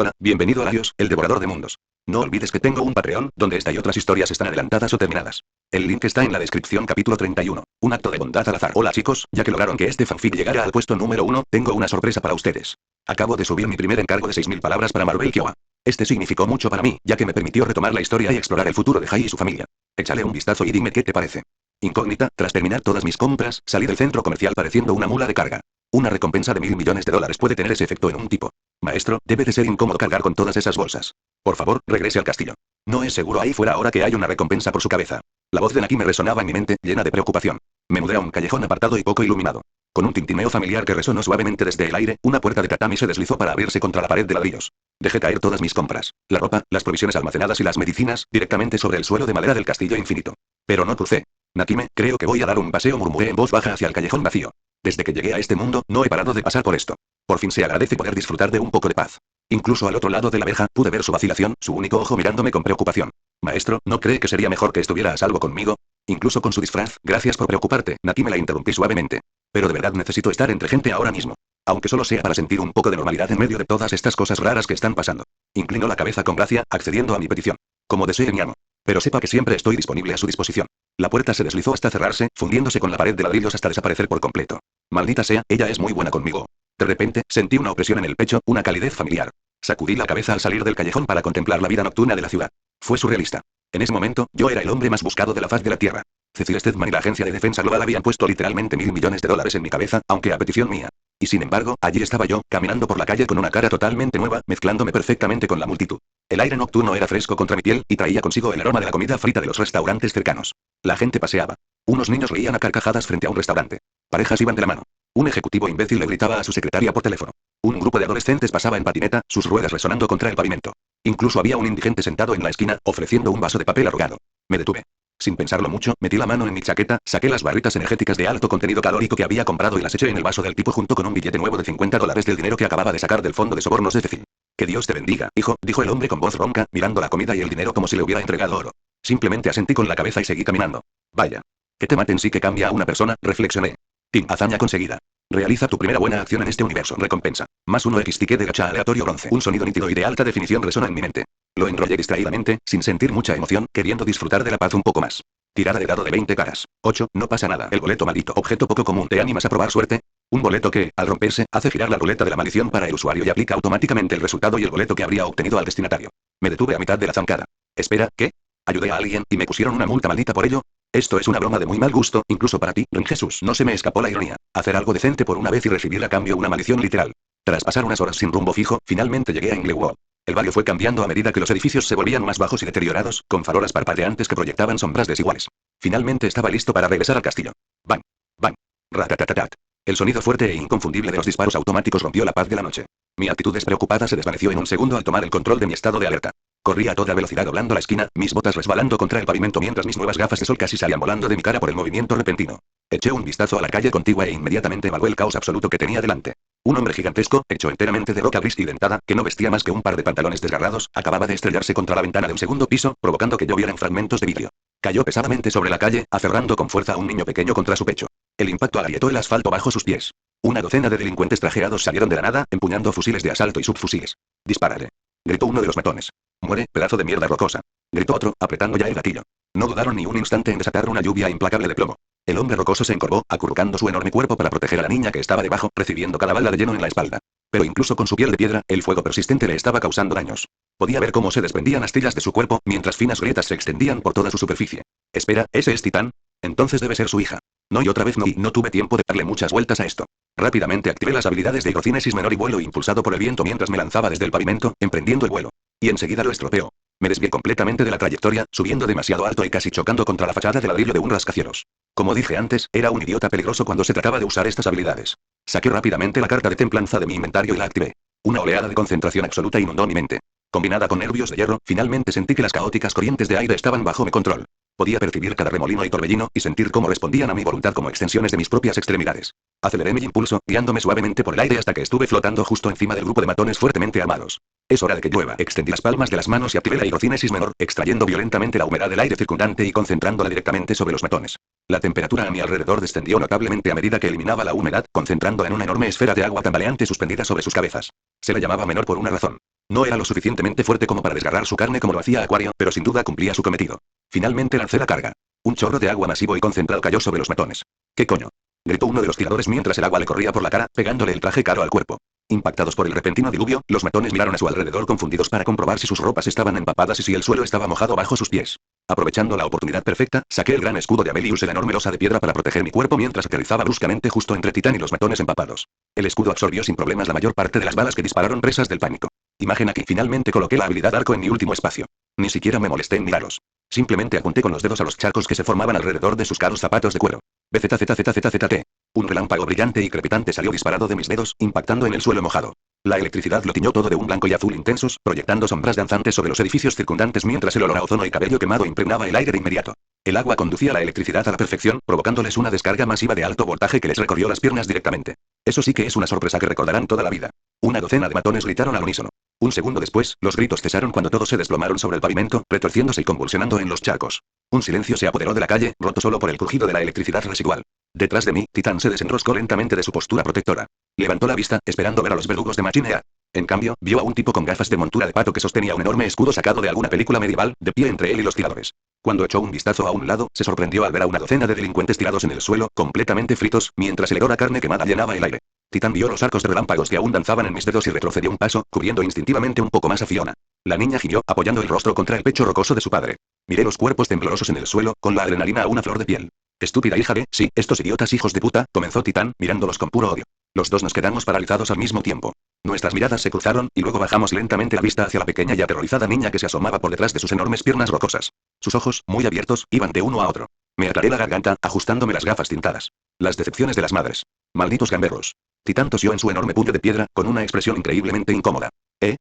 Hola, bienvenido a Larios, el devorador de mundos. No olvides que tengo un Patreon, donde esta y otras historias están adelantadas o terminadas. El link está en la descripción. Capítulo 31. Un acto de bondad al azar. Hola chicos, ya que lograron que este fanfic llegara al puesto número 1, tengo una sorpresa para ustedes. Acabo de subir mi primer encargo de 6000 palabras para Marvel Kiowa. Este significó mucho para mí, ya que me permitió retomar la historia y explorar el futuro de Jai y su familia. Échale un vistazo y dime qué te parece. Incógnita, tras terminar todas mis compras, salí del centro comercial pareciendo una mula de carga. Una recompensa de $1000 millones puede tener ese efecto en un tipo. Maestro, debe de ser incómodo cargar con todas esas bolsas. Por favor, regrese al castillo. No es seguro ahí fuera ahora que hay una recompensa por su cabeza. La voz de Naki me resonaba en mi mente, llena de preocupación. Me mudé a un callejón apartado y poco iluminado. Con un tintineo familiar que resonó suavemente desde el aire, una puerta de tatami se deslizó para abrirse contra la pared de ladrillos. Dejé caer todas mis compras, la ropa, las provisiones almacenadas y las medicinas, directamente sobre el suelo de madera del castillo infinito. Pero no crucé. Nakime, creo que voy a dar un paseo, murmuré en voz baja hacia el callejón vacío. Desde que llegué a este mundo, no he parado de pasar por esto. Por fin se agradece poder disfrutar de un poco de paz. Incluso al otro lado de la verja, pude ver su vacilación, su único ojo mirándome con preocupación. Maestro, ¿no cree que sería mejor que estuviera a salvo conmigo? Incluso con su disfraz, gracias por preocuparte, Nakime la interrumpí suavemente. Pero de verdad necesito estar entre gente ahora mismo. Aunque solo sea para sentir un poco de normalidad en medio de todas estas cosas raras que están pasando. Inclinó la cabeza con gracia, accediendo a mi petición. Como desee mi amo. Pero sepa que siempre estoy disponible a su disposición. La puerta se deslizó hasta cerrarse, fundiéndose con la pared de ladrillos hasta desaparecer por completo. Maldita sea, ella es muy buena conmigo. De repente, sentí una opresión en el pecho, una calidez familiar. Sacudí la cabeza al salir del callejón para contemplar la vida nocturna de la ciudad. Fue surrealista. En ese momento, yo era el hombre más buscado de la faz de la Tierra. Cecil Stedman y la Agencia de Defensa Global habían puesto literalmente $1000 millones en mi cabeza, aunque a petición mía. Y sin embargo, allí estaba yo, caminando por la calle con una cara totalmente nueva, mezclándome perfectamente con la multitud. El aire nocturno era fresco contra mi piel, y traía consigo el aroma de la comida frita de los restaurantes cercanos. La gente paseaba. Unos niños reían a carcajadas frente a un restaurante. Parejas iban de la mano. Un ejecutivo imbécil le gritaba a su secretaria por teléfono. Un grupo de adolescentes pasaba en patineta, sus ruedas resonando contra el pavimento. Incluso había un indigente sentado en la esquina, ofreciendo un vaso de papel arrugado. Me detuve. Sin pensarlo mucho, metí la mano en mi chaqueta, saqué las barritas energéticas de alto contenido calórico que había comprado y las eché en el vaso del tipo junto con un billete nuevo de $50 del dinero que acababa de sacar del fondo de sobornos de Cecil. Que Dios te bendiga, hijo, dijo el hombre con voz ronca, mirando la comida y el dinero como si le hubiera entregado oro. Simplemente asentí con la cabeza y seguí caminando. Vaya. Que te maten sí que cambia a una persona, reflexioné. Tim, hazaña conseguida. Realiza tu primera buena acción en este universo. Recompensa. +1 X ticket de gacha aleatorio bronce. Un sonido nítido y de alta definición resona en mi mente. Lo enrollé distraídamente, sin sentir mucha emoción, queriendo disfrutar de la paz un poco más. Tirada de dado de 20 caras. 8, no pasa nada. El boleto maldito. Objeto poco común. ¿Te animas a probar suerte? Un boleto que, al romperse, hace girar la ruleta de la maldición para el usuario y aplica automáticamente el resultado y el boleto que habría obtenido al destinatario. Me detuve a mitad de la zancada. Espera, ¿qué? Ayudé a alguien, y me pusieron una multa maldita por ello. Esto es una broma de muy mal gusto, incluso para ti, Ren Jesús. No se me escapó la ironía. Hacer algo decente por una vez y recibir a cambio una maldición literal. Tras pasar unas horas sin rumbo fijo, finalmente llegué a Inglewood. El barrio fue cambiando a medida que los edificios se volvían más bajos y deteriorados, con farolas parpadeantes que proyectaban sombras desiguales. Finalmente estaba listo para regresar al castillo. Bang. Bang. Ratatatatat. El sonido fuerte e inconfundible de los disparos automáticos rompió la paz de la noche. Mi actitud despreocupada se desvaneció en un segundo al tomar el control de mi estado de alerta. Corrí a toda velocidad doblando la esquina, mis botas resbalando contra el pavimento mientras mis nuevas gafas de sol casi salían volando de mi cara por el movimiento repentino. Eché un vistazo a la calle contigua e inmediatamente evalué el caos absoluto que tenía delante. Un hombre gigantesco, hecho enteramente de roca gris y dentada, que no vestía más que un par de pantalones desgarrados, acababa de estrellarse contra la ventana de un segundo piso, provocando que llovieran fragmentos de vidrio. Cayó pesadamente sobre la calle, aferrando con fuerza a un niño pequeño contra su pecho. El impacto agrietó el asfalto bajo sus pies. Una docena de delincuentes trajeados salieron de la nada, empuñando fusiles de asalto y subfusiles. «Dispárale», gritó uno de los matones. «Muere, pedazo de mierda rocosa», gritó otro, apretando ya el gatillo. No dudaron ni un instante en desatar una lluvia implacable de plomo. El hombre rocoso se encorvó, acurrucando su enorme cuerpo para proteger a la niña que estaba debajo, recibiendo cada bala de lleno en la espalda. Pero incluso con su piel de piedra, el fuego persistente le estaba causando daños. Podía ver cómo se desprendían astillas de su cuerpo, mientras finas grietas se extendían por toda su superficie. Espera, ¿ese es Titán? Entonces debe ser su hija. No, y otra vez no, y no tuve tiempo de darle muchas vueltas a esto. Rápidamente activé las habilidades de hidrocinesis menor y vuelo impulsado por el viento mientras me lanzaba desde el pavimento, emprendiendo el vuelo. Y enseguida lo estropeó. Me desvié completamente de la trayectoria, subiendo demasiado alto y casi chocando contra la fachada de ladrillo de un rascacielos. Como dije antes, era un idiota peligroso cuando se trataba de usar estas habilidades. Saqué rápidamente la carta de templanza de mi inventario y la activé. Una oleada de concentración absoluta inundó mi mente. Combinada con nervios de hierro, finalmente sentí que las caóticas corrientes de aire estaban bajo mi control. Podía percibir cada remolino y torbellino, y sentir cómo respondían a mi voluntad como extensiones de mis propias extremidades. Aceleré mi impulso, guiándome suavemente por el aire hasta que estuve flotando justo encima del grupo de matones fuertemente armados. Es hora de que llueva. Extendí las palmas de las manos y activé la hidrocinesis menor, extrayendo violentamente la humedad del aire circundante y concentrándola directamente sobre los matones. La temperatura a mi alrededor descendió notablemente a medida que eliminaba la humedad, concentrándola en una enorme esfera de agua tambaleante suspendida sobre sus cabezas. Se la llamaba menor por una razón. No era lo suficientemente fuerte como para desgarrar su carne como lo hacía Acuario, pero sin duda cumplía su cometido. Finalmente lancé la carga. Un chorro de agua masivo y concentrado cayó sobre los matones. ¿Qué coño? Gritó uno de los tiradores mientras el agua le corría por la cara, pegándole el traje caro al cuerpo. Impactados por el repentino diluvio, los matones miraron a su alrededor confundidos para comprobar si sus ropas estaban empapadas y si el suelo estaba mojado bajo sus pies. Aprovechando la oportunidad perfecta, saqué el gran escudo de Abel y usé la enorme losa de piedra para proteger mi cuerpo mientras aterrizaba bruscamente justo entre Titán y los matones empapados. El escudo absorbió sin problemas la mayor parte de las balas que dispararon presas del pánico. Imagen aquí. Finalmente coloqué la habilidad arco en mi último espacio. Ni siquiera me molesté en mirarlos. Simplemente apunté con los dedos a los charcos que se formaban alrededor de sus caros zapatos de cuero. BZZZZZT. Un relámpago brillante y crepitante salió disparado de mis dedos, impactando en el suelo mojado. La electricidad lo tiñó todo de un blanco y azul intensos, proyectando sombras danzantes sobre los edificios circundantes mientras el olor a ozono y cabello quemado impregnaba el aire de inmediato. El agua conducía la electricidad a la perfección, provocándoles una descarga masiva de alto voltaje que les recorrió las piernas directamente. Eso sí que es una sorpresa que recordarán toda la vida. Una docena de matones gritaron al unísono. Un segundo después, los gritos cesaron cuando todos se desplomaron sobre el pavimento, retorciéndose y convulsionando en los charcos. Un silencio se apoderó de la calle, roto solo por el crujido de la electricidad residual. Detrás de mí, Titán se desenroscó lentamente de su postura protectora. Levantó la vista, esperando ver a los verdugos de Machine Head. En cambio, vio a un tipo con gafas de montura de pato que sostenía un enorme escudo sacado de alguna película medieval, de pie entre él y los tiradores. Cuando echó un vistazo a un lado, se sorprendió al ver a una docena de delincuentes tirados en el suelo, completamente fritos, mientras el hedor a carne quemada llenaba el aire. Titán vio los arcos de relámpagos que aún danzaban en mis dedos y retrocedió un paso, cubriendo instintivamente un poco más a Fiona. La niña gimió, apoyando el rostro contra el pecho rocoso de su padre. Miré los cuerpos temblorosos en el suelo, con la adrenalina a una flor de piel. Estúpida hija de, sí, estos idiotas hijos de puta, comenzó Titán, mirándolos con puro odio. Los dos nos quedamos paralizados al mismo tiempo. Nuestras miradas se cruzaron, y luego bajamos lentamente la vista hacia la pequeña y aterrorizada niña que se asomaba por detrás de sus enormes piernas rocosas. Sus ojos, muy abiertos, iban de uno a otro. Me aclaré la garganta, ajustándome las gafas tintadas. Las decepciones de las madres. Malditos gamberros. Titán tosió en su enorme puño de piedra, con una expresión increíblemente incómoda.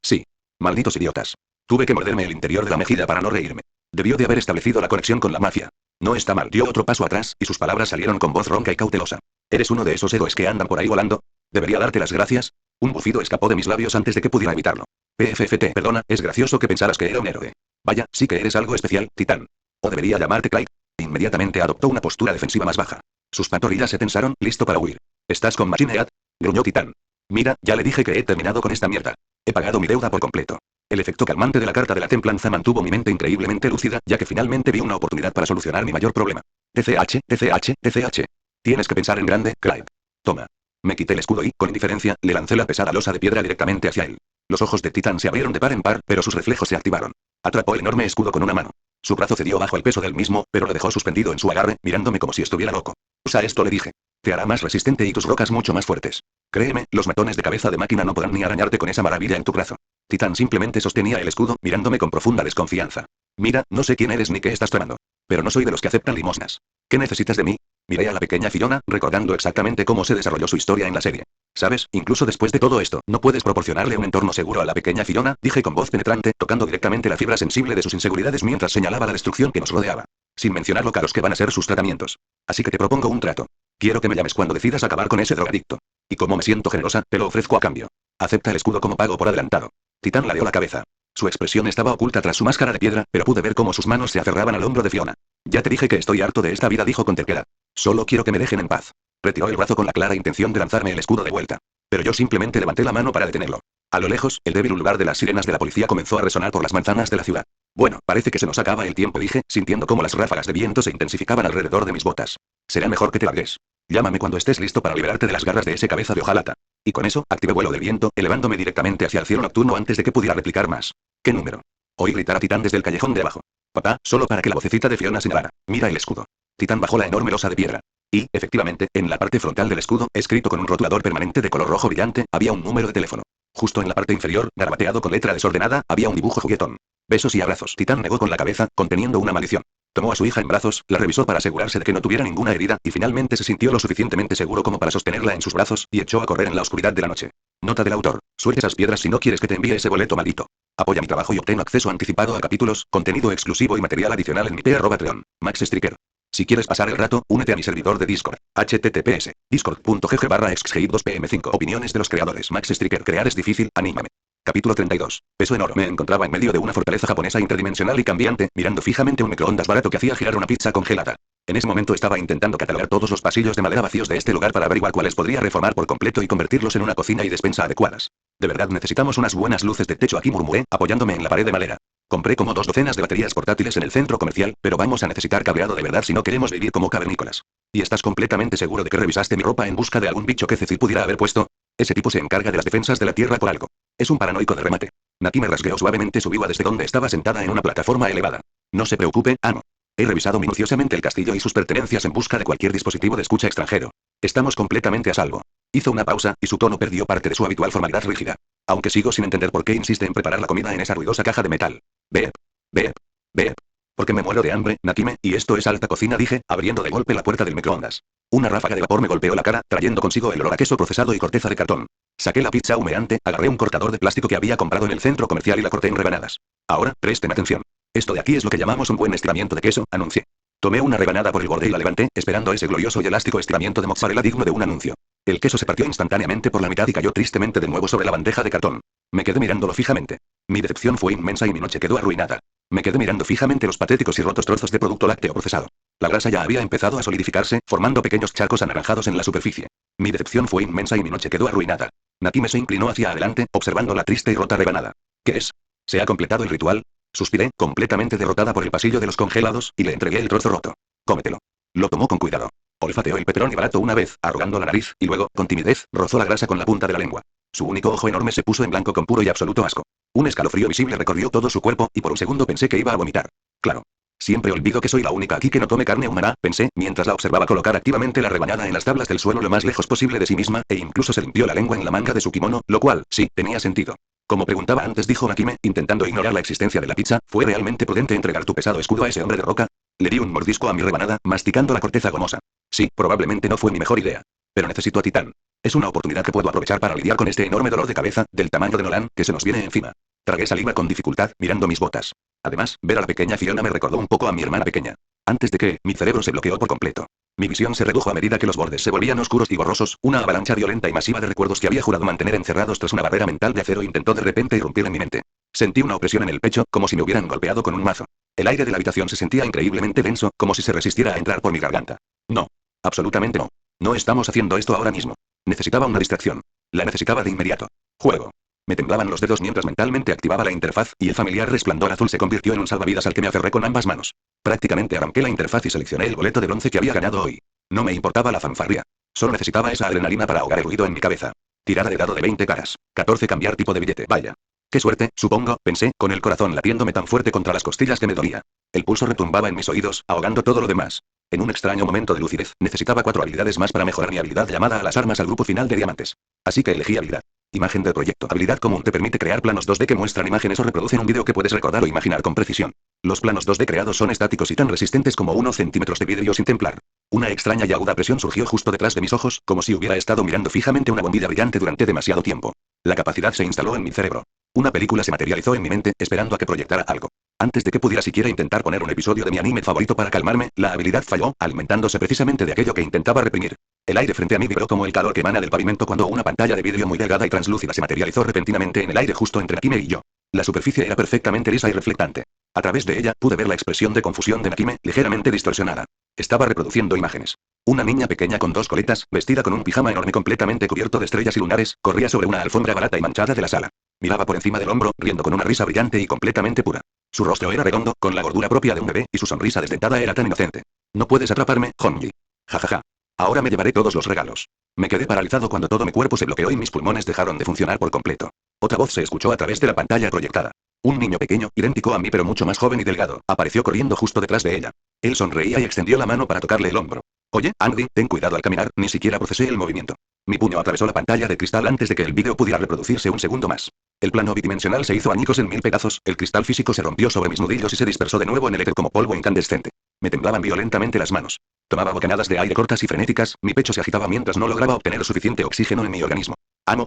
Sí. Malditos idiotas. Tuve que morderme el interior de la mejilla para no reírme. Debió de haber establecido la conexión con la mafia. No está mal. Dio otro paso atrás, y sus palabras salieron con voz ronca y cautelosa. ¿Eres uno de esos héroes que andan por ahí volando? ¿Debería darte las gracias? Un bufido escapó de mis labios antes de que pudiera evitarlo. PFFT, perdona, es gracioso que pensaras que era un héroe. Vaya, sí que eres algo especial, Titán. ¿O debería llamarte Clyde? Inmediatamente adoptó una postura defensiva más baja. Sus pantorrillas se tensaron, listo para huir. ¿Estás con Machine Head? Gruñó Titán. Mira, ya le dije que he terminado con esta mierda. He pagado mi deuda por completo. El efecto calmante de la carta de la templanza mantuvo mi mente increíblemente lúcida, ya que finalmente vi una oportunidad para solucionar mi mayor problema. TCH. Tienes que pensar en grande, Clyde. Toma. Me quité el escudo y, con indiferencia, le lancé la pesada losa de piedra directamente hacia él. Los ojos de Titán se abrieron de par en par, pero sus reflejos se activaron. Atrapó el enorme escudo con una mano. Su brazo cedió bajo el peso del mismo, pero lo dejó suspendido en su agarre, mirándome como si estuviera loco. Usa esto, le dije. Te hará más resistente y tus rocas mucho más fuertes. Créeme, los matones de cabeza de máquina no podrán ni arañarte con esa maravilla en tu brazo. Titán simplemente sostenía el escudo, mirándome con profunda desconfianza. Mira, no sé quién eres ni qué estás tramando. Pero no soy de los que aceptan limosnas. ¿Qué necesitas de mí? Miré a la pequeña Fiona, recordando exactamente cómo se desarrolló su historia en la serie. ¿Sabes? Incluso después de todo esto, ¿no puedes proporcionarle un entorno seguro a la pequeña Fiona?, dije con voz penetrante, tocando directamente la fibra sensible de sus inseguridades mientras señalaba la destrucción que nos rodeaba. Sin mencionar lo caros que van a ser sus tratamientos. Así que te propongo un trato. Quiero que me llames cuando decidas acabar con ese drogadicto. Y como me siento generosa, te lo ofrezco a cambio. Acepta el escudo como pago por adelantado. Titán ladeó la cabeza. Su expresión estaba oculta tras su máscara de piedra, pero pude ver cómo sus manos se aferraban al hombro de Fiona. Ya te dije que estoy harto de esta vida, dijo con terquedad. Solo quiero que me dejen en paz. Retiró el brazo con la clara intención de lanzarme el escudo de vuelta. Pero yo simplemente levanté la mano para detenerlo. A lo lejos, el débil lugar de las sirenas de la policía comenzó a resonar por las manzanas de la ciudad. Bueno, parece que se nos acaba el tiempo, dije, sintiendo cómo las ráfagas de viento se intensificaban alrededor de mis botas. Será mejor que te largues. Llámame cuando estés listo para liberarte de las garras de ese cabeza de hojalata. Y con eso, activé vuelo de viento, elevándome directamente hacia el cielo nocturno antes de que pudiera replicar más. ¿Qué número? Oí gritar a Titán desde el callejón de abajo. Papá, solo para que la vocecita de Fiona señalara. Mira el escudo. Titán bajó la enorme losa de piedra. Y, efectivamente, en la parte frontal del escudo, escrito con un rotulador permanente de color rojo brillante, había un número de teléfono. Justo en la parte inferior, garabateado con letra desordenada, había un dibujo juguetón. Besos y abrazos. Titán negó con la cabeza, conteniendo una maldición. Tomó a su hija en brazos, la revisó para asegurarse de que no tuviera ninguna herida, y finalmente se sintió lo suficientemente seguro como para sostenerla en sus brazos, y echó a correr en la oscuridad de la noche. Nota del autor. Suelta esas piedras si no quieres que te envíe ese boleto maldito. Apoya mi trabajo y obtén acceso anticipado a capítulos, contenido exclusivo y material adicional en mi t@treon. Max Striker. Si quieres pasar el rato, únete a mi servidor de Discord. https://discord.gg/xgid2pm5. Opiniones de los creadores. Max Striker. Crear es difícil, anímame. Capítulo 32. Peso en oro. Me encontraba en medio de una fortaleza japonesa interdimensional y cambiante, mirando fijamente un microondas barato que hacía girar una pizza congelada. En ese momento estaba intentando catalogar todos los pasillos de madera vacíos de este lugar para averiguar cuáles podría reformar por completo y convertirlos en una cocina y despensa adecuadas. De verdad necesitamos unas buenas luces de techo aquí, murmuré, apoyándome en la pared de madera. Compré como 2 docenas de baterías portátiles en el centro comercial, pero vamos a necesitar cableado de verdad si no queremos vivir como cavernícolas. ¿Y estás completamente seguro de que revisaste mi ropa en busca de algún bicho que Cecil pudiera haber puesto? Ese tipo se encarga de las defensas de la tierra por algo. Es un paranoico de remate. Naki me rasgueó suavemente su viva desde donde estaba sentada en una plataforma elevada. No se preocupe, amo. He revisado minuciosamente el castillo y sus pertenencias en busca de cualquier dispositivo de escucha extranjero. Estamos completamente a salvo. Hizo una pausa, y su tono perdió parte de su habitual formalidad rígida. Aunque sigo sin entender por qué insiste en preparar la comida en esa ruidosa caja de metal. Beep. Beep. Beep. Porque me muero de hambre, Nakime, y esto es alta cocina, dije, abriendo de golpe la puerta del microondas. Una ráfaga de vapor me golpeó la cara, trayendo consigo el olor a queso procesado y corteza de cartón. Saqué la pizza humeante, agarré un cortador de plástico que había comprado en el centro comercial y la corté en rebanadas. Ahora, presten atención. Esto de aquí es lo que llamamos un buen estiramiento de queso, anuncié. Tomé una rebanada por el borde y la levanté, esperando ese glorioso y elástico estiramiento de mozzarella digno de un anuncio. El queso se partió instantáneamente por la mitad y cayó tristemente de nuevo sobre la bandeja de cartón. Me quedé mirándolo fijamente. Mi decepción fue inmensa y mi noche quedó arruinada. Me quedé mirando fijamente los patéticos y rotos trozos de producto lácteo procesado. La grasa ya había empezado a solidificarse, formando pequeños charcos anaranjados en la superficie. Mi decepción fue inmensa y mi noche quedó arruinada. Nakime se inclinó hacia adelante, observando la triste y rota rebanada. ¿Qué es? ¿Se ha completado el ritual? Suspiré, completamente derrotada por el pasillo de los congelados, y le entregué el trozo roto. Cómetelo. Lo tomó con cuidado. Olfateó el pepperoni barato una vez, arrugando la nariz, y luego, con timidez, rozó la grasa con la punta de la lengua. Su único ojo enorme se puso en blanco con puro y absoluto asco. Un escalofrío visible recorrió todo su cuerpo, y por un segundo pensé que iba a vomitar. Claro. Siempre olvido que soy la única aquí que no tome carne humana, pensé, mientras la observaba colocar activamente la rebanada en las tablas del suelo lo más lejos posible de sí misma, e incluso se limpió la lengua en la manga de su kimono, lo cual, sí, tenía sentido. Como preguntaba antes, dijo Nakime, intentando ignorar la existencia de la pizza, ¿fue realmente prudente entregar tu pesado escudo a ese hombre de roca? Le di un mordisco a mi rebanada, masticando la corteza gomosa. Sí, probablemente no fue mi mejor idea. Pero necesito a Titán. Es una oportunidad que puedo aprovechar para lidiar con este enorme dolor de cabeza, del tamaño de Nolan, que se nos viene encima. Tragué saliva con dificultad, mirando mis botas. Además, ver a la pequeña Fiona me recordó un poco a mi hermana pequeña. Antes de que, mi cerebro se bloqueó por completo. Mi visión se redujo a medida que los bordes se volvían oscuros y borrosos, una avalancha violenta y masiva de recuerdos que había jurado mantener encerrados tras una barrera mental de acero intentó de repente irrumpir en mi mente. Sentí una opresión en el pecho, como si me hubieran golpeado con un mazo. El aire de la habitación se sentía increíblemente denso, como si se resistiera a entrar por mi garganta. No. Absolutamente no. No estamos haciendo esto ahora mismo. Necesitaba una distracción. La necesitaba de inmediato. Juego. Me temblaban los dedos mientras mentalmente activaba la interfaz, y el familiar resplandor azul se convirtió en un salvavidas al que me aferré con ambas manos. Prácticamente arranqué la interfaz y seleccioné el boleto de bronce que había ganado hoy. No me importaba la fanfarria. Solo necesitaba esa adrenalina para ahogar el ruido en mi cabeza. Tirada de dado de 20 caras. 14 cambiar tipo de billete. Vaya. Qué suerte, supongo, pensé, con el corazón latiéndome tan fuerte contra las costillas que me dolía. El pulso retumbaba en mis oídos, ahogando todo lo demás. En un extraño momento de lucidez, necesitaba 4 habilidades más para mejorar mi habilidad llamada a las armas al grupo final de diamantes. Así que elegí habilidad. Imagen del proyecto. Habilidad común te permite crear planos 2D que muestran imágenes o reproducen un vídeo que puedes recordar o imaginar con precisión. Los planos 2D creados son estáticos y tan resistentes como unos centímetros de vidrio sin templar. Una extraña y aguda presión surgió justo detrás de mis ojos, como si hubiera estado mirando fijamente una bombilla brillante durante demasiado tiempo. La capacidad se instaló en mi cerebro. Una película se materializó en mi mente, esperando a que proyectara algo. Antes de que pudiera siquiera intentar poner un episodio de mi anime favorito para calmarme, la habilidad falló, alimentándose precisamente de aquello que intentaba reprimir. El aire frente a mí vibró como el calor que emana del pavimento cuando una pantalla de vidrio muy delgada y translúcida se materializó repentinamente en el aire justo entre Nakime y yo. La superficie era perfectamente lisa y reflectante. A través de ella, pude ver la expresión de confusión de Nakime, ligeramente distorsionada. Estaba reproduciendo imágenes. Una niña pequeña con 2 coletas, vestida con un pijama enorme completamente cubierto de estrellas y lunares, corría sobre una alfombra barata y manchada de la sala. Miraba por encima del hombro, riendo con una risa brillante y completamente pura. Su rostro era redondo, con la gordura propia de un bebé, y su sonrisa desdentada era tan inocente. No puedes atraparme, Honji. Jajaja. Ahora me llevaré todos los regalos. Me quedé paralizado cuando todo mi cuerpo se bloqueó y mis pulmones dejaron de funcionar por completo. Otra voz se escuchó a través de la pantalla proyectada. Un niño pequeño, idéntico a mí pero mucho más joven y delgado, apareció corriendo justo detrás de ella. Él sonreía y extendió la mano para tocarle el hombro. Oye, Andy, ten cuidado al caminar, ni siquiera procesé el movimiento. Mi puño atravesó la pantalla de cristal antes de que el vídeo pudiera reproducirse un segundo más. El plano bidimensional se hizo añicos en 1000 pedazos, el cristal físico se rompió sobre mis nudillos y se dispersó de nuevo en el éter como polvo incandescente. Me temblaban violentamente las manos. Tomaba bocanadas de aire cortas y frenéticas, mi pecho se agitaba mientras no lograba obtener suficiente oxígeno en mi organismo. Amo,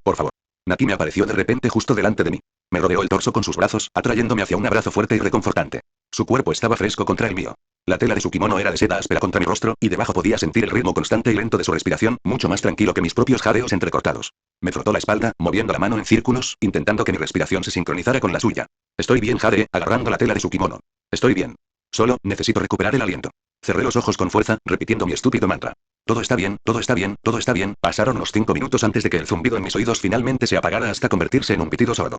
por favor. Nakime apareció de repente justo delante de mí. Me rodeó el torso con sus brazos, atrayéndome hacia un abrazo fuerte y reconfortante. Su cuerpo estaba fresco contra el mío. La tela de su kimono era de seda áspera contra mi rostro, y debajo podía sentir el ritmo constante y lento de su respiración, mucho más tranquilo que mis propios jadeos entrecortados. Me frotó la espalda, moviendo la mano en círculos, intentando que mi respiración se sincronizara con la suya. Estoy bien, jadeé, agarrando la tela de su kimono. Estoy bien. Solo, necesito recuperar el aliento. Cerré los ojos con fuerza, repitiendo mi estúpido mantra. Todo está bien, todo está bien, todo está bien. Pasaron unos 5 minutos antes de que el zumbido en mis oídos finalmente se apagara hasta convertirse en un pitido sordo.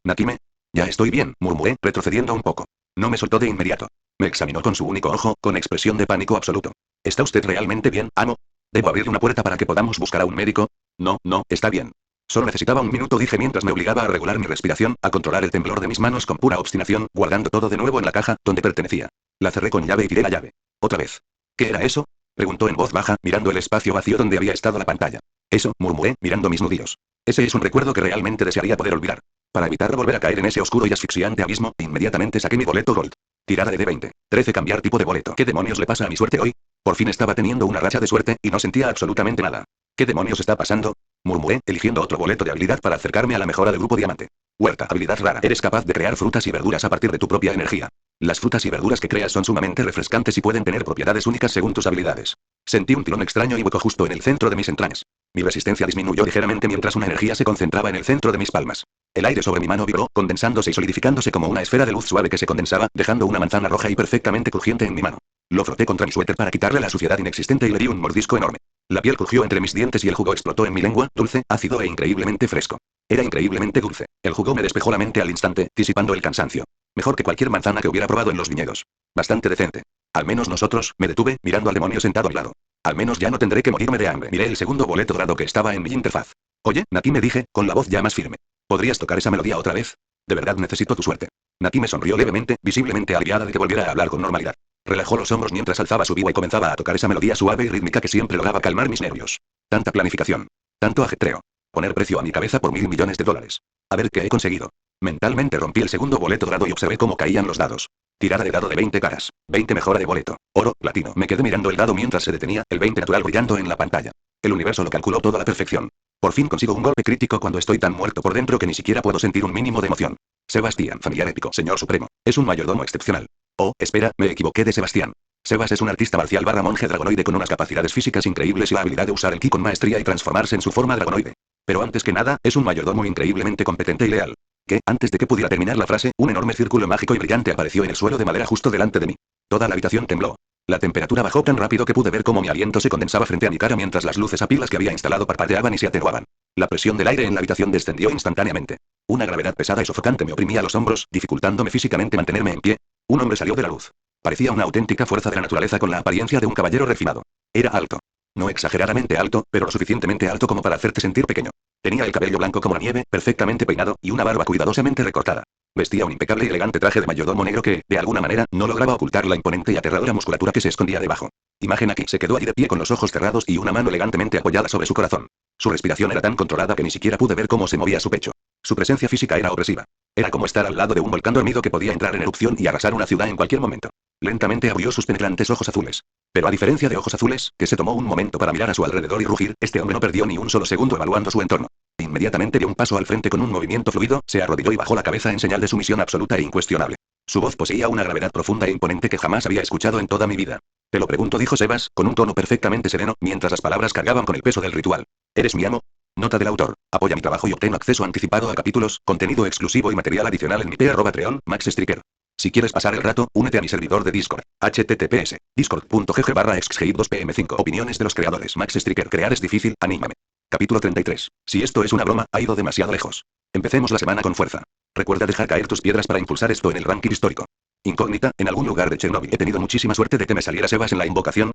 Nakime? Ya estoy bien, murmuré, retrocediendo un poco. No me soltó de inmediato. Me examinó con su único ojo, con expresión de pánico absoluto. ¿Está usted realmente bien, amo? ¿Debo abrirle una puerta para que podamos buscar a un médico? No, está bien. Solo necesitaba un minuto, dije mientras me obligaba a regular mi respiración, a controlar el temblor de mis manos con pura obstinación, guardando todo de nuevo en la caja, donde pertenecía. La cerré con llave y tiré la llave. Otra vez. ¿Qué era eso? Preguntó en voz baja, mirando el espacio vacío donde había estado la pantalla. Eso, murmuré, mirando mis nudillos. Ese es un recuerdo que realmente desearía poder olvidar. Para evitar volver a caer en ese oscuro y asfixiante abismo, inmediatamente saqué mi boleto Gold. Tirada de D20. 13. Cambiar tipo de boleto. ¿Qué demonios le pasa a mi suerte hoy? Por fin estaba teniendo una racha de suerte, y no sentía absolutamente nada. ¿Qué demonios está pasando? Murmuré, eligiendo otro boleto de habilidad para acercarme a la mejora del grupo diamante. Huerta, habilidad rara. Eres capaz de crear frutas y verduras a partir de tu propia energía. Las frutas y verduras que creas son sumamente refrescantes y pueden tener propiedades únicas según tus habilidades. Sentí un tirón extraño y hueco justo en el centro de mis entrañas. Mi resistencia disminuyó ligeramente mientras una energía se concentraba en el centro de mis palmas. El aire sobre mi mano vibró, condensándose y solidificándose como una esfera de luz suave que se condensaba, dejando una manzana roja y perfectamente crujiente en mi mano. Lo froté contra mi suéter para quitarle la suciedad inexistente y le di un mordisco enorme. La piel crujió entre mis dientes y el jugo explotó en mi lengua, dulce, ácido e increíblemente fresco. Era increíblemente dulce. El jugo me despejó la mente al instante, disipando el cansancio. Mejor que cualquier manzana que hubiera probado en los viñedos. Bastante decente. Al menos nosotros, me detuve, mirando al demonio sentado a mi lado. Al menos ya no tendré que morirme de hambre. Miré el segundo boleto dorado que estaba en mi interfaz. Oye, Nati, me dije, con la voz ya más firme. ¿Podrías tocar esa melodía otra vez? De verdad necesito tu suerte. Nati me sonrió levemente, visiblemente aliviada de que volviera a hablar con normalidad. Relajó los hombros mientras alzaba su biwa y comenzaba a tocar esa melodía suave y rítmica que siempre lograba calmar mis nervios. Tanta planificación. Tanto ajetreo. Poner precio a mi cabeza por $1000 millones. A ver qué he conseguido. Mentalmente rompí el segundo boleto dorado y observé cómo caían los dados. Tirada de dado de 20 caras. 20 mejora de boleto. Oro, platino. Me quedé mirando el dado mientras se detenía, el 20 natural brillando en la pantalla. El universo lo calculó todo a la perfección. Por fin consigo un golpe crítico cuando estoy tan muerto por dentro que ni siquiera puedo sentir un mínimo de emoción. Sebastián, familiar épico, señor supremo. Es un mayordomo excepcional. Oh, espera, me equivoqué de Sebastián. Sebas es un artista marcial barra monje dragonoide con unas capacidades físicas increíbles y la habilidad de usar el ki con maestría y transformarse en su forma dragonoide. Pero antes que nada, es un mayordomo increíblemente competente y leal. Que, antes de que pudiera terminar la frase, un enorme círculo mágico y brillante apareció en el suelo de madera justo delante de mí. Toda la habitación tembló. La temperatura bajó tan rápido que pude ver cómo mi aliento se condensaba frente a mi cara mientras las luces a pilas que había instalado parpadeaban y se atenuaban. La presión del aire en la habitación descendió instantáneamente. Una gravedad pesada y sofocante me oprimía los hombros, dificultándome físicamente mantenerme en pie. Un hombre salió de la luz. Parecía una auténtica fuerza de la naturaleza con la apariencia de un caballero refinado. Era alto. No exageradamente alto, pero lo suficientemente alto como para hacerte sentir pequeño. Tenía el cabello blanco como la nieve, perfectamente peinado, y una barba cuidadosamente recortada. Vestía un impecable y elegante traje de mayordomo negro que, de alguna manera, no lograba ocultar la imponente y aterradora musculatura que se escondía debajo. Imagen aquí, se quedó allí de pie con los ojos cerrados y una mano elegantemente apoyada sobre su corazón. Su respiración era tan controlada que ni siquiera pude ver cómo se movía su pecho. Su presencia física era opresiva. Era como estar al lado de un volcán dormido que podía entrar en erupción y arrasar una ciudad en cualquier momento. Lentamente abrió sus penetrantes ojos azules. Pero a diferencia de ojos azules, que se tomó un momento para mirar a su alrededor y rugir, este hombre no perdió ni un solo segundo evaluando su entorno. Inmediatamente dio un paso al frente con un movimiento fluido, se arrodilló y bajó la cabeza en señal de sumisión absoluta e incuestionable. Su voz poseía una gravedad profunda e imponente que jamás había escuchado en toda mi vida. Te lo pregunto, dijo Sebas, con un tono perfectamente sereno, mientras las palabras cargaban con el peso del ritual. ¿Eres mi amo? Nota del autor. Apoya mi trabajo y obtén acceso anticipado a capítulos, contenido exclusivo y material adicional en mi p@treon, Max Striker. Si quieres pasar el rato, únete a mi servidor de Discord. https discord.gg/exgame2pm5. Opiniones de los creadores. Max Striker. Crear es difícil, anímame. Capítulo 33. Si esto es una broma, ha ido demasiado lejos. Empecemos la semana con fuerza. Recuerda dejar caer tus piedras para impulsar esto en el ranking histórico. Incógnita, en algún lugar de Chernobyl he tenido muchísima suerte de que me saliera Sebas en la invocación.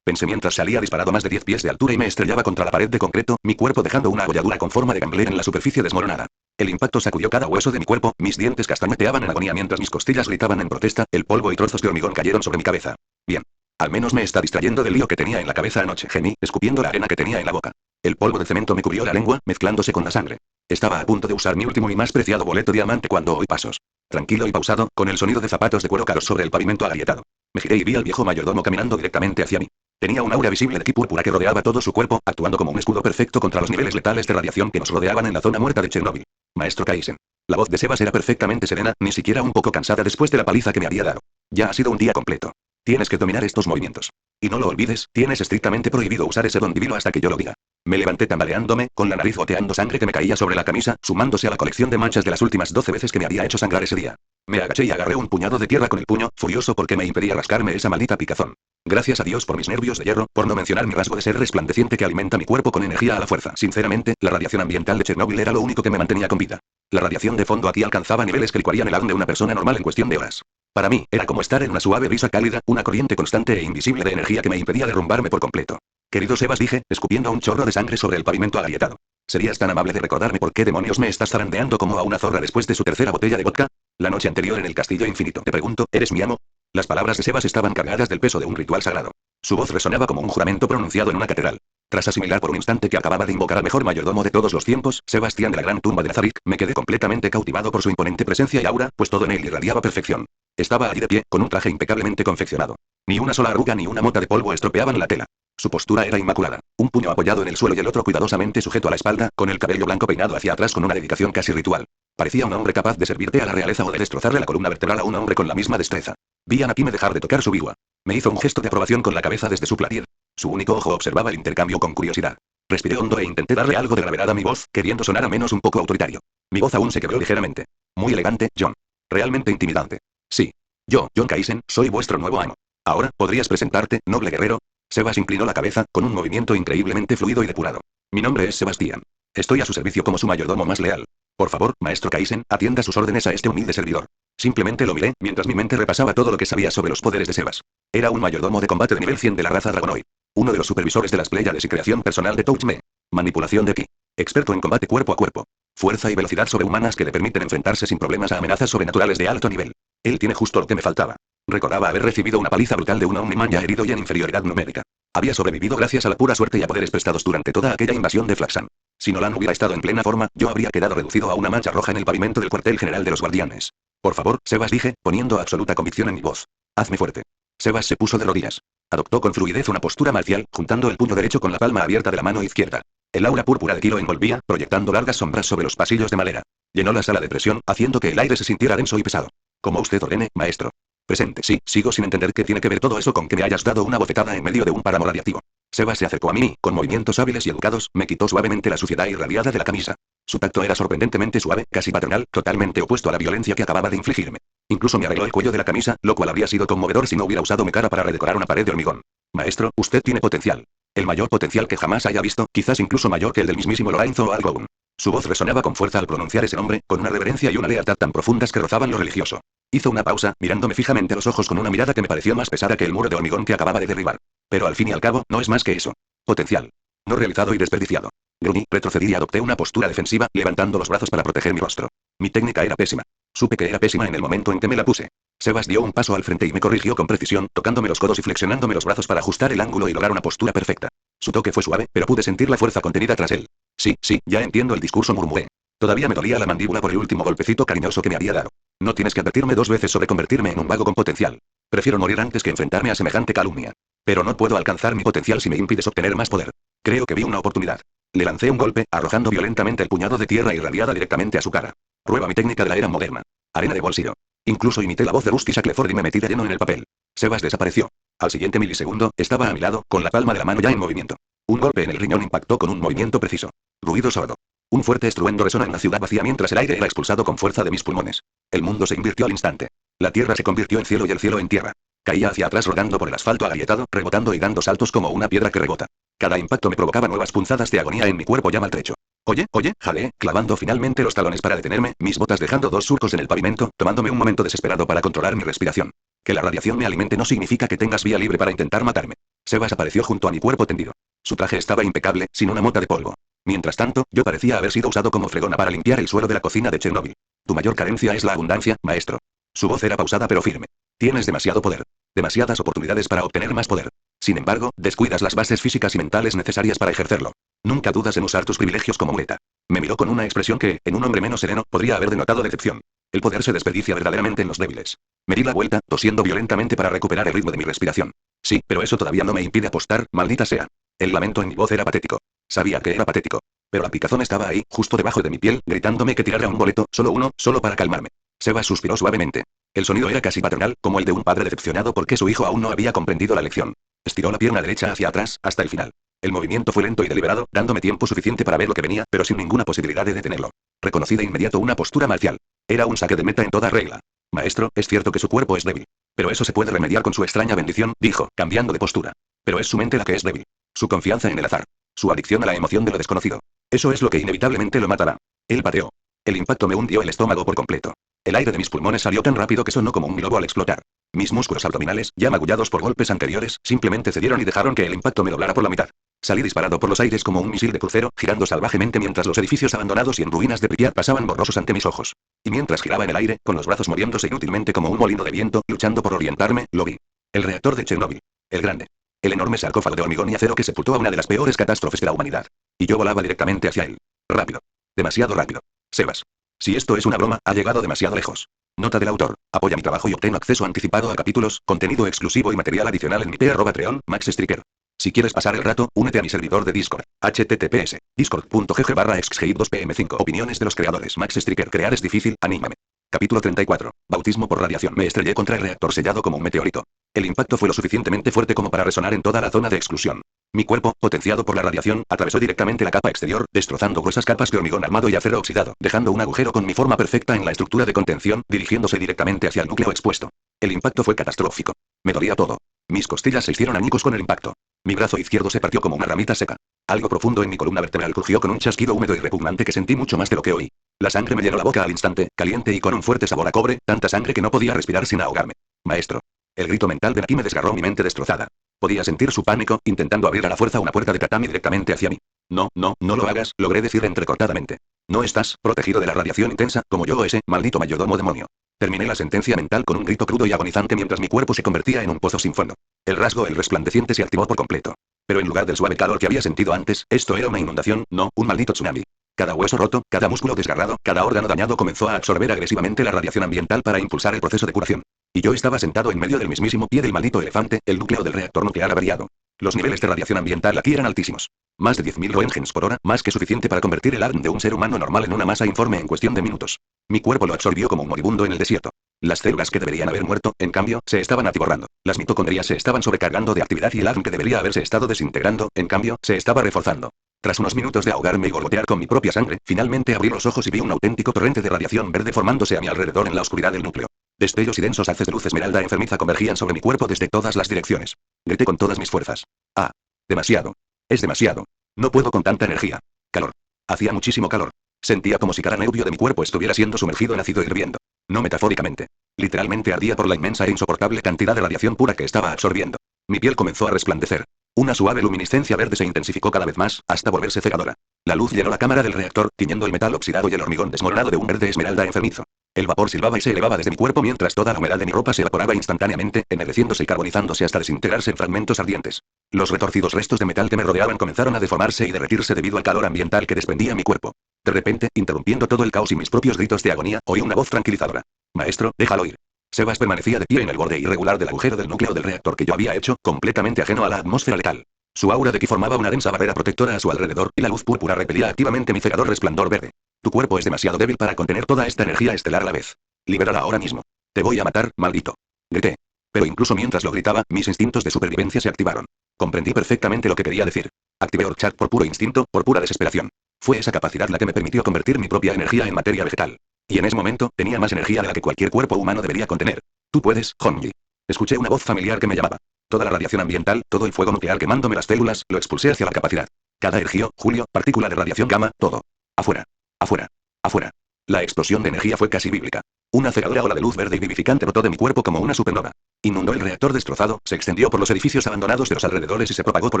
Pensé mientras salía disparado más de 10 pies de altura y me estrellaba contra la pared de concreto, mi cuerpo dejando una agolladura con forma de gambler en la superficie desmoronada. El impacto sacudió cada hueso de mi cuerpo, mis dientes castañeteaban en agonía mientras mis costillas gritaban en protesta, el polvo y trozos de hormigón cayeron sobre mi cabeza. Bien. Al menos me está distrayendo del lío que tenía en la cabeza anoche, gemí, escupiendo la arena que tenía en la boca. El polvo de cemento me cubrió la lengua, mezclándose con la sangre. Estaba a punto de usar mi último y más preciado boleto diamante cuando oí pasos. Tranquilo y pausado, con el sonido de zapatos de cuero caros sobre el pavimento agrietado. Me giré y vi al viejo mayordomo caminando directamente hacia mí. Tenía un aura visible de ki púrpura que rodeaba todo su cuerpo, actuando como un escudo perfecto contra los niveles letales de radiación que nos rodeaban en la zona muerta de Chernobyl. Maestro Kaizen. La voz de Sebas era perfectamente serena, ni siquiera un poco cansada después de la paliza que me había dado. Ya ha sido un día completo. Tienes que dominar estos movimientos. Y no lo olvides, tienes estrictamente prohibido usar ese don divino hasta que yo lo diga. Me levanté tambaleándome, con la nariz goteando sangre que me caía sobre la camisa, sumándose a la colección de manchas de las últimas 12 veces que me había hecho sangrar ese día. Me agaché y agarré un puñado de tierra con el puño, furioso porque me impedía rascarme esa maldita picazón. Gracias a Dios por mis nervios de hierro, por no mencionar mi rasgo de ser resplandeciente que alimenta mi cuerpo con energía a la fuerza. Sinceramente, la radiación ambiental de Chernóbil era lo único que me mantenía con vida. La radiación de fondo aquí alcanzaba niveles que licuarían el alma de una persona normal en cuestión de horas. Para mí, era como estar en una suave brisa cálida, una corriente constante e invisible de energía que me impedía derrumbarme por completo. Querido Sebas, dije, escupiendo un chorro de sangre sobre el pavimento agrietado. ¿Serías tan amable de recordarme por qué demonios me estás zarandeando como a una zorra después de su tercera botella de vodka? La noche anterior en el Castillo Infinito. Te pregunto, ¿eres mi amo? Las palabras de Sebas estaban cargadas del peso de un ritual sagrado. Su voz resonaba como un juramento pronunciado en una catedral. Tras asimilar por un instante que acababa de invocar al mejor mayordomo de todos los tiempos, Sebastián de la gran tumba de Nazarik, me quedé completamente cautivado por su imponente presencia y aura, pues todo en él irradiaba perfección. Estaba allí de pie, con un traje impecablemente confeccionado. Ni una sola arruga ni una mota de polvo estropeaban la tela. Su postura era inmaculada. Un puño apoyado en el suelo y el otro cuidadosamente sujeto a la espalda, con el cabello blanco peinado hacia atrás con una dedicación casi ritual. Parecía un hombre capaz de servirte a la realeza o de destrozarle la columna vertebral a un hombre con la misma destreza. Vi a Nakime dejar de tocar su bigua. Me hizo un gesto de aprobación con la cabeza desde su platier. Su único ojo observaba el intercambio con curiosidad. Respiré hondo e intenté darle algo de gravedad a mi voz, queriendo sonar a menos un poco autoritario. Mi voz aún se quebró ligeramente. Muy elegante, John. Realmente intimidante. Sí. Yo, John Kaisen, soy vuestro nuevo amo. Ahora, ¿podrías presentarte, noble guerrero? Sebas inclinó la cabeza, con un movimiento increíblemente fluido y depurado. Mi nombre es Sebastián. Estoy a su servicio como su mayordomo más leal. Por favor, maestro Kaisen, atienda sus órdenes a este humilde servidor. Simplemente lo miré, mientras mi mente repasaba todo lo que sabía sobre los poderes de Sebas. Era un mayordomo de combate de nivel 100 de la raza Dragonoid. Uno de los supervisores de las Pléyades y creación personal de Touchme. Manipulación de ki. Experto en combate cuerpo a cuerpo. Fuerza y velocidad sobrehumanas que le permiten enfrentarse sin problemas a amenazas sobrenaturales de alto nivel. Él tiene justo lo que me faltaba. Recordaba haber recibido una paliza brutal de un Omniman ya herido y en inferioridad numérica. Había sobrevivido gracias a la pura suerte y a poderes prestados durante toda aquella invasión de Flaxan. Si Nolan hubiera estado en plena forma, yo habría quedado reducido a una mancha roja en el pavimento del cuartel general de los guardianes. Por favor, Sebas, dije, poniendo absoluta convicción en mi voz. Hazme fuerte. Sebas se puso de rodillas. Adoptó con fluidez una postura marcial, juntando el puño derecho con la palma abierta de la mano izquierda. El aura púrpura de ki lo envolvía, proyectando largas sombras sobre los pasillos de madera. Llenó la sala de presión, haciendo que el aire se sintiera denso y pesado. Como usted ordene, maestro. Presente. Sí, sigo sin entender qué tiene que ver todo eso con que me hayas dado una bofetada en medio de un páramo radiactivo. Sebas se acercó a mí y, con movimientos hábiles y educados, me quitó suavemente la suciedad irradiada de la camisa. Su tacto era sorprendentemente suave, casi paternal, totalmente opuesto a la violencia que acababa de infligirme. Incluso me arregló el cuello de la camisa, lo cual habría sido conmovedor si no hubiera usado mi cara para redecorar una pared de hormigón. Maestro, usted tiene potencial. El mayor potencial que jamás haya visto, quizás incluso mayor que el del mismísimo Lorenzo o Algoun. Su voz resonaba con fuerza al pronunciar ese nombre, con una reverencia y una lealtad tan profundas que rozaban lo religioso. Hizo una pausa, mirándome fijamente a los ojos con una mirada que me pareció más pesada que el muro de hormigón que acababa de derribar. Pero al fin y al cabo, no es más que eso. Potencial. No realizado y desperdiciado. Gruñí, retrocedí y adopté una postura defensiva, levantando los brazos para proteger mi rostro. Mi técnica era pésima. Supe que era pésima en el momento en que me la puse. Sebas dio un paso al frente y me corrigió con precisión, tocándome los codos y flexionándome los brazos para ajustar el ángulo y lograr una postura perfecta. Su toque fue suave, pero pude sentir la fuerza contenida tras él. Sí, ya entiendo el discurso, murmuré. Todavía me dolía la mandíbula por el último golpecito cariñoso que me había dado. No tienes que advertirme 2 veces sobre convertirme en un vago con potencial. Prefiero morir antes que enfrentarme a semejante calumnia. Pero no puedo alcanzar mi potencial si me impides obtener más poder. Creo que vi una oportunidad. Le lancé un golpe, arrojando violentamente el puñado de tierra irradiada directamente a su cara. Prueba mi técnica de la era moderna. Arena de bolsillo. Incluso imité la voz de Rusty Shackleford y me metí de lleno en el papel. Sebas desapareció. Al siguiente milisegundo, estaba a mi lado, con la palma de la mano ya en movimiento. Un golpe en el riñón impactó con un movimiento preciso. Ruido sordo. Un fuerte estruendo resonó en la ciudad vacía mientras el aire era expulsado con fuerza de mis pulmones. El mundo se invirtió al instante. La tierra se convirtió en cielo y el cielo en tierra. Caía hacia atrás rodando por el asfalto agrietado, rebotando y dando saltos como una piedra que rebota. Cada impacto me provocaba nuevas punzadas de agonía en mi cuerpo ya maltrecho. Oye, jaleé, clavando finalmente los talones para detenerme, mis botas dejando 2 surcos en el pavimento, tomándome un momento desesperado para controlar mi respiración. Que la radiación me alimente no significa que tengas vía libre para intentar matarme. Sebas apareció junto a mi cuerpo tendido. Su traje estaba impecable, sin una mota de polvo. Mientras tanto, yo parecía haber sido usado como fregona para limpiar el suelo de la cocina de Chernóbil. Tu mayor carencia es la abundancia, maestro. Su voz era pausada pero firme. Tienes demasiado poder. Demasiadas oportunidades para obtener más poder. Sin embargo, descuidas las bases físicas y mentales necesarias para ejercerlo. Nunca dudas en usar tus privilegios como muleta. Me miró con una expresión que, en un hombre menos sereno, podría haber denotado decepción. El poder se desperdicia verdaderamente en los débiles. Me di la vuelta, tosiendo violentamente para recuperar el ritmo de mi respiración. Sí, pero eso todavía no me impide apostar, maldita sea. El lamento en mi voz era patético. Sabía que era patético. Pero la picazón estaba ahí, justo debajo de mi piel, gritándome que tirara un boleto, solo uno, solo para calmarme. Sebas suspiró suavemente. El sonido era casi paternal, como el de un padre decepcionado porque su hijo aún no había comprendido la lección. Estiró la pierna derecha hacia atrás, hasta el final. El movimiento fue lento y deliberado, dándome tiempo suficiente para ver lo que venía, pero sin ninguna posibilidad de detenerlo. Reconocí de inmediato una postura marcial. Era un saque de meta en toda regla. Maestro, es cierto que su cuerpo es débil. Pero eso se puede remediar con su extraña bendición, dijo, cambiando de postura. Pero es su mente la que es débil. Su confianza en el azar. Su adicción a la emoción de lo desconocido. Eso es lo que inevitablemente lo matará. Él pateó. El impacto me hundió el estómago por completo. El aire de mis pulmones salió tan rápido que sonó como un globo al explotar. Mis músculos abdominales, ya magullados por golpes anteriores, simplemente cedieron y dejaron que el impacto me doblara por la mitad. Salí disparado por los aires como un misil de crucero, girando salvajemente mientras los edificios abandonados y en ruinas de Pripyat pasaban borrosos ante mis ojos. Y mientras giraba en el aire, con los brazos moviéndose inútilmente como un molino de viento, luchando por orientarme, lo vi. El reactor de Chernóbil. El grande. El enorme sarcófago de hormigón y acero que sepultó a una de las peores catástrofes de la humanidad. Y yo volaba directamente hacia él. Rápido. Demasiado rápido. Sebas. Si esto es una broma, ha llegado demasiado lejos. Nota del autor. Apoya mi trabajo y obtén acceso anticipado a capítulos, contenido exclusivo y material adicional en mi Patreon, Max Striker. Si quieres pasar el rato, únete a mi servidor de Discord. https discord.gg/exgate2pm5. Opiniones de los creadores. Max Striker. Crear es difícil, anímame. Capítulo 34. Bautismo por radiación. Me estrellé contra el reactor sellado como un meteorito. El impacto fue lo suficientemente fuerte como para resonar en toda la zona de exclusión. Mi cuerpo, potenciado por la radiación, atravesó directamente la capa exterior, destrozando gruesas capas de hormigón armado y acero oxidado, dejando un agujero con mi forma perfecta en la estructura de contención, dirigiéndose directamente hacia el núcleo expuesto. El impacto fue catastrófico. Me dolía todo. Mis costillas se hicieron añicos con el impacto. Mi brazo izquierdo se partió como una ramita seca. Algo profundo en mi columna vertebral crujió con un chasquido húmedo y repugnante que sentí mucho más de lo que oí. La sangre me llenó la boca al instante, caliente y con un fuerte sabor a cobre, tanta sangre que no podía respirar sin ahogarme. Maestro. El grito mental de Naki me desgarró mi mente destrozada. Podía sentir su pánico, intentando abrir a la fuerza una puerta de tatami directamente hacia mí. No lo hagas, logré decir entrecortadamente. No estás protegido de la radiación intensa, como yo o ese maldito mayordomo demonio. Terminé la sentencia mental con un grito crudo y agonizante mientras mi cuerpo se convertía en un pozo sin fondo. El resplandeciente se activó por completo. Pero en lugar del suave calor que había sentido antes, esto era una inundación, no, un maldito tsunami. Cada hueso roto, cada músculo desgarrado, cada órgano dañado comenzó a absorber agresivamente la radiación ambiental para impulsar el proceso de curación. Y yo estaba sentado en medio del mismísimo pie del maldito elefante, el núcleo del reactor nuclear averiado. Los niveles de radiación ambiental aquí eran altísimos. Más de 10.000 roentgens por hora, más que suficiente para convertir el ADN de un ser humano normal en una masa informe en cuestión de minutos. Mi cuerpo lo absorbió como un moribundo en el desierto. Las células que deberían haber muerto, en cambio, se estaban atiborrando. Las mitocondrias se estaban sobrecargando de actividad y el ADN que debería haberse estado desintegrando, en cambio, se estaba reforzando. Tras unos minutos de ahogarme y gorgotear con mi propia sangre, finalmente abrí los ojos y vi un auténtico torrente de radiación verde formándose a mi alrededor en la oscuridad del núcleo. Destellos y densos haces de luz esmeralda enfermiza convergían sobre mi cuerpo desde todas las direcciones. Grité con todas mis fuerzas. Ah. Demasiado. Es demasiado. No puedo con tanta energía. Calor. Hacía muchísimo calor. Sentía como si cada nervio de mi cuerpo estuviera siendo sumergido en ácido hirviendo. No metafóricamente. Literalmente ardía por la inmensa e insoportable cantidad de radiación pura que estaba absorbiendo. Mi piel comenzó a resplandecer. Una suave luminiscencia verde se intensificó cada vez más, hasta volverse cegadora. La luz llenó la cámara del reactor, tiñendo el metal oxidado y el hormigón desmoronado de un verde esmeralda enfermizo. El vapor silbaba y se elevaba desde mi cuerpo mientras toda la humedad de mi ropa se evaporaba instantáneamente, ennegreciéndose y carbonizándose hasta desintegrarse en fragmentos ardientes. Los retorcidos restos de metal que me rodeaban comenzaron a deformarse y derretirse debido al calor ambiental que desprendía mi cuerpo. De repente, interrumpiendo todo el caos y mis propios gritos de agonía, oí una voz tranquilizadora. Maestro, déjalo ir. Sebas permanecía de pie en el borde irregular del agujero del núcleo del reactor que yo había hecho, completamente ajeno a la atmósfera letal. Su aura de ki formaba una densa barrera protectora a su alrededor, y la luz púrpura repelía activamente mi cegador resplandor verde. Tu cuerpo es demasiado débil para contener toda esta energía estelar a la vez. Libérala ahora mismo. Te voy a matar, maldito. Grité. Pero incluso mientras lo gritaba, mis instintos de supervivencia se activaron. Comprendí perfectamente lo que quería decir. Activé Orchard por puro instinto, por pura desesperación. Fue esa capacidad la que me permitió convertir mi propia energía en materia vegetal. Y en ese momento, tenía más energía de la que cualquier cuerpo humano debería contener. Tú puedes, Honji. Escuché una voz familiar que me llamaba. Toda la radiación ambiental, todo el fuego nuclear quemándome las células, lo expulsé hacia la capacidad. Cada ergio, Julio, partícula de radiación gamma, todo. Afuera. Afuera. Afuera. La explosión de energía fue casi bíblica. Una cegadora ola de luz verde y vivificante brotó de mi cuerpo como una supernova. Inundó el reactor destrozado, se extendió por los edificios abandonados de los alrededores y se propagó por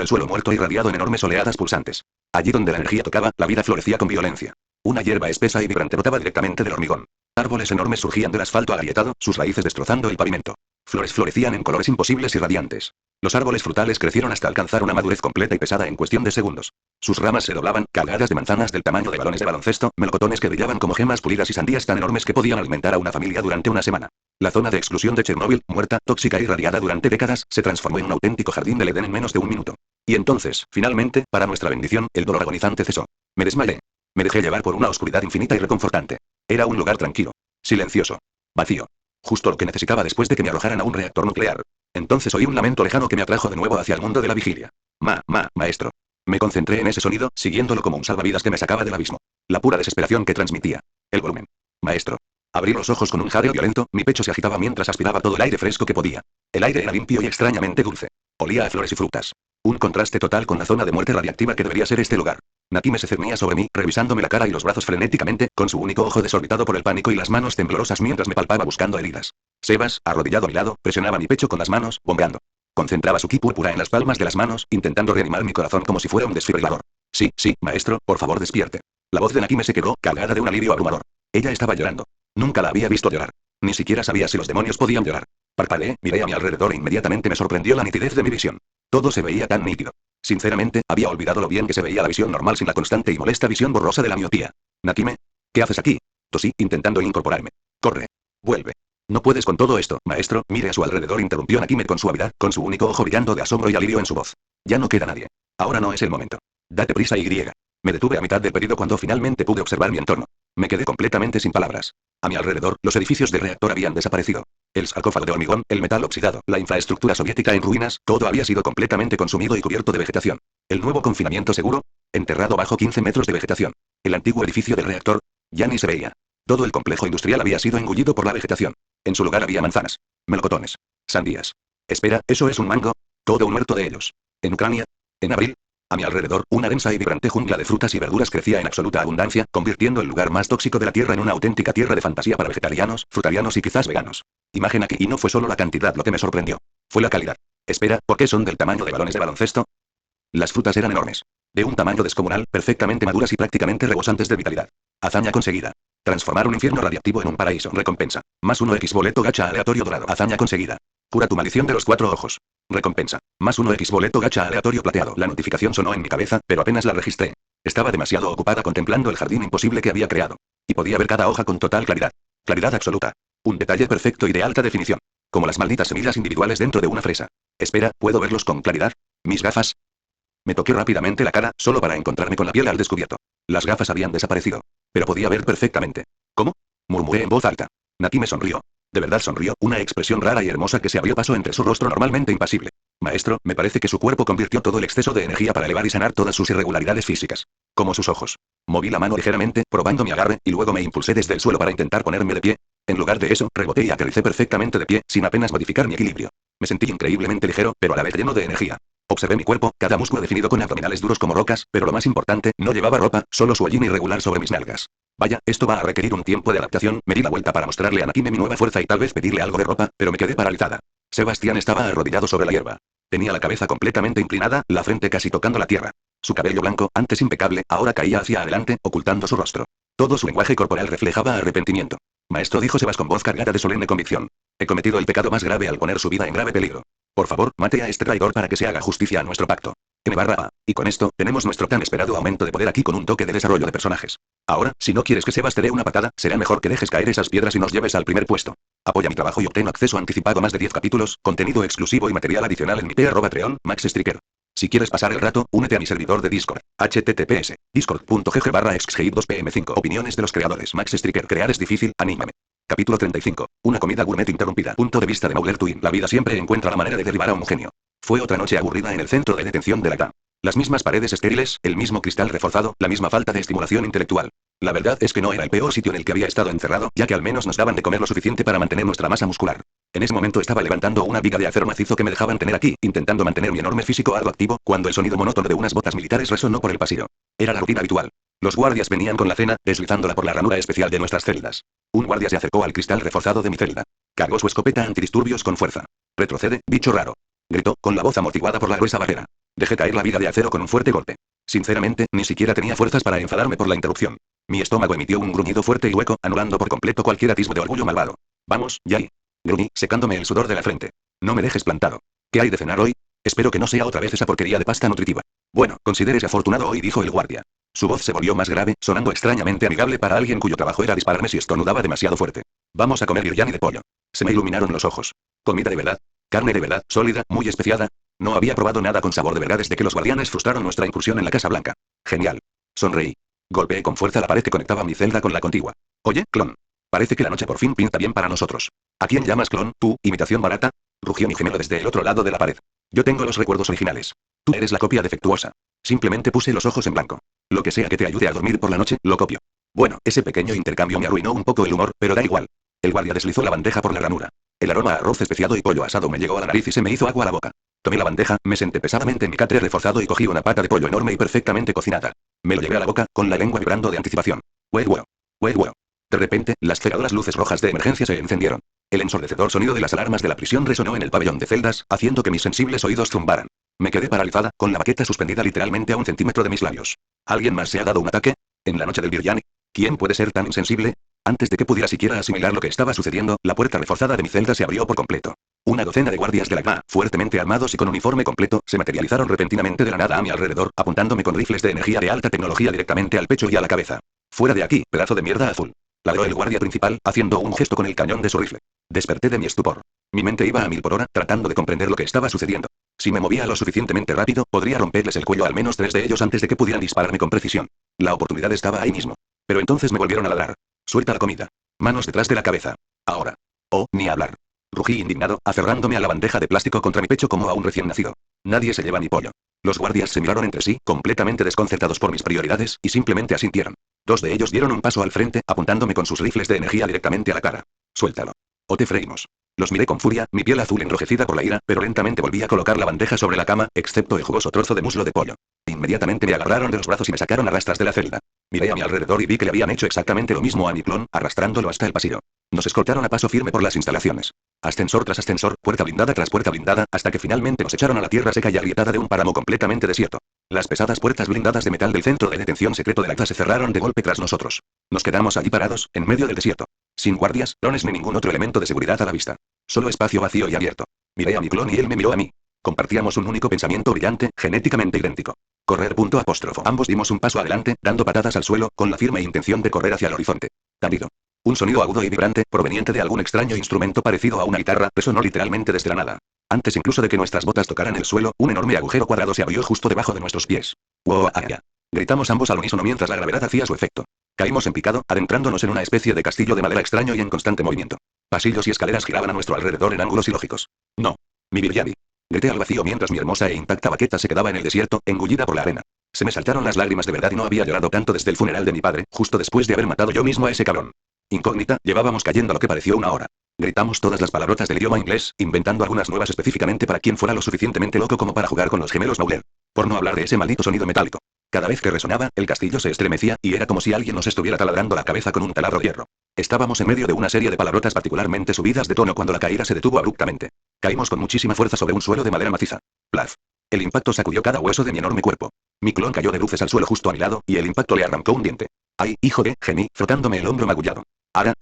el suelo muerto irradiado en enormes oleadas pulsantes. Allí donde la energía tocaba, la vida florecía con violencia. Una hierba espesa y vibrante brotaba directamente del hormigón. Árboles enormes surgían del asfalto agrietado, sus raíces destrozando el pavimento. Flores florecían en colores imposibles y radiantes. Los árboles frutales crecieron hasta alcanzar una madurez completa y pesada en cuestión de segundos. Sus ramas se doblaban, cargadas de manzanas del tamaño de balones de baloncesto, melocotones que brillaban como gemas pulidas y sandías tan enormes que podían alimentar a una familia durante una semana. La zona de exclusión de Chernóbil, muerta, tóxica y radiada durante décadas, se transformó en un auténtico jardín del Edén en menos de un minuto. Y entonces, finalmente, para nuestra bendición, el dolor agonizante cesó. Me desmayé. Me dejé llevar por una oscuridad infinita y reconfortante. Era un lugar tranquilo. Silencioso. Vacío. Justo lo que necesitaba después de que me arrojaran a un reactor nuclear. Entonces oí un lamento lejano que me atrajo de nuevo hacia el mundo de la vigilia. Maestro. Me concentré en ese sonido, siguiéndolo como un salvavidas que me sacaba del abismo. La pura desesperación que transmitía. El volumen. Maestro. Abrí los ojos con un jadeo violento, mi pecho se agitaba mientras aspiraba todo el aire fresco que podía. El aire era limpio y extrañamente dulce. Olía a flores y frutas. Un contraste total con la zona de muerte radiactiva que debería ser este lugar. Nakime se cernía sobre mí, revisándome la cara y los brazos frenéticamente, con su único ojo desorbitado por el pánico y las manos temblorosas mientras me palpaba buscando heridas. Sebas, arrodillado a mi lado, presionaba mi pecho con las manos, bombeando. Concentraba su ki púrpura en las palmas de las manos, intentando reanimar mi corazón como si fuera un desfibrilador. Sí, maestro, por favor despierte. La voz de Nakime se quedó, cargada de un alivio abrumador. Ella estaba llorando. Nunca la había visto llorar. Ni siquiera sabía si los demonios podían llorar. Parpadeé, miré a mi alrededor e inmediatamente me sorprendió la nitidez de mi visión. Todo se veía tan nítido. Sinceramente, había olvidado lo bien que se veía la visión normal sin la constante y molesta visión borrosa de la miopía. Nakime, ¿qué haces aquí? Tosí, intentando incorporarme. Corre. Vuelve. No puedes con todo esto, maestro. Mire a su alrededor, interrumpió Nakime con suavidad, con su único ojo brillando de asombro y alivio en su voz. Ya no queda nadie. Ahora no es el momento. Date prisa y griega. Me detuve a mitad del pedido cuando finalmente pude observar mi entorno. Me quedé completamente sin palabras. A mi alrededor, los edificios del reactor habían desaparecido. El sarcófago de hormigón, el metal oxidado, la infraestructura soviética en ruinas, todo había sido completamente consumido y cubierto de vegetación. El nuevo confinamiento seguro, enterrado bajo 15 metros de vegetación. El antiguo edificio del reactor, ya ni se veía. Todo el complejo industrial había sido engullido por la vegetación. En su lugar había manzanas, melocotones, sandías. Espera, ¿eso es un mango? Todo un huerto de ellos. En Ucrania, en abril. A mi alrededor, una densa y vibrante jungla de frutas y verduras crecía en absoluta abundancia, convirtiendo el lugar más tóxico de la Tierra en una auténtica tierra de fantasía para vegetarianos, frutarianos y quizás veganos. Imagen aquí, y no fue solo la cantidad lo que me sorprendió. Fue la calidad. Espera, ¿por qué son del tamaño de balones de baloncesto? Las frutas eran enormes. De un tamaño descomunal, perfectamente maduras y prácticamente rebosantes de vitalidad. Hazaña conseguida. Transformar un infierno radiactivo en un paraíso. Recompensa. Más 1x boleto gacha aleatorio dorado. Hazaña conseguida. Cura tu maldición de los 4 ojos. Recompensa. Más 1x boleto gacha aleatorio plateado. La notificación sonó en mi cabeza, pero apenas la registré. Estaba demasiado ocupada contemplando el jardín imposible que había creado. Y podía ver cada hoja con total claridad. Claridad absoluta. Un detalle perfecto y de alta definición. Como las malditas semillas individuales dentro de una fresa. Espera, ¿puedo verlos con claridad? ¿Mis gafas? Me toqué rápidamente la cara, solo para encontrarme con la piel al descubierto. Las gafas habían desaparecido. Pero podía ver perfectamente. ¿Cómo? Murmuré en voz alta. Nakime sonrió. De verdad sonrió, una expresión rara y hermosa que se abrió paso entre su rostro normalmente impasible. Maestro, me parece que su cuerpo convirtió todo el exceso de energía para elevar y sanar todas sus irregularidades físicas. Como sus ojos. Moví la mano ligeramente, probando mi agarre, y luego me impulsé desde el suelo para intentar ponerme de pie. En lugar de eso, reboté y aterricé perfectamente de pie, sin apenas modificar mi equilibrio. Me sentí increíblemente ligero, pero a la vez lleno de energía. Observé mi cuerpo, cada músculo definido con abdominales duros como rocas, pero lo más importante, no llevaba ropa, solo su hollín irregular sobre mis nalgas. Vaya, esto va a requerir un tiempo de adaptación. Me di la vuelta para mostrarle a Nakime mi nueva fuerza y tal vez pedirle algo de ropa, pero me quedé paralizada. Sebastián estaba arrodillado sobre la hierba. Tenía la cabeza completamente inclinada, la frente casi tocando la tierra. Su cabello blanco, antes impecable, ahora caía hacia adelante, ocultando su rostro. Todo su lenguaje corporal reflejaba arrepentimiento. Maestro, dijo Sebas con voz cargada de solemne convicción. He cometido el pecado más grave al poner su vida en grave peligro. Por favor, mate a este traidor para que se haga justicia a nuestro pacto. M/A. Y con esto, tenemos nuestro tan esperado aumento de poder aquí con un toque de desarrollo de personajes. Ahora, si no quieres que Sebas te dé una patada, será mejor que dejes caer esas piedras y nos lleves al primer puesto. Apoya mi trabajo y obtén acceso anticipado a más de 10 capítulos, contenido exclusivo y material adicional en mi t@treon, Max Striker. Si quieres pasar el rato, únete a mi servidor de Discord. https discord.gg/xgame2pm5. Opiniones de los creadores. Max Striker. Crear es difícil, anímame. Capítulo 35. Una comida gourmet interrumpida. Punto de vista de Mauler Twin. La vida siempre encuentra la manera de derribar a un genio. Fue otra noche aburrida en el centro de detención de la TAM. Las mismas paredes estériles, el mismo cristal reforzado, la misma falta de estimulación intelectual. La verdad es que no era el peor sitio en el que había estado encerrado, ya que al menos nos daban de comer lo suficiente para mantener nuestra masa muscular. En ese momento estaba levantando una viga de acero macizo que me dejaban tener aquí, intentando mantener mi enorme físico algo activo, cuando el sonido monótono de unas botas militares resonó por el pasillo. Era la rutina habitual. Los guardias venían con la cena, deslizándola por la ranura especial de nuestras celdas. Un guardia se acercó al cristal reforzado de mi celda. Cargó su escopeta antidisturbios con fuerza. Retrocede, bicho raro. Gritó, con la voz amortiguada por la gruesa barrera. Dejé caer la viga de acero con un fuerte golpe. Sinceramente, ni siquiera tenía fuerzas para enfadarme por la interrupción. Mi estómago emitió un gruñido fuerte y hueco, anulando por completo cualquier atisbo de orgullo malvado. Vamos, Yai. Gruñí, secándome el sudor de la frente. No me dejes plantado. ¿Qué hay de cenar hoy? Espero que no sea otra vez esa porquería de pasta nutritiva. Bueno, considérese afortunado hoy, dijo el guardia. Su voz se volvió más grave, sonando extrañamente amigable para alguien cuyo trabajo era dispararme si estornudaba demasiado fuerte. Vamos a comer biryani de pollo. Se me iluminaron los ojos. Comida de verdad. Carne de verdad, sólida, muy especiada. No había probado nada con sabor de verdad desde que los guardianes frustraron nuestra incursión en la Casa Blanca. Genial. Sonreí. Golpeé con fuerza la pared que conectaba mi celda con la contigua. Oye, clon. Parece que la noche por fin pinta bien para nosotros. ¿A quién llamas clon, tú, imitación barata? Rugió mi gemelo desde el otro lado de la pared. Yo tengo los recuerdos originales. Tú eres la copia defectuosa. Simplemente puse los ojos en blanco. Lo que sea que te ayude a dormir por la noche, lo copio. Bueno, ese pequeño intercambio me arruinó un poco el humor, pero da igual. El guardia deslizó la bandeja por la ranura. El aroma a arroz especiado y pollo asado me llegó a la nariz y se me hizo agua a la boca. Tomé la bandeja, me senté pesadamente en mi catre reforzado y cogí una pata de pollo enorme y perfectamente cocinada. Me lo llevé a la boca, con la lengua vibrando de anticipación. ¡Huevo! ¡Huevo! De repente, las cegadoras luces rojas de emergencia se encendieron. El ensordecedor sonido de las alarmas de la prisión resonó en el pabellón de celdas, haciendo que mis sensibles oídos zumbaran. Me quedé paralizada, con la baqueta suspendida literalmente a 1 centímetro de mis labios. ¿Alguien más se ha dado un ataque? ¿En la noche del Biryani? ¿Quién puede ser tan insensible? Antes de que pudiera siquiera asimilar lo que estaba sucediendo, la puerta reforzada de mi celda se abrió por completo. Una docena de guardias de la GMA, fuertemente armados y con uniforme completo, se materializaron repentinamente de la nada a mi alrededor, apuntándome con rifles de energía de alta tecnología directamente al pecho y a la cabeza. ¡Fuera de aquí, pedazo de mierda azul! Ladró el guardia principal, haciendo un gesto con el cañón de su rifle. Desperté de mi estupor. Mi mente iba a 1000 por hora, tratando de comprender lo que estaba sucediendo. Si me movía lo suficientemente rápido, podría romperles el cuello a al menos 3 de ellos antes de que pudieran dispararme con precisión. La oportunidad estaba ahí mismo. Pero entonces me volvieron a ladrar. Suelta la comida. Manos detrás de la cabeza. Ahora. Oh, ni hablar. Rugí indignado, aferrándome a la bandeja de plástico contra mi pecho como a un recién nacido. Nadie se lleva mi pollo. Los guardias se miraron entre sí, completamente desconcertados por mis prioridades, y simplemente asintieron. 2 de ellos dieron un paso al frente, apuntándome con sus rifles de energía directamente a la cara. Suéltalo. O te freímos. Los miré con furia, mi piel azul enrojecida por la ira, pero lentamente volví a colocar la bandeja sobre la cama, excepto el jugoso trozo de muslo de pollo. Inmediatamente me agarraron de los brazos y me sacaron a rastras de la celda. Miré a mi alrededor y vi que le habían hecho exactamente lo mismo a mi clon, arrastrándolo hasta el pasillo. Nos escoltaron a paso firme por las instalaciones. Ascensor tras ascensor, puerta blindada tras puerta blindada, hasta que finalmente nos echaron a la tierra seca y agrietada de un páramo completamente desierto. Las pesadas puertas blindadas de metal del centro de detención secreto de la clase se cerraron de golpe tras nosotros. Nos quedamos allí parados, en medio del desierto. Sin guardias, clones ni ningún otro elemento de seguridad a la vista. Solo espacio vacío y abierto. Miré a mi clon y él me miró a mí. Compartíamos un único pensamiento brillante, genéticamente idéntico. Correr. Ambos dimos un paso adelante, dando patadas al suelo, con la firme intención de correr hacia el horizonte. Tambido. Un sonido agudo y vibrante, proveniente de algún extraño instrumento parecido a una guitarra, resonó literalmente desde la nada. Antes incluso de que nuestras botas tocaran el suelo, un enorme agujero cuadrado se abrió justo debajo de nuestros pies. ¡Wow! Gritamos ambos al unísono mientras la gravedad hacía su efecto. Caímos en picado, adentrándonos en una especie de castillo de madera extraño y en constante movimiento. Pasillos y escaleras giraban a nuestro alrededor en ángulos ilógicos. No. Mi Biryani. Grité al vacío mientras mi hermosa e intacta baqueta se quedaba en el desierto, engullida por la arena. Se me saltaron las lágrimas de verdad y no había llorado tanto desde el funeral de mi padre, justo después de haber matado yo mismo a ese cabrón. Incógnita, llevábamos cayendo lo que pareció una hora. Gritamos todas las palabrotas del idioma inglés, inventando algunas nuevas específicamente para quien fuera lo suficientemente loco como para jugar con los gemelos Mauler. Por no hablar de ese maldito sonido metálico. Cada vez que resonaba, el castillo se estremecía, y era como si alguien nos estuviera taladrando la cabeza con un taladro de hierro. Estábamos en medio de una serie de palabrotas particularmente subidas de tono cuando la caída se detuvo abruptamente. Caímos con muchísima fuerza sobre un suelo de madera maciza. Plaf. El impacto sacudió cada hueso de mi enorme cuerpo. Mi clon cayó de bruces al suelo justo a mi lado, y el impacto le arrancó un diente. ¡Ay, hijo de! Gemí, frotándome el hombro magullado. Ara.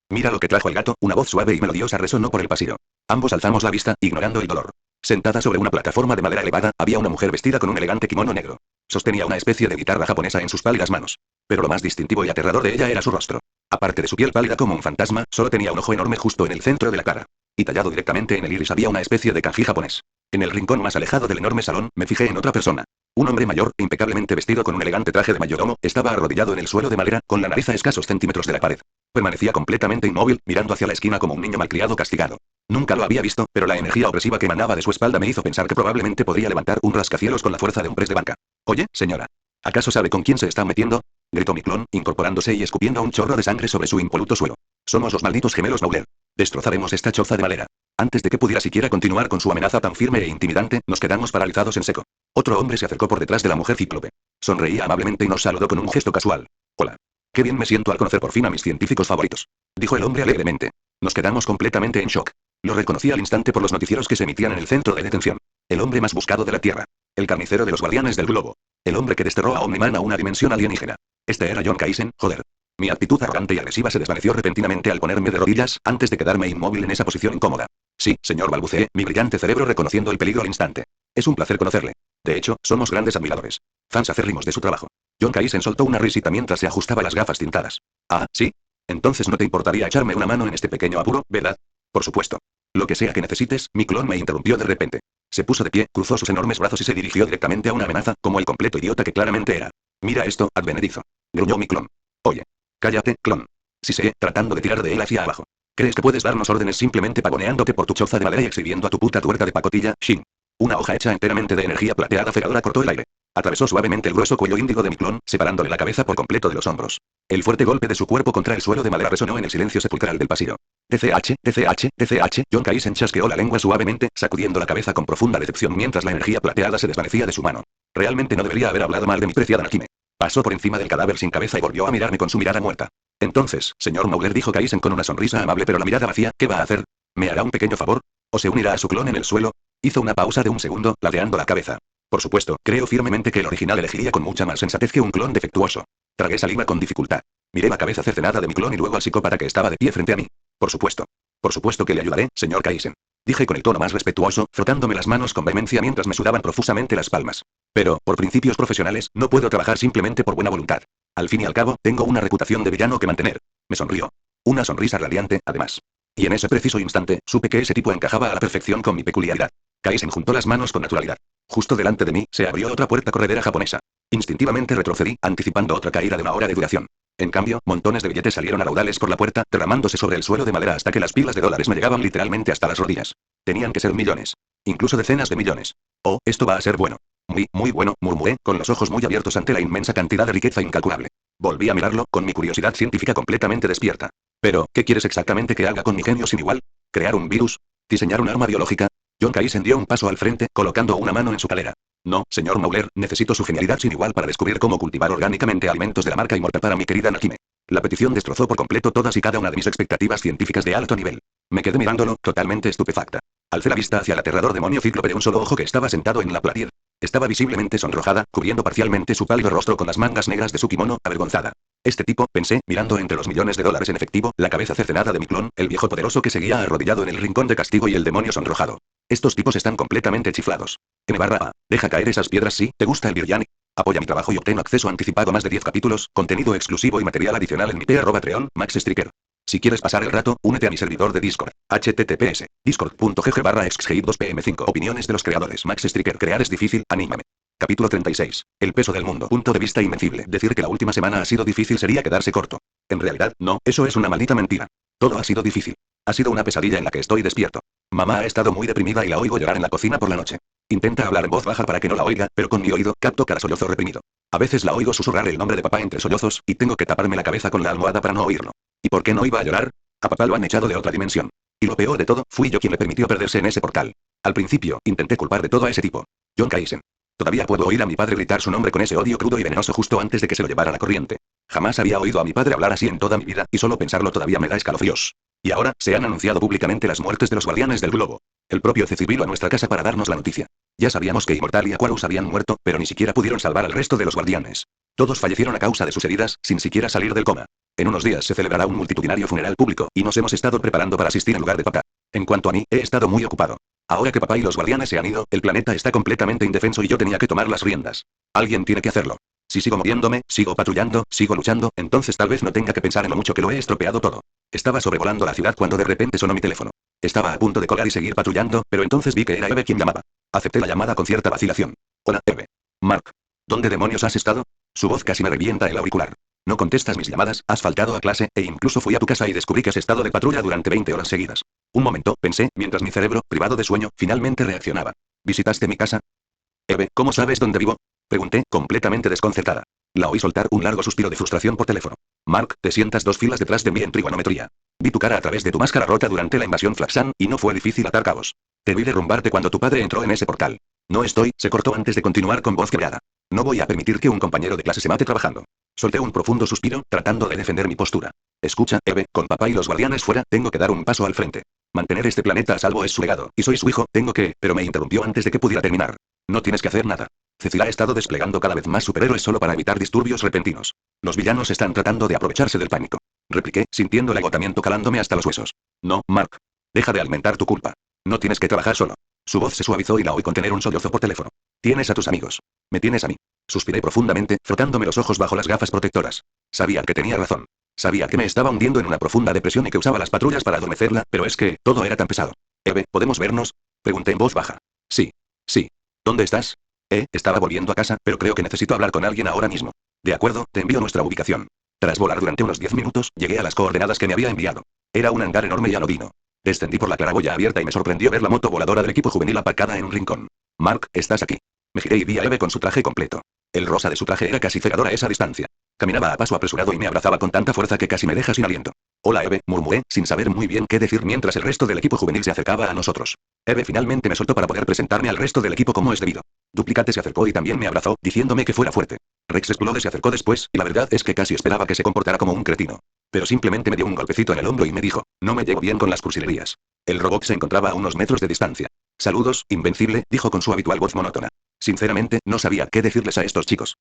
Mira lo que trajo el gato, una voz suave y melodiosa resonó por el pasillo. Ambos alzamos la vista, ignorando el dolor. Sentada sobre una plataforma de madera elevada, había una mujer vestida con un elegante kimono negro. Sostenía una especie de guitarra japonesa en sus pálidas manos. Pero lo más distintivo y aterrador de ella era su rostro. Aparte de su piel pálida como un fantasma, solo tenía un ojo enorme justo en el centro de la cara. Y tallado directamente en el iris había una especie de kanji japonés. En el rincón más alejado del enorme salón, me fijé en otra persona. Un hombre mayor, impecablemente vestido con un elegante traje de mayordomo, estaba arrodillado en el suelo de madera, con la nariz a escasos centímetros de la pared. Permanecía completamente inmóvil, mirando hacia la esquina como un niño malcriado castigado. Nunca lo había visto, pero la energía opresiva que emanaba de su espalda me hizo pensar que probablemente podría levantar un rascacielos con la fuerza de un press de banca. Oye, señora. ¿Acaso sabe con quién se está metiendo? Gritó mi clon, incorporándose y escupiendo un chorro de sangre sobre su impoluto suelo. Somos los malditos gemelos Mauler. Destrozaremos esta choza de madera. Antes de que pudiera siquiera continuar con su amenaza tan firme e intimidante, nos quedamos paralizados en seco. Otro hombre se acercó por detrás de la mujer cíclope. Sonreía amablemente y nos saludó con un gesto casual. Hola. Qué bien me siento al conocer por fin a mis científicos favoritos. Dijo el hombre alegremente. Nos quedamos completamente en shock. Lo reconocí al instante por los noticieros que se emitían en el centro de detención. El hombre más buscado de la Tierra. El carnicero de los guardianes del globo. El hombre que desterró a Omniman a una dimensión alienígena. Este era John Kaisen, joder. Mi actitud arrogante y agresiva se desvaneció repentinamente al ponerme de rodillas, antes de quedarme inmóvil en esa posición incómoda. Sí, señor, balbuceé, mi brillante cerebro reconociendo el peligro al instante. Es un placer conocerle. De hecho, somos grandes admiradores. Fans acérrimos de su trabajo. John Kaisen soltó una risita mientras se ajustaba las gafas tintadas. Ah, ¿sí? Entonces no te importaría echarme una mano en este pequeño apuro, ¿verdad? Por supuesto. Lo que sea que necesites, mi clon me interrumpió de repente. Se puso de pie, cruzó sus enormes brazos y se dirigió directamente a una amenaza, como el completo idiota que claramente era. Mira esto, advenedizo. Gruñó mi clon. Oye. Cállate, clon. Sí sé, tratando de tirar de él hacia abajo. ¿Crees que puedes darnos órdenes simplemente pavoneándote por tu choza de madera y exhibiendo a tu puta tuerta de pacotilla, Shin? Una hoja hecha enteramente de energía plateada cegadora cortó el aire. Atravesó suavemente el grueso cuello índigo de mi clon, separándole la cabeza por completo de los hombros. El fuerte golpe de su cuerpo contra el suelo de madera resonó en el silencio sepulcral del pasillo. TCH, TCH, TCH, John Kaisen chasqueó la lengua suavemente, sacudiendo la cabeza con profunda decepción mientras la energía plateada se desvanecía de su mano. Realmente no debería haber hablado mal de mi preciada Nakime. Pasó por encima del cadáver sin cabeza y volvió a mirarme con su mirada muerta. Entonces, señor Mauler, dijo Kaisen con una sonrisa amable pero la mirada vacía, ¿qué va a hacer? ¿Me hará un pequeño favor? ¿O se unirá a su clon en el suelo? Hizo una pausa de un segundo, ladeando la cabeza. Por supuesto, creo firmemente que el original elegiría con mucha más sensatez que un clon defectuoso. Tragué saliva con dificultad. Miré la cabeza cercenada de mi clon y luego al psicópata que estaba de pie frente a mí. Por supuesto. Por supuesto que le ayudaré, señor Kaisen. Dije con el tono más respetuoso, frotándome las manos con vehemencia mientras me sudaban profusamente las palmas. Pero, por principios profesionales, no puedo trabajar simplemente por buena voluntad. Al fin y al cabo, tengo una reputación de villano que mantener. Me sonrió. Una sonrisa radiante, además. Y en ese preciso instante, supe que ese tipo encajaba a la perfección con mi peculiaridad. Kaisen juntó las manos con naturalidad. Justo delante de mí, se abrió otra puerta corredera japonesa. Instintivamente retrocedí, anticipando otra caída de una hora de duración. En cambio, montones de billetes salieron a raudales por la puerta, derramándose sobre el suelo de madera hasta que las pilas de dólares me llegaban literalmente hasta las rodillas. Tenían que ser millones. Incluso decenas de millones. Oh, esto va a ser bueno. Muy, muy bueno, murmuré, con los ojos muy abiertos ante la inmensa cantidad de riqueza incalculable. Volví a mirarlo, con mi curiosidad científica completamente despierta. Pero, ¿qué quieres exactamente que haga con mi genio sin igual? ¿Crear un virus? ¿Diseñar un arma biológica? John Kaisen dio un paso al frente, colocando una mano en su calera. No, señor Mauler, necesito su genialidad sin igual para descubrir cómo cultivar orgánicamente alimentos de la marca inmortal para mi querida Nakime. La petición destrozó por completo todas y cada una de mis expectativas científicas de alto nivel. Me quedé mirándolo, totalmente estupefacta. Alcé la vista hacia el aterrador demonio cíclope de un solo ojo que estaba sentado en la platier. Estaba visiblemente sonrojada, cubriendo parcialmente su pálido rostro con las mangas negras de su kimono, avergonzada. Este tipo, pensé, mirando entre los millones de dólares en efectivo, la cabeza cercenada de mi clon, el viejo poderoso que seguía arrodillado en el rincón de castigo y el demonio sonrojado. Estos tipos están completamente chiflados. N/A. Deja caer esas piedras si te gusta el Biryani. Apoya mi trabajo y obtén acceso anticipado a más de 10 capítulos, contenido exclusivo y material adicional en mi p@treon, Max Striker. Si quieres pasar el rato, únete a mi servidor de Discord. https discord.gg/xgib2pm5. Opiniones de los creadores. Max Striker. Crear es difícil, anímame. Capítulo 36. El peso del mundo. Punto de vista invencible. Decir que la última semana ha sido difícil sería quedarse corto. En realidad, no, eso es una maldita mentira. Todo ha sido difícil. Ha sido una pesadilla en la que estoy despierto. Mamá ha estado muy deprimida y la oigo llorar en la cocina por la noche. Intenta hablar en voz baja para que no la oiga, pero con mi oído, capto cada sollozo reprimido. A veces la oigo susurrar el nombre de papá entre sollozos, y tengo que taparme la cabeza con la almohada para no oírlo. ¿Y por qué no iba a llorar? A papá lo han echado de otra dimensión. Y lo peor de todo, fui yo quien le permitió perderse en ese portal. Al principio, intenté culpar de todo a ese tipo. John Kaisen. Todavía puedo oír a mi padre gritar su nombre con ese odio crudo y venenoso justo antes de que se lo llevara la corriente. Jamás había oído a mi padre hablar así en toda mi vida, y solo pensarlo todavía me da escalofríos. Y ahora, se han anunciado públicamente las muertes de los guardianes del globo. El propio CC vino a nuestra casa para darnos la noticia. Ya sabíamos que Immortal y Aquarius habían muerto, pero ni siquiera pudieron salvar al resto de los guardianes. Todos fallecieron a causa de sus heridas, sin siquiera salir del coma. En unos días se celebrará un multitudinario funeral público, y nos hemos estado preparando para asistir en lugar de papá. En cuanto a mí, he estado muy ocupado. Ahora que papá y los guardianes se han ido, el planeta está completamente indefenso y yo tenía que tomar las riendas. Alguien tiene que hacerlo. Si sigo moviéndome, sigo patrullando, sigo luchando, entonces tal vez no tenga que pensar en lo mucho que lo he estropeado todo. Estaba sobrevolando la ciudad cuando de repente sonó mi teléfono. Estaba a punto de colgar y seguir patrullando, pero entonces vi que era Eve quien llamaba. Acepté la llamada con cierta vacilación. Hola, Eve. Mark. ¿Dónde demonios has estado? Su voz casi me revienta el auricular. No contestas mis llamadas, has faltado a clase, e incluso fui a tu casa y descubrí que has estado de patrulla durante 20 horas seguidas. Un momento, pensé, mientras mi cerebro, privado de sueño, finalmente reaccionaba. ¿Visitaste mi casa? Eve, ¿cómo sabes dónde vivo? Pregunté, completamente desconcertada. La oí soltar un largo suspiro de frustración por teléfono. Mark, te sientas 2 filas detrás de mí en trigonometría. Vi tu cara a través de tu máscara rota durante la invasión Flaxan, y no fue difícil atar cabos. Te vi derrumbarte cuando tu padre entró en ese portal. No estoy, se cortó antes de continuar con voz quebrada. No voy a permitir que un compañero de clase se mate trabajando. Solté un profundo suspiro, tratando de defender mi postura. Escucha, Eve, con papá y los guardianes fuera, tengo que dar un paso al frente. Mantener este planeta a salvo es su legado, y soy su hijo, tengo que, pero me interrumpió antes de que pudiera terminar. No tienes que hacer nada. Cecil ha estado desplegando cada vez más superhéroes solo para evitar disturbios repentinos. Los villanos están tratando de aprovecharse del pánico. Repliqué, sintiendo el agotamiento calándome hasta los huesos. No, Mark. Deja de alimentar tu culpa. No tienes que trabajar solo. Su voz se suavizó y la oí contener un sollozo por teléfono. Tienes a tus amigos. Me tienes a mí. Suspiré profundamente, frotándome los ojos bajo las gafas protectoras. Sabía que tenía razón. Sabía que me estaba hundiendo en una profunda depresión y que usaba las patrullas para adormecerla, pero es que, todo era tan pesado. Eve, ¿podemos vernos? Pregunté en voz baja. Sí. Sí. ¿Dónde estás? Estaba volviendo a casa, pero creo que necesito hablar con alguien ahora mismo. De acuerdo, te envío nuestra ubicación. Tras volar durante unos 10 minutos, llegué a las coordenadas que me había enviado. Era un hangar enorme y anodino. Descendí por la claraboya abierta y me sorprendió ver la moto voladora del equipo juvenil aparcada en un rincón. Mark, ¿estás aquí? Me giré y vi a Eve con su traje completo. El rosa de su traje era casi cegador a esa distancia. Caminaba a paso apresurado y me abrazaba con tanta fuerza que casi me deja sin aliento. Hola Eve, murmuré, sin saber muy bien qué decir mientras el resto del equipo juvenil se acercaba a nosotros. Eve finalmente me soltó para poder presentarme al resto del equipo como es debido. Duplicate se acercó y también me abrazó, diciéndome que fuera fuerte. Rex explode se acercó después, y la verdad es que casi esperaba que se comportara como un cretino. Pero simplemente me dio un golpecito en el hombro y me dijo, no me llevo bien con las cursilerías. El robot se encontraba a unos metros de distancia. Saludos, Invencible, dijo con su habitual voz monótona. Sinceramente, no sabía qué decirles a estos chicos.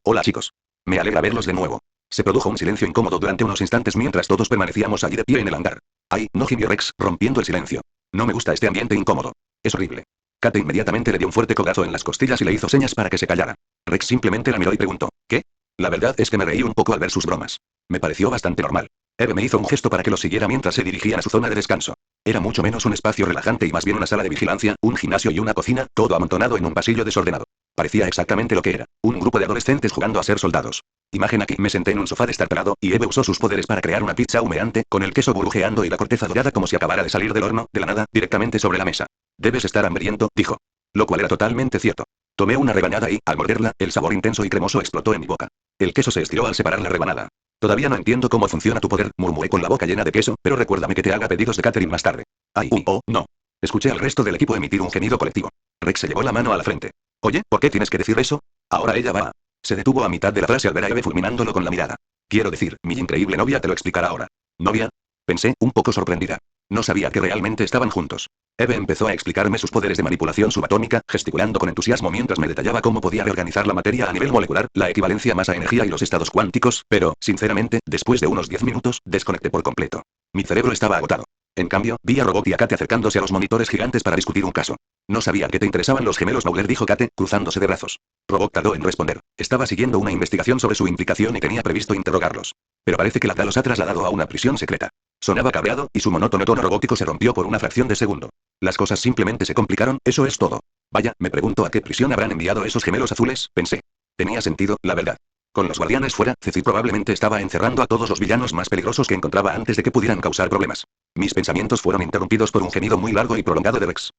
Hola chicos. Me alegra verlos de nuevo. Se produjo un silencio incómodo durante unos instantes mientras todos permanecíamos allí de pie en el hangar. Ay, no, gimió Rex, rompiendo el silencio. No me gusta este ambiente incómodo. Es horrible. Kate inmediatamente le dio un fuerte codazo en las costillas y le hizo señas para que se callara. Rex simplemente la miró y preguntó, ¿qué? La verdad es que me reí un poco al ver sus bromas. Me pareció bastante normal. Eve me hizo un gesto para que lo siguiera mientras se dirigían a su zona de descanso. Era mucho menos un espacio relajante y más bien una sala de vigilancia, un gimnasio y una cocina, todo amontonado en un pasillo desordenado. Parecía exactamente lo que era, un grupo de adolescentes jugando a ser soldados. Imagen aquí, me senté en un sofá destartalado, y Eve usó sus poderes para crear una pizza humeante, con el queso burbujeando y la corteza dorada como si acabara de salir del horno, de la nada, directamente sobre la mesa. Debes estar hambriento, dijo. Lo cual era totalmente cierto. Tomé una rebanada y, al morderla, el sabor intenso y cremoso explotó en mi boca. El queso se estiró al separar la rebanada. Todavía no entiendo cómo funciona tu poder, murmuré con la boca llena de queso, pero recuérdame que te haga pedidos de catering más tarde. Ay, no. Escuché al resto del equipo emitir un gemido colectivo. Rex se llevó la mano a la frente. Oye, ¿por qué tienes que decir eso? Ahora ella va. Se detuvo a mitad de la frase al ver a Eve fulminándolo con la mirada. Quiero decir, mi increíble novia te lo explicará ahora. ¿Novia? Pensé, un poco sorprendida. No sabía que realmente estaban juntos. Eve empezó a explicarme sus poderes de manipulación subatómica, gesticulando con entusiasmo mientras me detallaba cómo podía reorganizar la materia a nivel molecular, la equivalencia masa-energía y los estados cuánticos, pero, sinceramente, después de unos 10 minutos, desconecté por completo. Mi cerebro estaba agotado. En cambio, vi a Robot y a Kate acercándose a los monitores gigantes para discutir un caso. No sabía que te interesaban los gemelos Mauler, dijo Kate, cruzándose de brazos. Robot tardó en responder. Estaba siguiendo una investigación sobre su implicación y tenía previsto interrogarlos. Pero parece que la los ha trasladado a una prisión secreta. Sonaba cabreado, y su monótono tono robótico se rompió por una fracción de segundo. Las cosas simplemente se complicaron, eso es todo. Vaya, me pregunto a qué prisión habrán enviado esos gemelos azules, pensé. Tenía sentido, la verdad. Con los guardianes fuera, Ceci probablemente estaba encerrando a todos los villanos más peligrosos que encontraba antes de que pudieran causar problemas. Mis pensamientos fueron interrumpidos por un gemido muy largo y prolongado de Rex.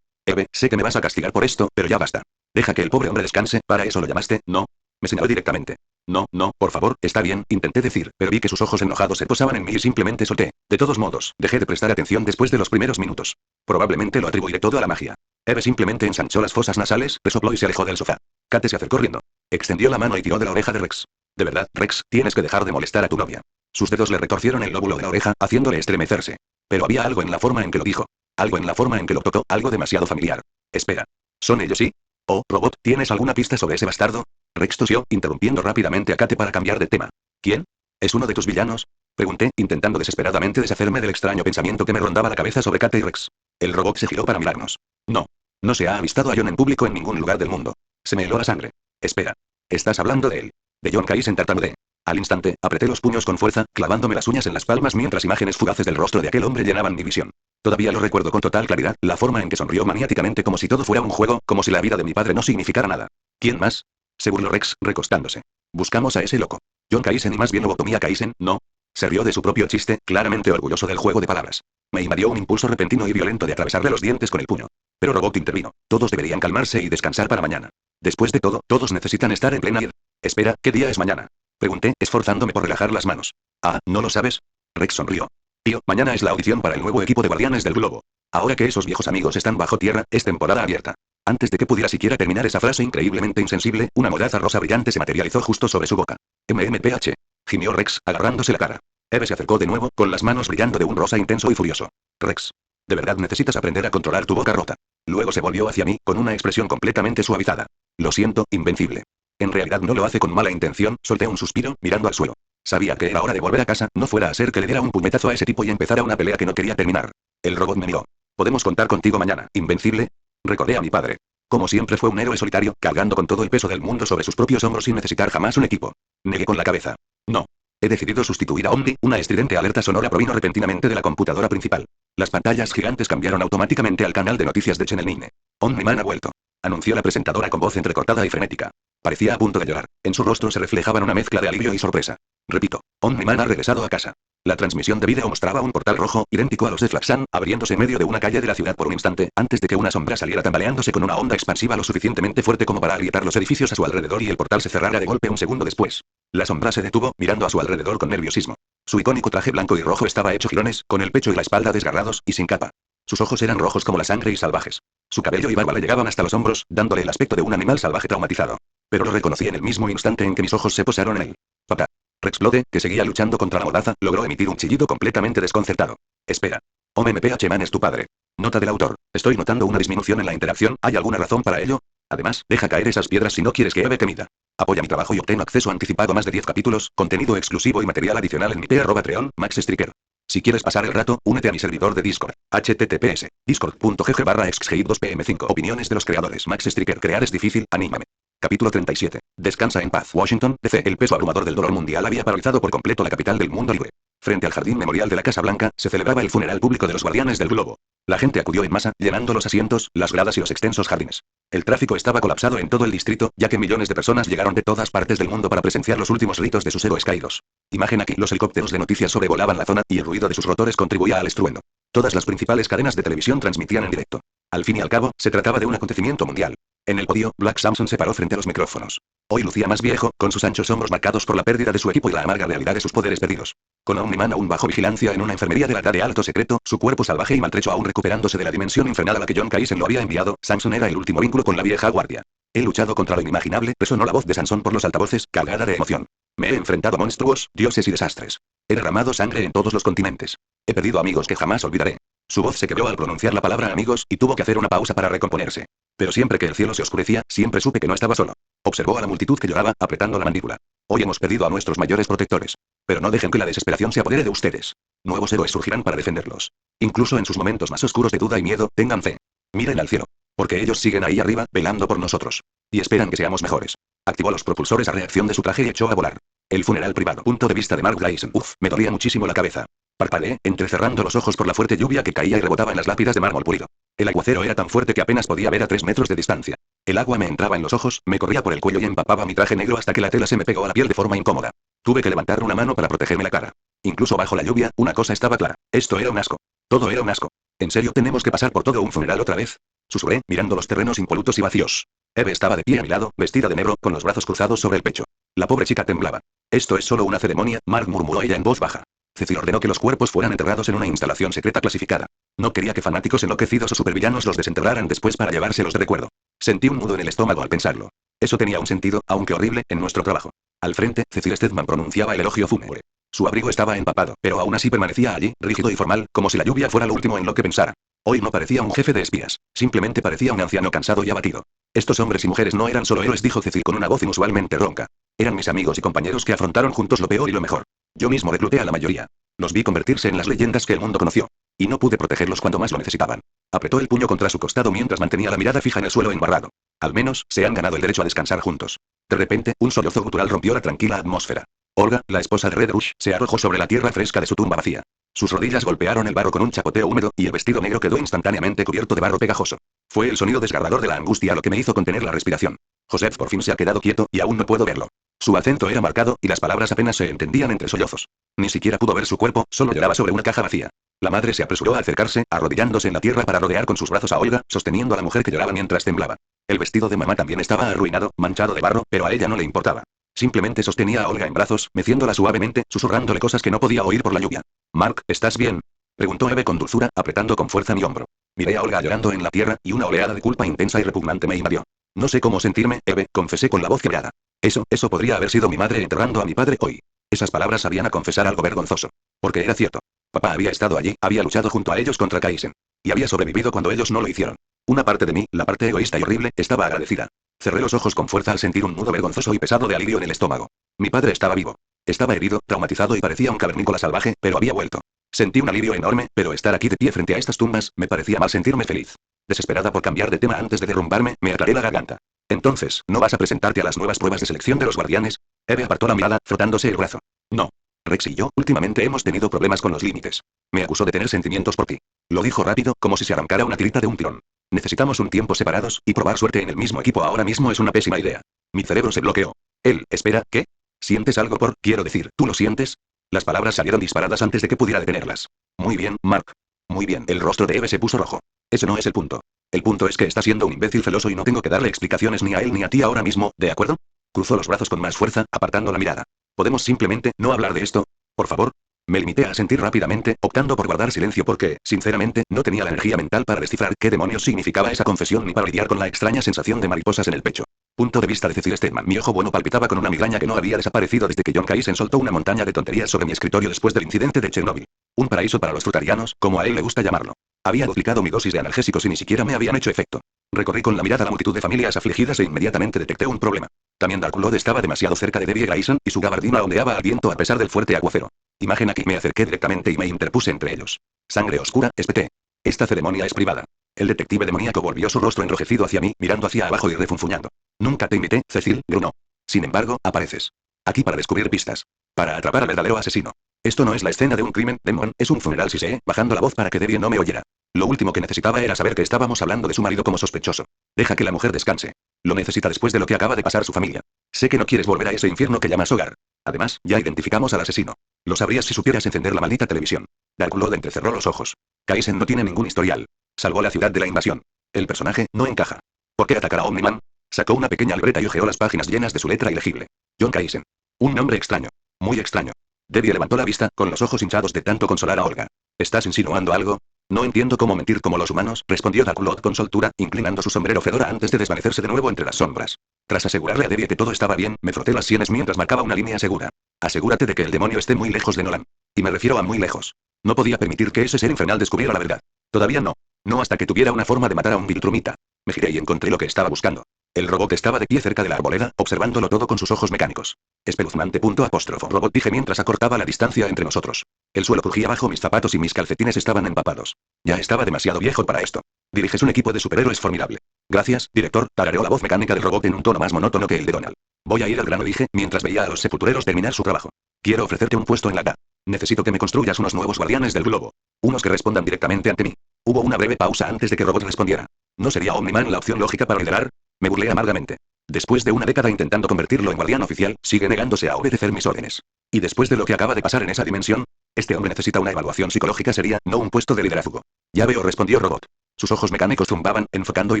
Eve, sé que me vas a castigar por esto, pero ya basta. Deja que el pobre hombre descanse, ¿para eso lo llamaste? No. Me señaló directamente. No, por favor, está bien, intenté decir, pero vi que sus ojos enojados se posaban en mí y simplemente solté. De todos modos, dejé de prestar atención después de los primeros minutos. Probablemente lo atribuiré todo a la magia. Eve simplemente ensanchó las fosas nasales, resopló y se alejó del sofá. Kate se acercó riendo. Extendió la mano y tiró de la oreja de Rex. De verdad, Rex, tienes que dejar de molestar a tu novia. Sus dedos le retorcieron el lóbulo de la oreja, haciéndole estremecerse. Pero había algo en la forma en que lo dijo. Algo en la forma en que lo tocó, algo demasiado familiar. Espera. ¿Son ellos sí? Oh, Robot, ¿tienes alguna pista sobre ese bastardo? Rex tosió, interrumpiendo rápidamente a Kate para cambiar de tema. ¿Quién? ¿Es uno de tus villanos? Pregunté, intentando desesperadamente deshacerme del extraño pensamiento que me rondaba la cabeza sobre Kate y Rex. El robot se giró para mirarnos. No. No se ha avistado a John en público en ningún lugar del mundo. Se me heló la sangre. Espera. ¿Estás hablando de él? De John Caísen, tartamudeé. Al instante, apreté los puños con fuerza, clavándome las uñas en las palmas mientras imágenes fugaces del rostro de aquel hombre llenaban mi visión. Todavía lo recuerdo con total claridad, la forma en que sonrió maniáticamente como si todo fuera un juego, como si la vida de mi padre no significara nada. ¿Quién más? Se burló Rex, recostándose. Buscamos a ese loco. John Caísen y más bien lobotomía Caísen, ¿no? Se rió de su propio chiste, claramente orgulloso del juego de palabras. Me invadió un impulso repentino y violento de atravesarle los dientes con el puño. Pero Robot intervino. Todos deberían calmarse y descansar para mañana. Después de todo, todos necesitan estar en plena id. Espera, ¿qué día es mañana? Pregunté, esforzándome por relajar las manos. Ah, ¿no lo sabes? Rex sonrió. Tío, mañana es la audición para el nuevo equipo de Guardianes del Globo. Ahora que esos viejos amigos están bajo tierra, es temporada abierta. Antes de que pudiera siquiera terminar esa frase increíblemente insensible, una moraza rosa brillante se materializó justo sobre su boca. MMPH. Gimió Rex, agarrándose la cara. Eve se acercó de nuevo, con las manos brillando de un rosa intenso y furioso. Rex. De verdad necesitas aprender a controlar tu boca rota. Luego se volvió hacia mí, con una expresión completamente suavizada. Lo siento, Invencible. En realidad no lo hace con mala intención, solté un suspiro, mirando al suelo. Sabía que era hora de volver a casa, no fuera a ser que le diera un puñetazo a ese tipo y empezara una pelea que no quería terminar. El robot me miró. ¿Podemos contar contigo mañana, Invencible? Recordé a mi padre. Como siempre fue un héroe solitario, cargando con todo el peso del mundo sobre sus propios hombros sin necesitar jamás un equipo. Negué con la cabeza. No. He decidido sustituir a Omni, una estridente alerta sonora provino repentinamente de la computadora principal. Las pantallas gigantes cambiaron automáticamente al canal de noticias de Channel 9. Omni-Man ha vuelto. Anunció la presentadora con voz entrecortada y frenética. Parecía a punto de llorar. En su rostro se reflejaban una mezcla de alivio y sorpresa. Repito, Omni-Man ha regresado a casa. La transmisión de vídeo mostraba un portal rojo, idéntico a los de Flaxan, abriéndose en medio de una calle de la ciudad por un instante, antes de que una sombra saliera tambaleándose con una onda expansiva lo suficientemente fuerte como para agrietar los edificios a su alrededor y el portal se cerrara de golpe un segundo después. La sombra se detuvo, mirando a su alrededor con nerviosismo. Su icónico traje blanco y rojo estaba hecho jirones, con el pecho y la espalda desgarrados, y sin capa. Sus ojos eran rojos como la sangre y salvajes. Su cabello y barba le llegaban hasta los hombros, dándole el aspecto de un animal salvaje traumatizado. Pero lo reconocí en el mismo instante en que mis ojos se posaron en él. Papá. Rexplode, que seguía luchando contra la mordaza, logró emitir un chillido completamente desconcertado. Espera. OMMPH Man es tu padre. Nota del autor. Estoy notando una disminución en la interacción, ¿hay alguna razón para ello? Además, deja caer esas piedras si no quieres que Eve te mida. Apoya mi trabajo y obtén acceso anticipado a más de 10 capítulos, contenido exclusivo y material adicional en mi p@treon, Max Striker. Si quieres pasar el rato, únete a mi servidor de Discord. https discord.gg/exgate2pm5. Opiniones de los creadores. Max Striker. Crear es difícil, anímame. Capítulo 37. Descansa en paz. Washington, D.C. El peso abrumador del dolor mundial había paralizado por completo la capital del mundo libre. Frente al jardín memorial de la Casa Blanca, se celebraba el funeral público de los guardianes del globo. La gente acudió en masa, llenando los asientos, las gradas y los extensos jardines. El tráfico estaba colapsado en todo el distrito, ya que millones de personas llegaron de todas partes del mundo para presenciar los últimos ritos de sus héroes caídos. Imagen aquí. Los helicópteros de noticias sobrevolaban la zona, y el ruido de sus rotores contribuía al estruendo. Todas las principales cadenas de televisión transmitían en directo. Al fin y al cabo, se trataba de un acontecimiento mundial. En el podio, Black Samson se paró frente a los micrófonos. Hoy lucía más viejo, con sus anchos hombros marcados por la pérdida de su equipo y la amarga realidad de sus poderes perdidos. Con Omni-Man aún bajo vigilancia en una enfermería de la edad de alto secreto, su cuerpo salvaje y maltrecho aún recuperándose de la dimensión infernal a la que John Kaizen lo había enviado, Samson era el último vínculo con la vieja guardia. He luchado contra lo inimaginable, resonó la voz de Sansón por los altavoces, cargada de emoción. Me he enfrentado a monstruos, dioses y desastres. He derramado sangre en todos los continentes. He perdido amigos que jamás olvidaré. Su voz se quebró al pronunciar la palabra amigos, y tuvo que hacer una pausa para recomponerse. Pero siempre que el cielo se oscurecía, siempre supe que no estaba solo. Observó a la multitud que lloraba, apretando la mandíbula. Hoy hemos perdido a nuestros mayores protectores. Pero no dejen que la desesperación se apodere de ustedes. Nuevos héroes surgirán para defenderlos. Incluso en sus momentos más oscuros de duda y miedo, tengan fe. Miren al cielo. Porque ellos siguen ahí arriba, velando por nosotros. Y esperan que seamos mejores. Activó los propulsores a reacción de su traje y echó a volar. El funeral privado. Punto de vista de Mark Dyson. Uf, me dolía muchísimo la cabeza. Parpadeé, entrecerrando los ojos por la fuerte lluvia que caía y rebotaba en las lápidas de mármol pulido. El aguacero era tan fuerte que apenas podía ver a 3 metros de distancia. El agua me entraba en los ojos, me corría por el cuello y empapaba mi traje negro hasta que la tela se me pegó a la piel de forma incómoda. Tuve que levantar una mano para protegerme la cara. Incluso bajo la lluvia, una cosa estaba clara. Esto era un asco. Todo era un asco. ¿En serio tenemos que pasar por todo un funeral otra vez? Susurré, mirando los terrenos impolutos y vacíos. Eve estaba de pie a mi lado, vestida de negro, con los brazos cruzados sobre el pecho. La pobre chica temblaba. Esto es solo una ceremonia, Mark murmuró ella en voz baja. Cecil ordenó que los cuerpos fueran enterrados en una instalación secreta clasificada. No quería que fanáticos enloquecidos o supervillanos los desenterraran después para llevárselos de recuerdo. Sentí un nudo en el estómago al pensarlo. Eso tenía un sentido, aunque horrible, en nuestro trabajo. Al frente, Cecil Stedman pronunciaba el elogio fúnebre. Su abrigo estaba empapado, pero aún así permanecía allí, rígido y formal, como si la lluvia fuera lo último en lo que pensara. Hoy no parecía un jefe de espías, simplemente parecía un anciano cansado y abatido. Estos hombres y mujeres no eran solo héroes, dijo Cecil con una voz inusualmente ronca. Eran mis amigos y compañeros que afrontaron juntos lo peor y lo mejor. Yo mismo recluté a la mayoría. Los vi convertirse en las leyendas que el mundo conoció. Y no pude protegerlos cuando más lo necesitaban. Apretó el puño contra su costado mientras mantenía la mirada fija en el suelo embarrado. Al menos, se han ganado el derecho a descansar juntos. De repente, un sollozo gutural rompió la tranquila atmósfera. Olga, la esposa de Red Rush, se arrojó sobre la tierra fresca de su tumba vacía. Sus rodillas golpearon el barro con un chapoteo húmedo, y el vestido negro quedó instantáneamente cubierto de barro pegajoso. Fue el sonido desgarrador de la angustia lo que me hizo contener la respiración. Joseph por fin se ha quedado quieto, y aún no puedo verlo. Su acento era marcado, y las palabras apenas se entendían entre sollozos. Ni siquiera pudo ver su cuerpo, solo lloraba sobre una caja vacía. La madre se apresuró a acercarse, arrodillándose en la tierra para rodear con sus brazos a Olga, sosteniendo a la mujer que lloraba mientras temblaba. El vestido de mamá también estaba arruinado, manchado de barro, pero a ella no le importaba. Simplemente sostenía a Olga en brazos, meciéndola suavemente, susurrándole cosas que no podía oír por la lluvia. «Mark, ¿estás bien?», preguntó Eve con dulzura, apretando con fuerza mi hombro. Miré a Olga llorando en la tierra, y una oleada de culpa intensa y repugnante me invadió. «No sé cómo sentirme, Eve», confesé con la voz quebrada. Eso podría haber sido mi madre enterrando a mi padre hoy. Esas palabras sabían a confesar algo vergonzoso. Porque era cierto. Papá había estado allí, había luchado junto a ellos contra Kaizen. Y había sobrevivido cuando ellos no lo hicieron. Una parte de mí, la parte egoísta y horrible, estaba agradecida. Cerré los ojos con fuerza al sentir un nudo vergonzoso y pesado de alivio en el estómago. Mi padre estaba vivo. Estaba herido, traumatizado y parecía un cavernícola salvaje, pero había vuelto. Sentí un alivio enorme, pero estar aquí de pie frente a estas tumbas, me parecía mal sentirme feliz. Desesperada por cambiar de tema antes de derrumbarme, me aclaré la garganta. Entonces, ¿no vas a presentarte a las nuevas pruebas de selección de los guardianes? Eve apartó la mirada, frotándose el brazo. No. Rex y yo, últimamente hemos tenido problemas con los límites. Me acusó de tener sentimientos por ti. Lo dijo rápido, como si se arrancara una tirita de un tirón. Necesitamos un tiempo separados, y probar suerte en el mismo equipo ahora mismo es una pésima idea. Mi cerebro se bloqueó. Espera, ¿qué? ¿Sientes algo quiero decir, ¿tú lo sientes? Las palabras salieron disparadas antes de que pudiera detenerlas. Muy bien, Mark. Muy bien. El rostro de Eve se puso rojo. Ese no es el punto. El punto es que está siendo un imbécil celoso y no tengo que darle explicaciones ni a él ni a ti ahora mismo, ¿de acuerdo? Cruzó los brazos con más fuerza, apartando la mirada. ¿Podemos simplemente no hablar de esto? Por favor. Me limité a sentir rápidamente, optando por guardar silencio porque, sinceramente, no tenía la energía mental para descifrar qué demonios significaba esa confesión ni para lidiar con la extraña sensación de mariposas en el pecho. Punto de vista de Cecil Stedman. Mi ojo bueno palpitaba con una migraña que no había desaparecido desde que John Caisen soltó una montaña de tonterías sobre mi escritorio después del incidente de Chernobyl. Un paraíso para los frutarianos, como a él le gusta llamarlo. Había duplicado mi dosis de analgésicos y ni siquiera me habían hecho efecto. Recorrí con la mirada la multitud de familias afligidas e inmediatamente detecté un problema. También Darkulod estaba demasiado cerca de Debbie Grayson, y su gabardina ondeaba al viento a pesar del fuerte aguacero. Imagen aquí. Me acerqué directamente y me interpuse entre ellos. Sangre oscura, espeté. Esta ceremonia es privada. El detective demoníaco volvió su rostro enrojecido hacia mí, mirando hacia abajo y refunfuñando. Nunca te invité, Cecil, gruñó. Sin embargo, apareces. Aquí para descubrir pistas. Para atrapar al verdadero asesino. Esto no es la escena de un crimen, Demon, es un funeral, si sé, bajando la voz para que Debbie no me oyera. Lo último que necesitaba era saber que estábamos hablando de su marido como sospechoso. Deja que la mujer descanse. Lo necesita después de lo que acaba de pasar su familia. Sé que no quieres volver a ese infierno que llamas hogar. Además, ya identificamos al asesino. Lo sabrías si supieras encender la maldita televisión. Darkulod entrecerró los ojos. Kaisen no tiene ningún historial. Salvó la ciudad de la invasión. El personaje no encaja. ¿Por qué atacar a Omniman? Sacó una pequeña libreta y hojeó las páginas llenas de su letra ilegible. John Kaisen. Un nombre extraño. Muy extraño. Debbie levantó la vista, con los ojos hinchados de tanto consolar a Olga. ¿Estás insinuando algo? No entiendo cómo mentir como los humanos, respondió Darkulod con soltura, inclinando su sombrero fedora antes de desvanecerse de nuevo entre las sombras. Tras asegurarle a Debbie que todo estaba bien, me froté las sienes mientras marcaba una línea segura. Asegúrate de que el demonio esté muy lejos de Nolan. Y me refiero a muy lejos. No podía permitir que ese ser infernal descubriera la verdad. Todavía no. No hasta que tuviera una forma de matar a un Viltrumita. Me giré y encontré lo que estaba buscando. El robot estaba de pie cerca de la arboleda, observándolo todo con sus ojos mecánicos. Espeluznante. Robot, dije mientras acortaba la distancia entre nosotros. El suelo crujía bajo mis zapatos y mis calcetines estaban empapados. Ya estaba demasiado viejo para esto. Diriges un equipo de superhéroes formidable. Gracias, director, tarareó la voz mecánica del robot en un tono más monótono que el de Donald. Voy a ir al grano, dije, mientras veía a los sepultureros terminar su trabajo. Quiero ofrecerte un puesto en la GA. Necesito que me construyas unos nuevos guardianes del globo. Unos que respondan directamente ante mí. Hubo una breve pausa antes de que Robot respondiera. ¿No sería Omniman la opción lógica para liderar? Me burlé amargamente. Después de una década intentando convertirlo en guardián oficial, sigue negándose a obedecer mis órdenes. Y después de lo que acaba de pasar en esa dimensión, este hombre necesita una evaluación psicológica seria, no un puesto de liderazgo. Ya veo, respondió Robot. Sus ojos mecánicos zumbaban, enfocando y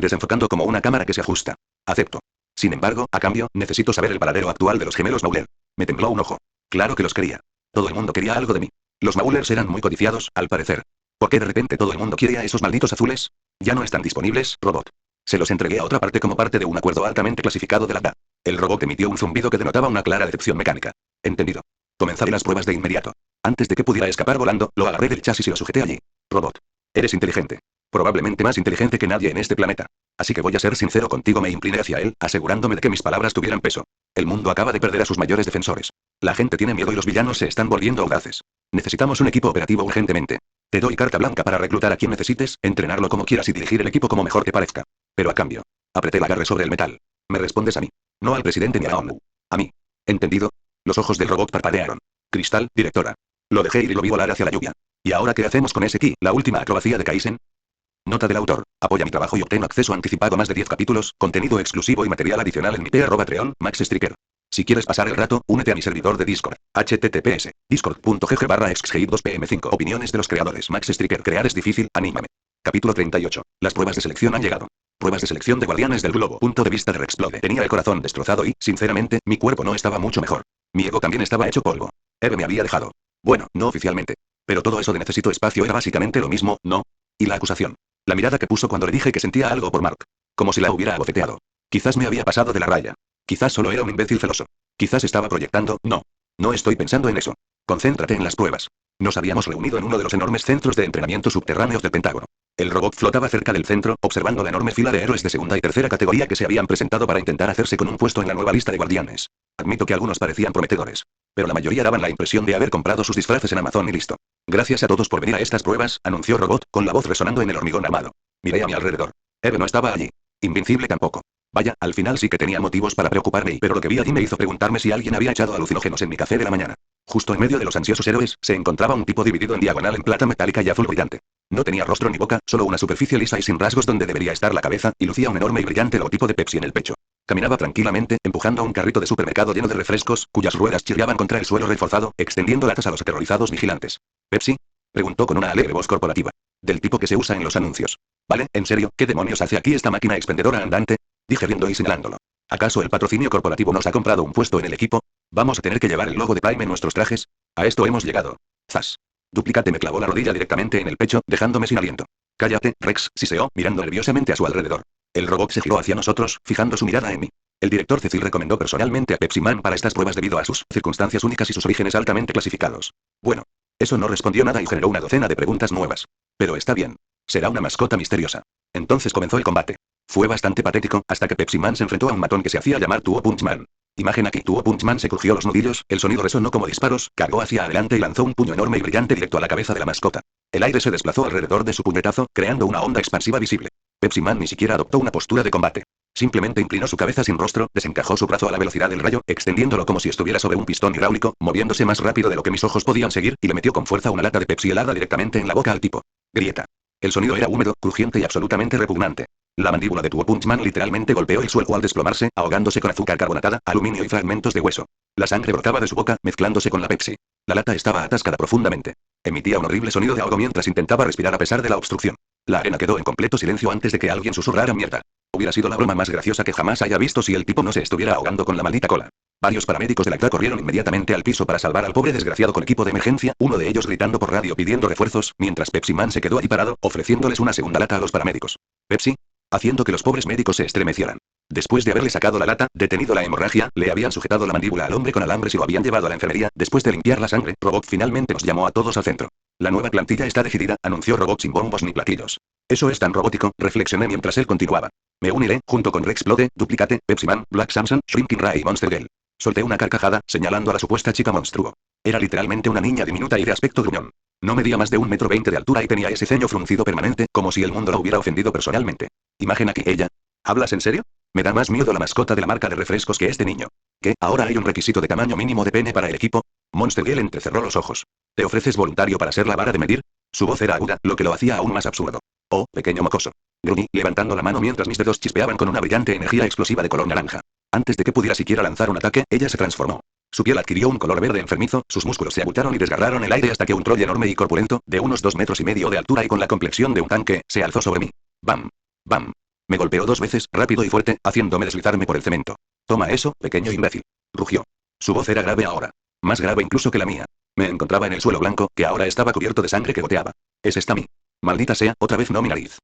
desenfocando como una cámara que se ajusta. Acepto. Sin embargo, a cambio, necesito saber el paradero actual de los gemelos Mauler. Me tembló un ojo. Claro que los quería. Todo el mundo quería algo de mí. Los Maulers eran muy codiciados, al parecer. ¿Por qué de repente todo el mundo quiere a esos malditos azules? Ya no están disponibles, Robot. Se los entregué a otra parte como parte de un acuerdo altamente clasificado de la DA. El robot emitió un zumbido que denotaba una clara decepción mecánica. Entendido. Comenzaré las pruebas de inmediato. Antes de que pudiera escapar volando, lo agarré del chasis y lo sujeté allí. Robot. Eres inteligente. Probablemente más inteligente que nadie en este planeta. Así que voy a ser sincero contigo, me incliné hacia él, asegurándome de que mis palabras tuvieran peso. El mundo acaba de perder a sus mayores defensores. La gente tiene miedo y los villanos se están volviendo audaces. Necesitamos un equipo operativo urgentemente. Te doy carta blanca para reclutar a quien necesites, entrenarlo como quieras y dirigir el equipo como mejor te parezca. Pero a cambio. Apreté el agarre sobre el metal. Me respondes a mí. No al presidente ni a la ONU. A mí. ¿Entendido? Los ojos del robot parpadearon. Cristal, directora. Lo dejé ir y lo vi volar hacia la lluvia. ¿Y ahora qué hacemos con ese ki, la última acrobacía de Kaisen? Nota del autor. Apoya mi trabajo y obtén acceso anticipado a más de 10 capítulos, contenido exclusivo y material adicional en mi Patreon, Max Striker. Si quieres pasar el rato, únete a mi servidor de Discord. https discord.gg/exgate2pm5. Opiniones de los creadores. Max Striker. Crear es difícil, anímame. Capítulo 38. Las pruebas de selección han llegado. Pruebas de selección de guardianes del globo. Punto de vista de Rexplode. Tenía el corazón destrozado y, sinceramente, mi cuerpo no estaba mucho mejor. Mi ego también estaba hecho polvo. Eve me había dejado. Bueno, no oficialmente. Pero todo eso de necesito espacio era básicamente lo mismo, ¿no? Y la acusación. La mirada que puso cuando le dije que sentía algo por Mark. Como si la hubiera abofeteado. Quizás me había pasado de la raya. Quizás solo era un imbécil celoso. Quizás estaba proyectando, no. No estoy pensando en eso. Concéntrate en las pruebas. Nos habíamos reunido en uno de los enormes centros de entrenamiento subterráneos del Pentágono. El robot flotaba cerca del centro, observando la enorme fila de héroes de segunda y tercera categoría que se habían presentado para intentar hacerse con un puesto en la nueva lista de guardianes. Admito que algunos parecían prometedores. Pero la mayoría daban la impresión de haber comprado sus disfraces en Amazon y listo. Gracias a todos por venir a estas pruebas, anunció Robot, con la voz resonando en el hormigón armado. Miré a mi alrededor. Eve no estaba allí. Invincible tampoco. Vaya, al final sí que tenía motivos para preocuparme, pero lo que vi allí me hizo preguntarme si alguien había echado alucinógenos en mi café de la mañana. Justo en medio de los ansiosos héroes, se encontraba un tipo dividido en diagonal en plata metálica y azul brillante. No tenía rostro ni boca, solo una superficie lisa y sin rasgos donde debería estar la cabeza, y lucía un enorme y brillante logotipo de Pepsi en el pecho. Caminaba tranquilamente, empujando un carrito de supermercado lleno de refrescos, cuyas ruedas chirriaban contra el suelo reforzado, extendiendo latas a los aterrorizados vigilantes. ¿Pepsi? Preguntó con una alegre voz corporativa. Del tipo que se usa en los anuncios. Vale, en serio, ¿qué demonios hace aquí esta máquina expendedora andante? Dije riendo y señalándolo. ¿Acaso el patrocinio corporativo nos ha comprado un puesto en el equipo? ¿Vamos a tener que llevar el logo de Prime en nuestros trajes? A esto hemos llegado. Zas. Duplicate me clavó la rodilla directamente en el pecho, dejándome sin aliento. Cállate, Rex, siseó, mirando nerviosamente a su alrededor. El robot se giró hacia nosotros, fijando su mirada en mí. El director Cecil recomendó personalmente a Pepsi Man para estas pruebas debido a sus circunstancias únicas y sus orígenes altamente clasificados. Bueno. Eso no respondió nada y generó una docena de preguntas nuevas. Pero está bien. Será una mascota misteriosa. Entonces comenzó el combate. Fue bastante patético, hasta que Pepsi Man se enfrentó a un matón que se hacía llamar Tuo Punchman. Imagen aquí. Tuo Punchman se crujió los nudillos, el sonido resonó como disparos, cargó hacia adelante y lanzó un puño enorme y brillante directo a la cabeza de la mascota. El aire se desplazó alrededor de su puñetazo, creando una onda expansiva visible. Pepsi Man ni siquiera adoptó una postura de combate. Simplemente inclinó su cabeza sin rostro, desencajó su brazo a la velocidad del rayo, extendiéndolo como si estuviera sobre un pistón hidráulico, moviéndose más rápido de lo que mis ojos podían seguir, y le metió con fuerza una lata de Pepsi helada directamente en la boca al tipo. Grieta. El sonido era húmedo, crujiente y absolutamente repugnante. La mandíbula de Tuo Punchman literalmente golpeó el suelo al desplomarse, ahogándose con azúcar carbonatada, aluminio y fragmentos de hueso. La sangre brotaba de su boca, mezclándose con la Pepsi. La lata estaba atascada profundamente. Emitía un horrible sonido de ahogo mientras intentaba respirar a pesar de la obstrucción. La arena quedó en completo silencio antes de que alguien susurrara mierda. Hubiera sido la broma más graciosa que jamás haya visto si el tipo no se estuviera ahogando con la maldita cola. Varios paramédicos de la CTA corrieron inmediatamente al piso para salvar al pobre desgraciado con equipo de emergencia, uno de ellos gritando por radio pidiendo refuerzos, mientras Pepsi Man se quedó allí parado, ofreciéndoles una segunda lata a los paramédicos. ¿Pepsi? Haciendo que los pobres médicos se estremecieran. Después de haberle sacado la lata, detenido la hemorragia, le habían sujetado la mandíbula al hombre con alambres y lo habían llevado a la enfermería. Después de limpiar la sangre, Robot finalmente nos llamó a todos al centro. La nueva plantilla está decidida, anunció Robot sin bombos ni platillos. Eso es tan robótico, reflexioné mientras él continuaba. Me uniré, junto con Rex Plode, Duplicate, Pepsi Man, Black Samson, Shrinking Ray y Monster Girl. Solté una carcajada, señalando a la supuesta chica monstruo. Era literalmente una niña diminuta y de aspecto gruñón. No medía más de 1,20 m de altura y tenía ese ceño fruncido permanente, como si el mundo la hubiera ofendido personalmente. Imagen aquí ella. ¿Hablas en serio? Me da más miedo la mascota de la marca de refrescos que este niño. ¿Qué? ¿Ahora hay un requisito de tamaño mínimo de pene para el equipo? Monster Girl entrecerró los ojos. ¿Te ofreces voluntario para ser la vara de medir? Su voz era aguda, lo que lo hacía aún más absurdo. Oh, pequeño mocoso. Gruñí, levantando la mano mientras mis dedos chispeaban con una brillante energía explosiva de color naranja. Antes de que pudiera siquiera lanzar un ataque, ella se transformó. Su piel adquirió un color verde enfermizo, sus músculos se abultaron y desgarraron el aire hasta que un troll enorme y corpulento, de unos 2,5 metros de altura y con la complexión de un tanque, se alzó sobre mí. ¡Bam! ¡Bam! Me golpeó 2 veces, rápido y fuerte, haciéndome deslizarme por el cemento. Toma eso, pequeño imbécil. Rugió. Su voz era grave ahora. Más grave incluso que la mía. Me encontraba en el suelo blanco, que ahora estaba cubierto de sangre que goteaba. Es esta mí. Maldita sea, otra vez no mi nariz.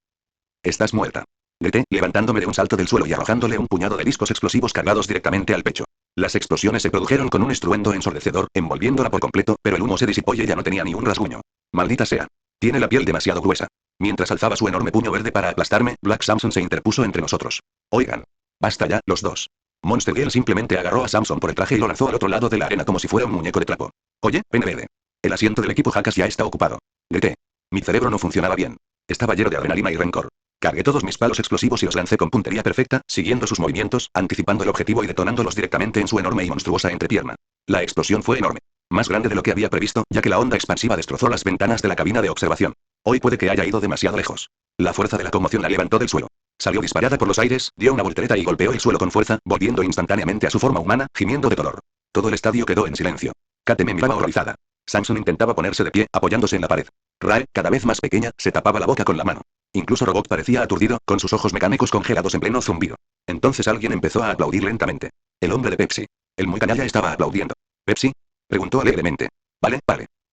Estás muerta. Grité, levantándome de un salto del suelo y arrojándole un puñado de discos explosivos cargados directamente al pecho. Las explosiones se produjeron con un estruendo ensordecedor, envolviéndola por completo, pero el humo se disipó y ella no tenía ni un rasguño. Maldita sea. Tiene la piel demasiado gruesa. Mientras alzaba su enorme puño verde para aplastarme, Black Samson se interpuso entre nosotros. Oigan. Basta ya, los dos. Monster Girl simplemente agarró a Samson por el traje y lo lanzó al otro lado de la arena como si fuera un muñeco de trapo. Oye, pene verde. El asiento del equipo Jackass ya está ocupado. Grité. Mi cerebro no funcionaba bien. Estaba lleno de adrenalina y rencor. Cargué todos mis palos explosivos y los lancé con puntería perfecta, siguiendo sus movimientos, anticipando el objetivo y detonándolos directamente en su enorme y monstruosa entrepierna. La explosión fue enorme. Más grande de lo que había previsto, ya que la onda expansiva destrozó las ventanas de la cabina de observación. Hoy puede que haya ido demasiado lejos. La fuerza de la conmoción la levantó del suelo. Salió disparada por los aires, dio una voltereta y golpeó el suelo con fuerza, volviendo instantáneamente a su forma humana, gimiendo de dolor. Todo el estadio quedó en silencio. Kate me miraba horrorizada. Samson intentaba ponerse de pie, apoyándose en la pared. Rae, cada vez más pequeña, se tapaba la boca con la mano. Incluso Robot parecía aturdido, con sus ojos mecánicos congelados en pleno zumbido. Entonces alguien empezó a aplaudir lentamente. El hombre de Pepsi. El muy canalla estaba aplaudiendo. ¿Pepsi? Preguntó alegremente. Vale.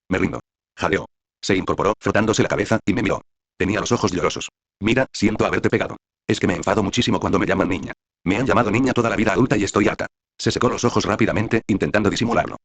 Me rindo. Jadeó. Se incorporó, frotándose la cabeza, y me miró. Tenía los ojos llorosos. Mira, siento haberte pegado. Es que me enfado muchísimo cuando me llaman niña. Me han llamado niña toda la vida adulta y estoy harta. Se secó los ojos rápidamente, intentando disimularlo.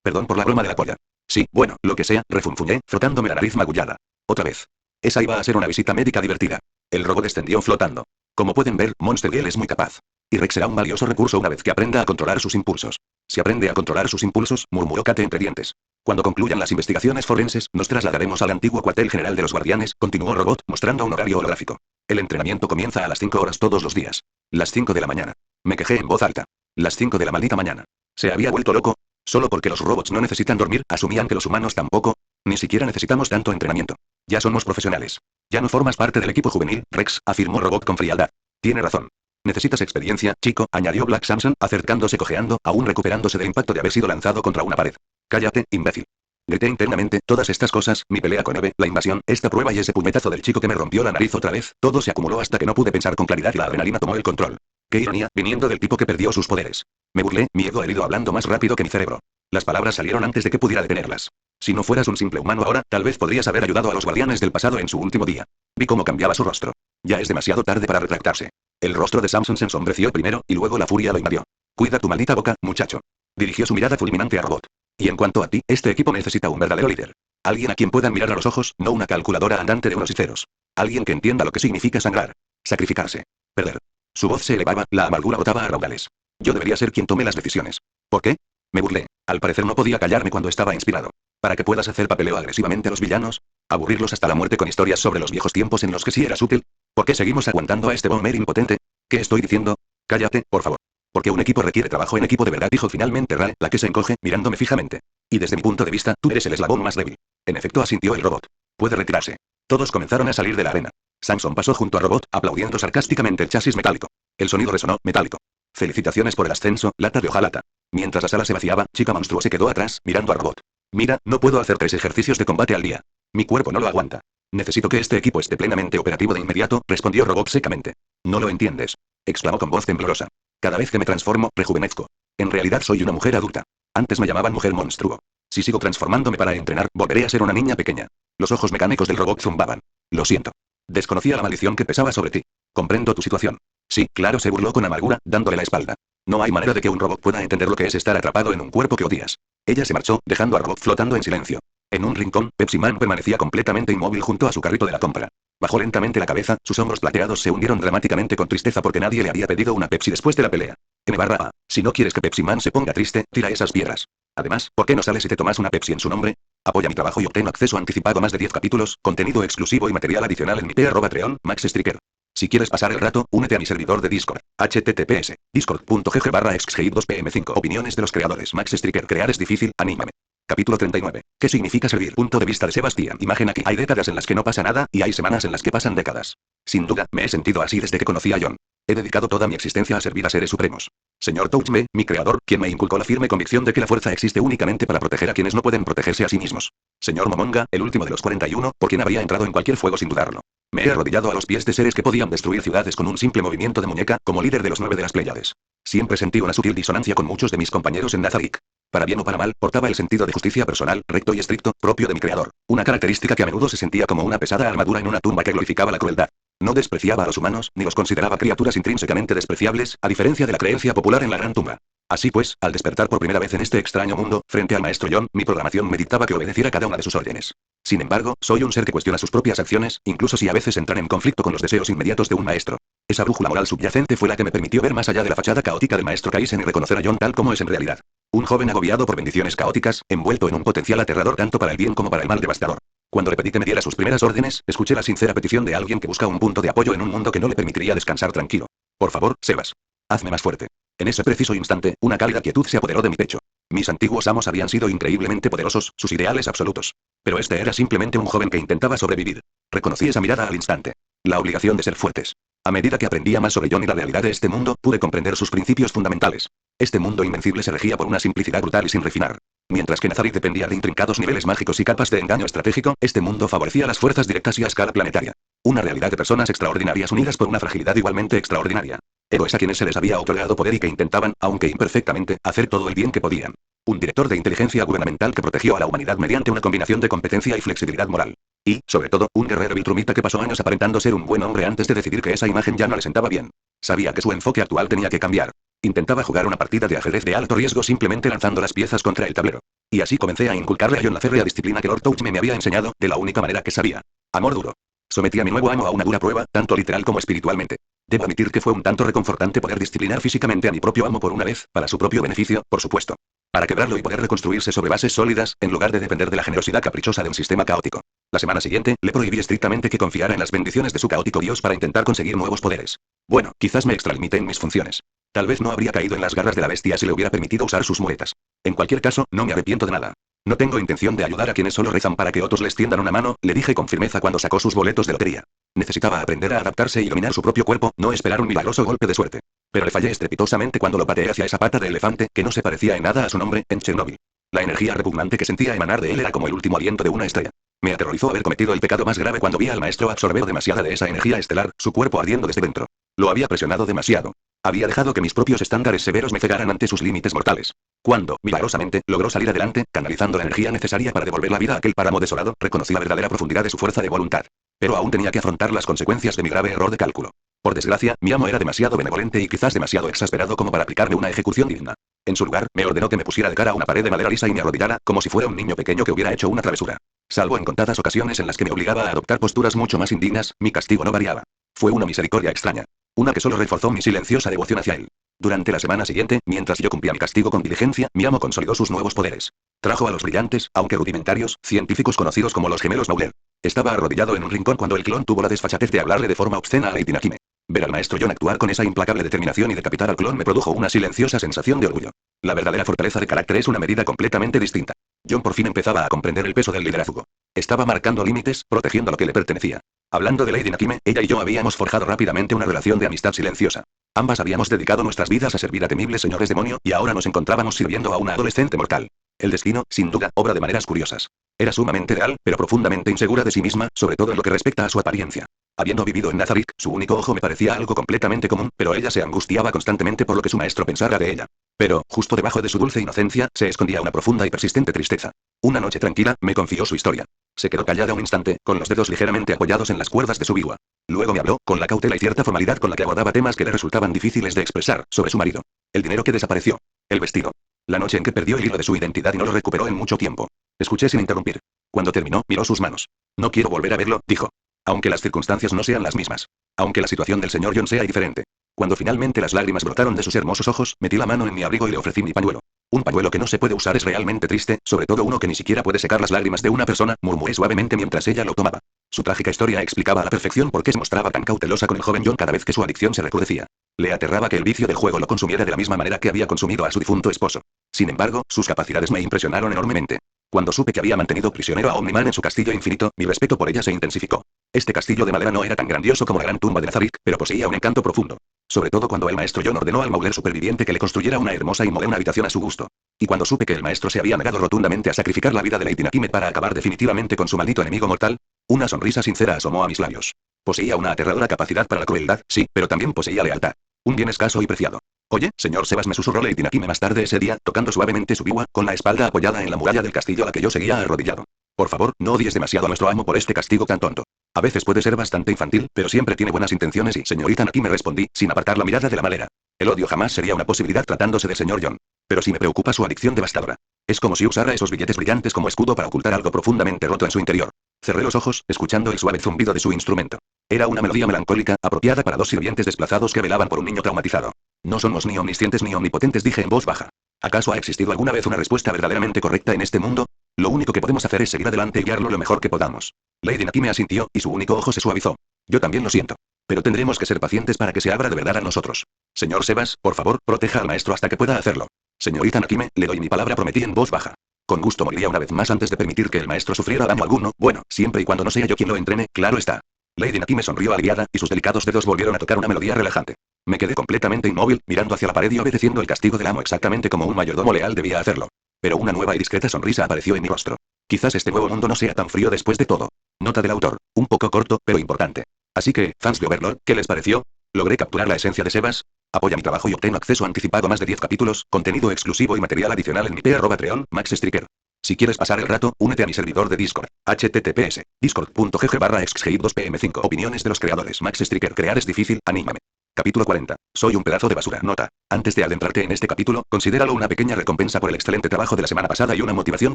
Perdón por la broma de la polla. Sí, bueno, lo que sea, refunfuñé, frotándome la nariz magullada. Otra vez. Esa iba a ser una visita médica divertida. El robot descendió flotando. Como pueden ver, Monster Girl es muy capaz. Y Rex será un valioso recurso una vez que aprenda a controlar sus impulsos. Si aprende a controlar sus impulsos, murmuró Kate entre dientes. Cuando concluyan las investigaciones forenses, nos trasladaremos al antiguo cuartel general de los guardianes, continuó Robot, mostrando un horario holográfico. El entrenamiento comienza a las 5 horas todos los días. Las 5 de la mañana. Me quejé en voz alta. Las 5 de la maldita mañana. ¿Se había vuelto loco? Solo porque los robots no necesitan dormir, asumían que los humanos tampoco. Ni siquiera necesitamos tanto entrenamiento. Ya somos profesionales. Ya no formas parte del equipo juvenil, Rex, afirmó Robot con frialdad. Tiene razón. Necesitas experiencia, chico, añadió Black Samson, acercándose cojeando, aún recuperándose del impacto de haber sido lanzado contra una pared. Cállate, imbécil. Grité internamente, todas estas cosas, mi pelea con Eve, la invasión, esta prueba y ese puñetazo del chico que me rompió la nariz otra vez, todo se acumuló hasta que no pude pensar con claridad y la adrenalina tomó el control. Qué ironía, viniendo del tipo que perdió sus poderes. Me burlé, mi ego herido hablando más rápido que mi cerebro. Las palabras salieron antes de que pudiera detenerlas. Si no fueras un simple humano ahora, tal vez podrías haber ayudado a los guardianes del pasado en su último día. Vi cómo cambiaba su rostro. Ya es demasiado tarde para retractarse. El rostro de Samson se ensombreció primero, y luego la furia lo invadió. Cuida tu maldita boca, muchacho. Dirigió su mirada fulminante a Robot. Y en cuanto a ti, este equipo necesita un verdadero líder. Alguien a quien puedan mirar a los ojos, no una calculadora andante de unos y ceros. Alguien que entienda lo que significa sangrar. Sacrificarse. Perder. Su voz se elevaba, la amargura botaba a raudales. Yo debería ser quien tome las decisiones. ¿Por qué? Me burlé. Al parecer no podía callarme cuando estaba inspirado. ¿Para que puedas hacer papeleo agresivamente a los villanos? ¿Aburrirlos hasta la muerte con historias sobre los viejos tiempos en los que sí eras útil? ¿Por qué seguimos aguantando a este bomber impotente? ¿Qué estoy diciendo? Cállate, por favor. Porque un equipo requiere trabajo en equipo de verdad, dijo finalmente Rae, la que se encoge, mirándome fijamente. Y desde mi punto de vista, tú eres el eslabón más débil. En efecto, asintió el robot. Puede retirarse. Todos comenzaron a salir de la arena. Samson pasó junto a Robot, aplaudiendo sarcásticamente el chasis metálico. El sonido resonó, metálico. Felicitaciones por el ascenso, lata de hojalata. Mientras la sala se vaciaba, Chica Monstruo se quedó atrás, mirando a Robot. Mira, no puedo hacer 3 ejercicios de combate al día. Mi cuerpo no lo aguanta. Necesito que este equipo esté plenamente operativo de inmediato, respondió Robot secamente. No lo entiendes. Exclamó con voz temblorosa. Cada vez que me transformo, rejuvenezco. En realidad soy una mujer adulta. Antes me llamaban mujer monstruo. Si sigo transformándome para entrenar, volveré a ser una niña pequeña. Los ojos mecánicos del robot zumbaban. Lo siento. Desconocía la maldición que pesaba sobre ti. Comprendo tu situación. Sí, claro, se burló con amargura, dándole la espalda. No hay manera de que un robot pueda entender lo que es estar atrapado en un cuerpo que odias. Ella se marchó, dejando a Robot flotando en silencio. En un rincón, Pepsi Man permanecía completamente inmóvil junto a su carrito de la compra. Bajó lentamente la cabeza, sus hombros plateados se hundieron dramáticamente con tristeza porque nadie le había pedido una Pepsi después de la pelea. M/A. Si no quieres que Pepsi Man se ponga triste, tira esas piedras. Además, ¿por qué no sales y te tomas una Pepsi en su nombre? Apoya mi trabajo y obtén acceso anticipado a más de 10 capítulos, contenido exclusivo y material adicional en mi p@treon, Max Striker. Si quieres pasar el rato, únete a mi servidor de Discord. https discord.gg/exgame2pm5. Opiniones de los creadores. Max Striker. Crear es difícil, anímame. Capítulo 39. ¿Qué significa servir? Punto de vista de Sebastián. Imagen aquí. Hay décadas en las que no pasa nada, y hay semanas en las que pasan décadas. Sin duda, me he sentido así desde que conocí a John. He dedicado toda mi existencia a servir a seres supremos. Señor Touchme, mi creador, quien me inculcó la firme convicción de que la fuerza existe únicamente para proteger a quienes no pueden protegerse a sí mismos. Señor Momonga, el último de los 41, por quien habría entrado en cualquier fuego sin dudarlo. Me he arrodillado a los pies de seres que podían destruir ciudades con un simple movimiento de muñeca, como líder de los 9 de las Pléyades. Siempre sentí una sutil disonancia con muchos de mis compañeros en Nazarick. Para bien o para mal, portaba el sentido de justicia personal, recto y estricto, propio de mi creador. Una característica que a menudo se sentía como una pesada armadura en una tumba que glorificaba la crueldad. No despreciaba a los humanos, ni los consideraba criaturas intrínsecamente despreciables, a diferencia de la creencia popular en la Gran Tumba. Así pues, al despertar por primera vez en este extraño mundo, frente al maestro John, mi programación me dictaba que obedeciera cada una de sus órdenes. Sin embargo, soy un ser que cuestiona sus propias acciones, incluso si a veces entran en conflicto con los deseos inmediatos de un maestro. Esa brújula moral subyacente fue la que me permitió ver más allá de la fachada caótica del maestro Kaizen y reconocer a John tal como es en realidad. Un joven agobiado por bendiciones caóticas, envuelto en un potencial aterrador tanto para el bien como para el mal devastador. Cuando le pedí que me diera sus primeras órdenes, escuché la sincera petición de alguien que busca un punto de apoyo en un mundo que no le permitiría descansar tranquilo. Por favor, Sebas. Hazme más fuerte. En ese preciso instante, una cálida quietud se apoderó de mi pecho. Mis antiguos amos habían sido increíblemente poderosos, sus ideales absolutos. Pero este era simplemente un joven que intentaba sobrevivir. Reconocí esa mirada al instante. La obligación de ser fuertes. A medida que aprendía más sobre John y la realidad de este mundo, pude comprender sus principios fundamentales. Este mundo invencible se regía por una simplicidad brutal y sin refinar. Mientras que Nazarick dependía de intrincados niveles mágicos y capas de engaño estratégico, este mundo favorecía las fuerzas directas y a escala planetaria. Una realidad de personas extraordinarias unidas por una fragilidad igualmente extraordinaria. Héroes a quienes se les había otorgado poder y que intentaban, aunque imperfectamente, hacer todo el bien que podían. Un director de inteligencia gubernamental que protegió a la humanidad mediante una combinación de competencia y flexibilidad moral. Y, sobre todo, un guerrero viltrumita que pasó años aparentando ser un buen hombre antes de decidir que esa imagen ya no le sentaba bien. Sabía que su enfoque actual tenía que cambiar. Intentaba jugar una partida de ajedrez de alto riesgo simplemente lanzando las piezas contra el tablero. Y así comencé a inculcarle a John la férrea disciplina que Lord Touchme me había enseñado, de la única manera que sabía. Amor duro. Sometí a mi nuevo amo a una dura prueba, tanto literal como espiritualmente. Debo admitir que fue un tanto reconfortante poder disciplinar físicamente a mi propio amo por una vez, para su propio beneficio, por supuesto. Para quebrarlo y poder reconstruirse sobre bases sólidas, en lugar de depender de la generosidad caprichosa de un sistema caótico. La semana siguiente, le prohibí estrictamente que confiara en las bendiciones de su caótico dios para intentar conseguir nuevos poderes. Bueno, quizás me extralimité en mis funciones. Tal vez no habría caído en las garras de la bestia si le hubiera permitido usar sus muletas. En cualquier caso, no me arrepiento de nada. No tengo intención de ayudar a quienes solo rezan para que otros les tiendan una mano, le dije con firmeza cuando sacó sus boletos de lotería. Necesitaba aprender a adaptarse y dominar su propio cuerpo, no esperar un milagroso golpe de suerte. Pero le fallé estrepitosamente cuando lo pateé hacia esa pata de elefante, que no se parecía en nada a su nombre, en Chernobyl. La energía repugnante que sentía emanar de él era como el último aliento de una estrella. Me aterrorizó haber cometido el pecado más grave cuando vi al maestro absorber demasiada de esa energía estelar, su cuerpo ardiendo desde dentro. Lo había presionado demasiado. Había dejado que mis propios estándares severos me cegaran ante sus límites mortales. Cuando, milagrosamente, logró salir adelante, canalizando la energía necesaria para devolver la vida a aquel páramo desolado, reconocí la verdadera profundidad de su fuerza de voluntad. Pero aún tenía que afrontar las consecuencias de mi grave error de cálculo. Por desgracia, mi amo era demasiado benevolente y quizás demasiado exasperado como para aplicarme una ejecución digna. En su lugar, me ordenó que me pusiera de cara a una pared de madera lisa y me arrodillara, como si fuera un niño pequeño que hubiera hecho una travesura. Salvo en contadas ocasiones en las que me obligaba a adoptar posturas mucho más indignas, mi castigo no variaba. Fue una misericordia extraña. Una que solo reforzó mi silenciosa devoción hacia él. Durante la semana siguiente, mientras yo cumplía mi castigo con diligencia, mi amo consolidó sus nuevos poderes. Trajo a los brillantes, aunque rudimentarios, científicos conocidos como los gemelos Mauler. Estaba arrodillado en un rincón cuando el clon tuvo la desfachatez de hablarle de forma obscena a Lady Nakime. Ver al maestro John actuar con esa implacable determinación y decapitar al clon me produjo una silenciosa sensación de orgullo. La verdadera fortaleza de carácter es una medida completamente distinta. John por fin empezaba a comprender el peso del liderazgo. Estaba marcando límites, protegiendo lo que le pertenecía. Hablando de Lady Nakime, ella y yo habíamos forjado rápidamente una relación de amistad silenciosa. Ambas habíamos dedicado nuestras vidas a servir a temibles señores demonio, y ahora nos encontrábamos sirviendo a una adolescente mortal. El destino, sin duda, obra de maneras curiosas. Era sumamente real, pero profundamente insegura de sí misma, sobre todo en lo que respecta a su apariencia. Habiendo vivido en Nazarick, su único ojo me parecía algo completamente común, pero ella se angustiaba constantemente por lo que su maestro pensara de ella. Pero, justo debajo de su dulce inocencia, se escondía una profunda y persistente tristeza. Una noche tranquila, me confió su historia. Se quedó callada un instante, con los dedos ligeramente apoyados en las cuerdas de su biwa. Luego me habló, con la cautela y cierta formalidad con la que abordaba temas que le resultaban difíciles de expresar, sobre su marido. El dinero que desapareció. El vestido. La noche en que perdió el hilo de su identidad y no lo recuperó en mucho tiempo. Escuché sin interrumpir. Cuando terminó, miró sus manos. No quiero volver a verlo, dijo. Aunque las circunstancias no sean las mismas. Aunque la situación del señor John sea diferente. Cuando finalmente las lágrimas brotaron de sus hermosos ojos, metí la mano en mi abrigo y le ofrecí mi pañuelo. Un pañuelo que no se puede usar es realmente triste, sobre todo uno que ni siquiera puede secar las lágrimas de una persona, murmuré suavemente mientras ella lo tomaba. Su trágica historia explicaba a la perfección por qué se mostraba tan cautelosa con el joven John cada vez que su adicción se recrudecía. Le aterraba que el vicio del juego lo consumiera de la misma manera que había consumido a su difunto esposo. Sin embargo, sus capacidades me impresionaron enormemente. Cuando supe que había mantenido prisionero a Omniman en su castillo infinito, mi respeto por ella se intensificó. Este castillo de madera no era tan grandioso como la gran tumba de Nazarick, pero poseía un encanto profundo. Sobre todo cuando el maestro John ordenó al Mauler superviviente que le construyera una hermosa y moderna habitación a su gusto. Y cuando supe que el maestro se había negado rotundamente a sacrificar la vida de Lady Nakime para acabar definitivamente con su maldito enemigo mortal, una sonrisa sincera asomó a mis labios. Poseía una aterradora capacidad para la crueldad, sí, pero también poseía lealtad. Un bien escaso y preciado. Oye, señor Sebas, me susurró Lady Nakime más tarde ese día, tocando suavemente su biwa, con la espalda apoyada en la muralla del castillo a la que yo seguía arrodillado. Por favor, no odies demasiado a nuestro amo por este castigo tan tonto. A veces puede ser bastante infantil, pero siempre tiene buenas intenciones y señorita Nakime respondí, sin apartar la mirada de la madera. El odio jamás sería una posibilidad tratándose del señor John. Pero sí me preocupa su adicción devastadora. Es como si usara esos billetes brillantes como escudo para ocultar algo profundamente roto en su interior. Cerré los ojos, escuchando el suave zumbido de su instrumento. Era una melodía melancólica, apropiada para dos sirvientes desplazados que velaban por un niño traumatizado. No somos ni omniscientes ni omnipotentes, dije en voz baja. ¿Acaso ha existido alguna vez una respuesta verdaderamente correcta en este mundo? Lo único que podemos hacer es seguir adelante y guiarlo lo mejor que podamos. Lady Nakime asintió, y su único ojo se suavizó. Yo también lo siento. Pero tendremos que ser pacientes para que se abra de verdad a nosotros. Señor Sebas, por favor, proteja al maestro hasta que pueda hacerlo. Señorita Nakime, le doy mi palabra, prometí en voz baja. Con gusto moriría una vez más antes de permitir que el maestro sufriera daño alguno, bueno, siempre y cuando no sea yo quien lo entrene, claro está. Lady Nakime sonrió aliviada, y sus delicados dedos volvieron a tocar una melodía relajante. Me quedé completamente inmóvil, mirando hacia la pared y obedeciendo el castigo del amo exactamente como un mayordomo leal debía hacerlo. Pero una nueva y discreta sonrisa apareció en mi rostro. Quizás este nuevo mundo no sea tan frío después de todo. Nota del autor, un poco corto, pero importante. Así que, fans de Overlord, ¿qué les pareció? ¿Logré capturar la esencia de Sebas? Apoya mi trabajo y obtén acceso anticipado a más de 10 capítulos, contenido exclusivo y material adicional en mi Patreon, Max Striker. Si quieres pasar el rato, únete a mi servidor de Discord. https discord.gg/exgame2pm5. Opiniones de los creadores. Max Striker. Crear es difícil, anímame. Capítulo 40. Soy un pedazo de basura. Nota. Antes de adentrarte en este capítulo, considéralo una pequeña recompensa por el excelente trabajo de la semana pasada y una motivación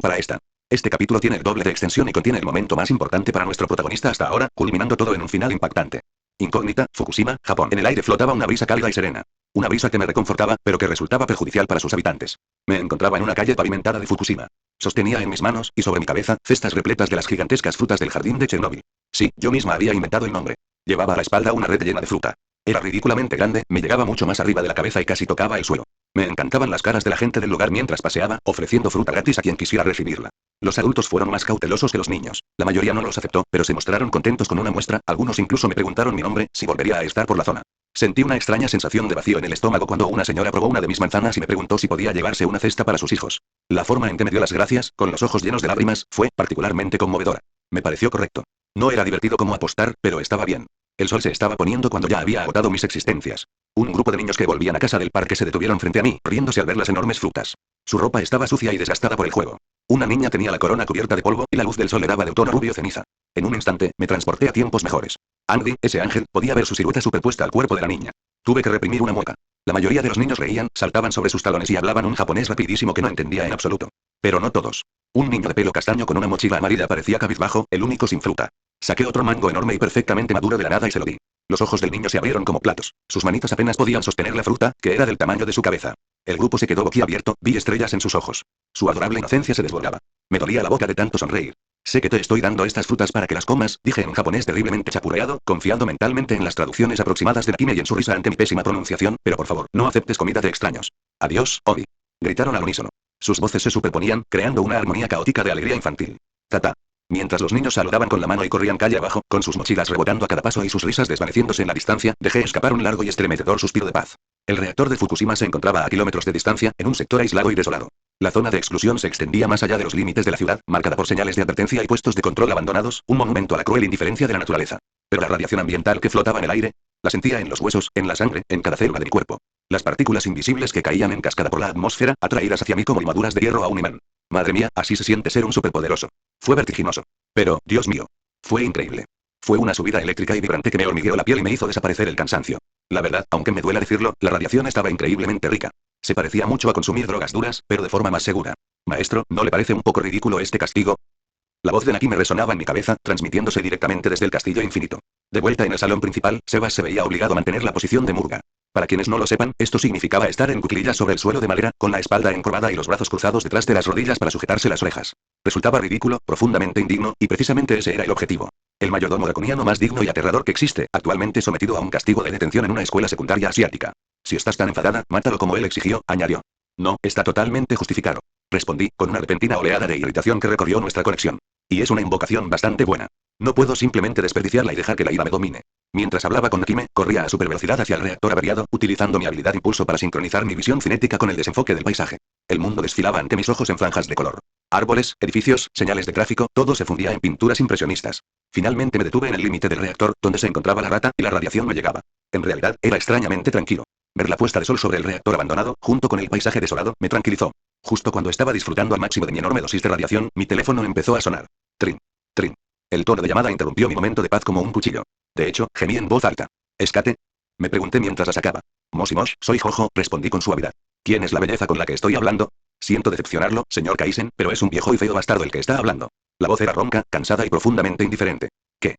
para esta. Este capítulo tiene el doble de extensión y contiene el momento más importante para nuestro protagonista hasta ahora, culminando todo en un final impactante. Incógnita, Fukushima, Japón. En el aire flotaba una brisa cálida y serena. Una brisa que me reconfortaba, pero que resultaba perjudicial para sus habitantes. Me encontraba en una calle pavimentada de Fukushima. Sostenía en mis manos, y sobre mi cabeza, cestas repletas de las gigantescas frutas del jardín de Chernobyl. Sí, yo misma había inventado el nombre. Llevaba a la espalda una red llena de fruta. Era ridículamente grande, me llegaba mucho más arriba de la cabeza y casi tocaba el suelo. Me encantaban las caras de la gente del lugar mientras paseaba, ofreciendo fruta gratis a quien quisiera recibirla. Los adultos fueron más cautelosos que los niños. La mayoría no los aceptó, pero se mostraron contentos con una muestra, algunos incluso me preguntaron mi nombre, si volvería a estar por la zona. Sentí una extraña sensación de vacío en el estómago cuando una señora probó una de mis manzanas y me preguntó si podía llevarse una cesta para sus hijos. La forma en que me dio las gracias, con los ojos llenos de lágrimas, fue particularmente conmovedora. Me pareció correcto. No era divertido como apostar, pero estaba bien. El sol se estaba poniendo cuando ya había agotado mis existencias. Un grupo de niños que volvían a casa del parque se detuvieron frente a mí, riéndose al ver las enormes frutas. Su ropa estaba sucia y desgastada por el juego. Una niña tenía la corona cubierta de polvo, y la luz del sol le daba de un tono rubio ceniza. En un instante, me transporté a tiempos mejores. Andy, ese ángel, podía ver su silueta superpuesta al cuerpo de la niña. Tuve que reprimir una mueca. La mayoría de los niños reían, saltaban sobre sus talones y hablaban un japonés rapidísimo que no entendía en absoluto. Pero no todos. Un niño de pelo castaño con una mochila amarilla parecía cabizbajo, el único sin fruta. Saqué otro mango enorme y perfectamente maduro de la nada y se lo di. Los ojos del niño se abrieron como platos. Sus manitas apenas podían sostener la fruta, que era del tamaño de su cabeza. El grupo se quedó boquiabierto, vi estrellas en sus ojos. Su adorable inocencia se desbordaba. Me dolía la boca de tanto sonreír. Sé que te estoy dando estas frutas para que las comas, dije en japonés terriblemente chapurreado, confiando mentalmente en las traducciones aproximadas de Nakime y en su risa ante mi pésima pronunciación, pero por favor, no aceptes comida de extraños. Adiós, Obi. Gritaron al unísono. Sus voces se superponían, creando una armonía caótica de alegría infantil. Tata. Mientras los niños saludaban con la mano y corrían calle abajo, con sus mochilas rebotando a cada paso y sus risas desvaneciéndose en la distancia, dejé escapar un largo y estremecedor suspiro de paz. El reactor de Fukushima se encontraba a kilómetros de distancia, en un sector aislado y desolado. La zona de exclusión se extendía más allá de los límites de la ciudad, marcada por señales de advertencia y puestos de control abandonados, un monumento a la cruel indiferencia de la naturaleza. Pero la radiación ambiental que flotaba en el aire, la sentía en los huesos, en la sangre, en cada célula de mi cuerpo. Las partículas invisibles que caían en cascada por la atmósfera, atraídas hacia mí como limaduras de hierro a un imán. Madre mía, así se siente ser un superpoderoso. Fue vertiginoso. Pero, Dios mío. Fue increíble. Fue una subida eléctrica y vibrante que me hormigueó la piel y me hizo desaparecer el cansancio. La verdad, aunque me duela decirlo, la radiación estaba increíblemente rica. Se parecía mucho a consumir drogas duras, pero de forma más segura. Maestro, ¿no le parece un poco ridículo este castigo? La voz de Nakime resonaba en mi cabeza, transmitiéndose directamente desde el castillo infinito. De vuelta en el salón principal, Sebas se veía obligado a mantener la posición de murga. Para quienes no lo sepan, esto significaba estar en cuclillas sobre el suelo de madera, con la espalda encorvada y los brazos cruzados detrás de las rodillas para sujetarse las orejas. Resultaba ridículo, profundamente indigno, y precisamente ese era el objetivo. El mayordomo draconiano más digno y aterrador que existe, actualmente sometido a un castigo de detención en una escuela secundaria asiática. Si estás tan enfadada, mátalo como él exigió, añadió. No, está totalmente justificado. Respondí, con una repentina oleada de irritación que recorrió nuestra conexión. Y es una invocación bastante buena. No puedo simplemente desperdiciarla y dejar que la ira me domine. Mientras hablaba con Nakime, corría a supervelocidad hacia el reactor averiado, utilizando mi habilidad impulso para sincronizar mi visión cinética con el desenfoque del paisaje. El mundo desfilaba ante mis ojos en franjas de color. Árboles, edificios, señales de tráfico, todo se fundía en pinturas impresionistas. Finalmente me detuve en el límite del reactor, donde se encontraba la rata, y la radiación me llegaba. En realidad, era extrañamente tranquilo. Ver la puesta de sol sobre el reactor abandonado, junto con el paisaje desolado, me tranquilizó. Justo cuando estaba disfrutando al máximo de mi enorme dosis de radiación, mi teléfono empezó a sonar. Trin. Trin. El tono de llamada interrumpió mi momento de paz como un cuchillo. De hecho, gemí en voz alta. ¿Escate? Me pregunté mientras la sacaba. Mosh y Mosh, soy Jojo, respondí con suavidad. ¿Quién es la belleza con la que estoy hablando? Siento decepcionarlo, señor Kaisen, pero es un viejo y feo bastardo el que está hablando. La voz era ronca, cansada y profundamente indiferente. ¿Qué?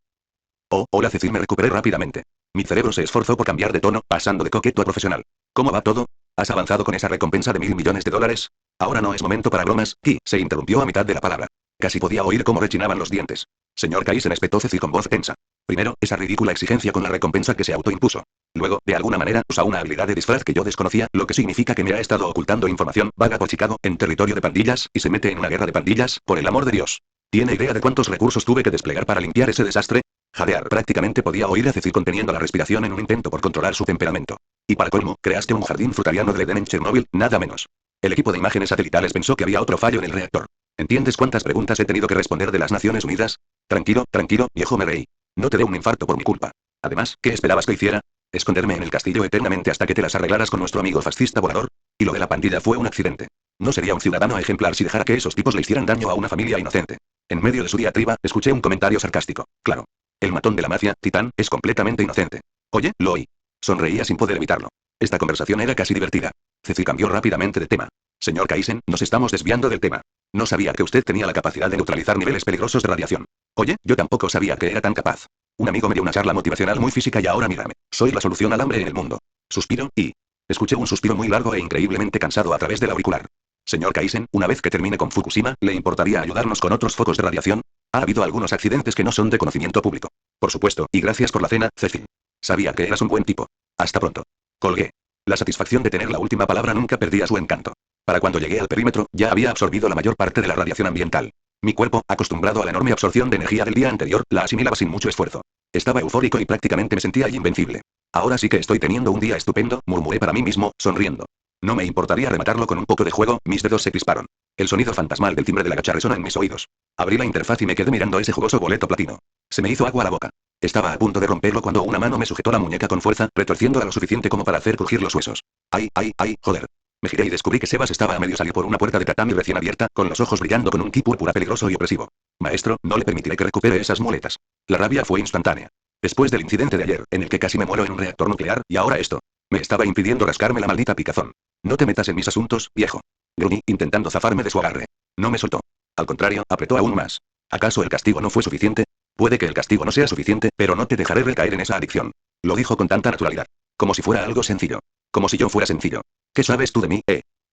Oh, hola Cecil, me recuperé rápidamente. Mi cerebro se esforzó por cambiar de tono, pasando de coqueto a profesional. ¿Cómo va todo? ¿Has avanzado con esa recompensa de $1.000 millones? Ahora no es momento para bromas, y se interrumpió a mitad de la palabra. Casi podía oír cómo rechinaban los dientes. Señor Kaisen, espetó Cecil con voz tensa. Primero, esa ridícula exigencia con la recompensa que se autoimpuso. Luego, de alguna manera, usa una habilidad de disfraz que yo desconocía, lo que significa que me ha estado ocultando información, vaga por Chicago, en territorio de pandillas, y se mete en una guerra de pandillas, por el amor de Dios. ¿Tiene idea de cuántos recursos tuve que desplegar para limpiar ese desastre? Jadear. Prácticamente podía oír a Cecil conteniendo la respiración en un intento por controlar su temperamento. Y para colmo, creaste un jardín frutariano de Edén en Chernóbil, nada menos. El equipo de imágenes satelitales pensó que había otro fallo en el reactor. ¿Entiendes cuántas preguntas he tenido que responder de las Naciones Unidas? Tranquilo, tranquilo, viejo, me reí. No te dé un infarto por mi culpa. Además, ¿qué esperabas que hiciera? ¿Esconderme en el castillo eternamente hasta que te las arreglaras con nuestro amigo fascista volador? Y lo de la pandilla fue un accidente. No sería un ciudadano ejemplar si dejara que esos tipos le hicieran daño a una familia inocente. En medio de su diatriba, escuché un comentario sarcástico. Claro. El matón de la mafia, Titán, es completamente inocente. Oye, lo oí. Sonreía sin poder evitarlo. Esta conversación era casi divertida. Ceci cambió rápidamente de tema. Señor Kaisen, nos estamos desviando del tema. No sabía que usted tenía la capacidad de neutralizar niveles peligrosos de radiación. Oye, yo tampoco sabía que era tan capaz. Un amigo me dio una charla motivacional muy física y ahora mírame. Soy la solución al hambre en el mundo. Suspiro, y... escuché un suspiro muy largo e increíblemente cansado a través del auricular. Señor Kaisen, una vez que termine con Fukushima, ¿le importaría ayudarnos con otros focos de radiación? Ha habido algunos accidentes que no son de conocimiento público. Por supuesto, y gracias por la cena, Cecil. Sabía que eras un buen tipo. Hasta pronto. Colgué. La satisfacción de tener la última palabra nunca perdía su encanto. Para cuando llegué al perímetro, ya había absorbido la mayor parte de la radiación ambiental. Mi cuerpo, acostumbrado a la enorme absorción de energía del día anterior, la asimilaba sin mucho esfuerzo. Estaba eufórico y prácticamente me sentía invencible. Ahora sí que estoy teniendo un día estupendo, murmuré para mí mismo, sonriendo. No me importaría rematarlo con un poco de juego, mis dedos se crisparon. El sonido fantasmal del timbre de la gacha resonó en mis oídos. Abrí la interfaz y me quedé mirando ese jugoso boleto platino. Se me hizo agua a la boca. Estaba a punto de romperlo cuando una mano me sujetó la muñeca con fuerza, retorciéndola lo suficiente como para hacer crujir los huesos. ¡Ay, ay, ay, joder! Me giré y descubrí que Sebas estaba a medio salir por una puerta de tatami recién abierta, con los ojos brillando con un ki púrpura peligroso y opresivo. Maestro, no le permitiré que recupere esas muletas. La rabia fue instantánea. Después del incidente de ayer, en el que casi me muero en un reactor nuclear, y ahora esto. Me estaba impidiendo rascarme la maldita picazón. No te metas en mis asuntos, viejo. Gruñí, intentando zafarme de su agarre. No me soltó. Al contrario, apretó aún más. ¿Acaso el castigo no fue suficiente? Puede que el castigo no sea suficiente, pero no te dejaré recaer en esa adicción. Lo dijo con tanta naturalidad. Como si fuera algo sencillo. Como si yo fuera sencillo. ¿Qué sabes tú de mí,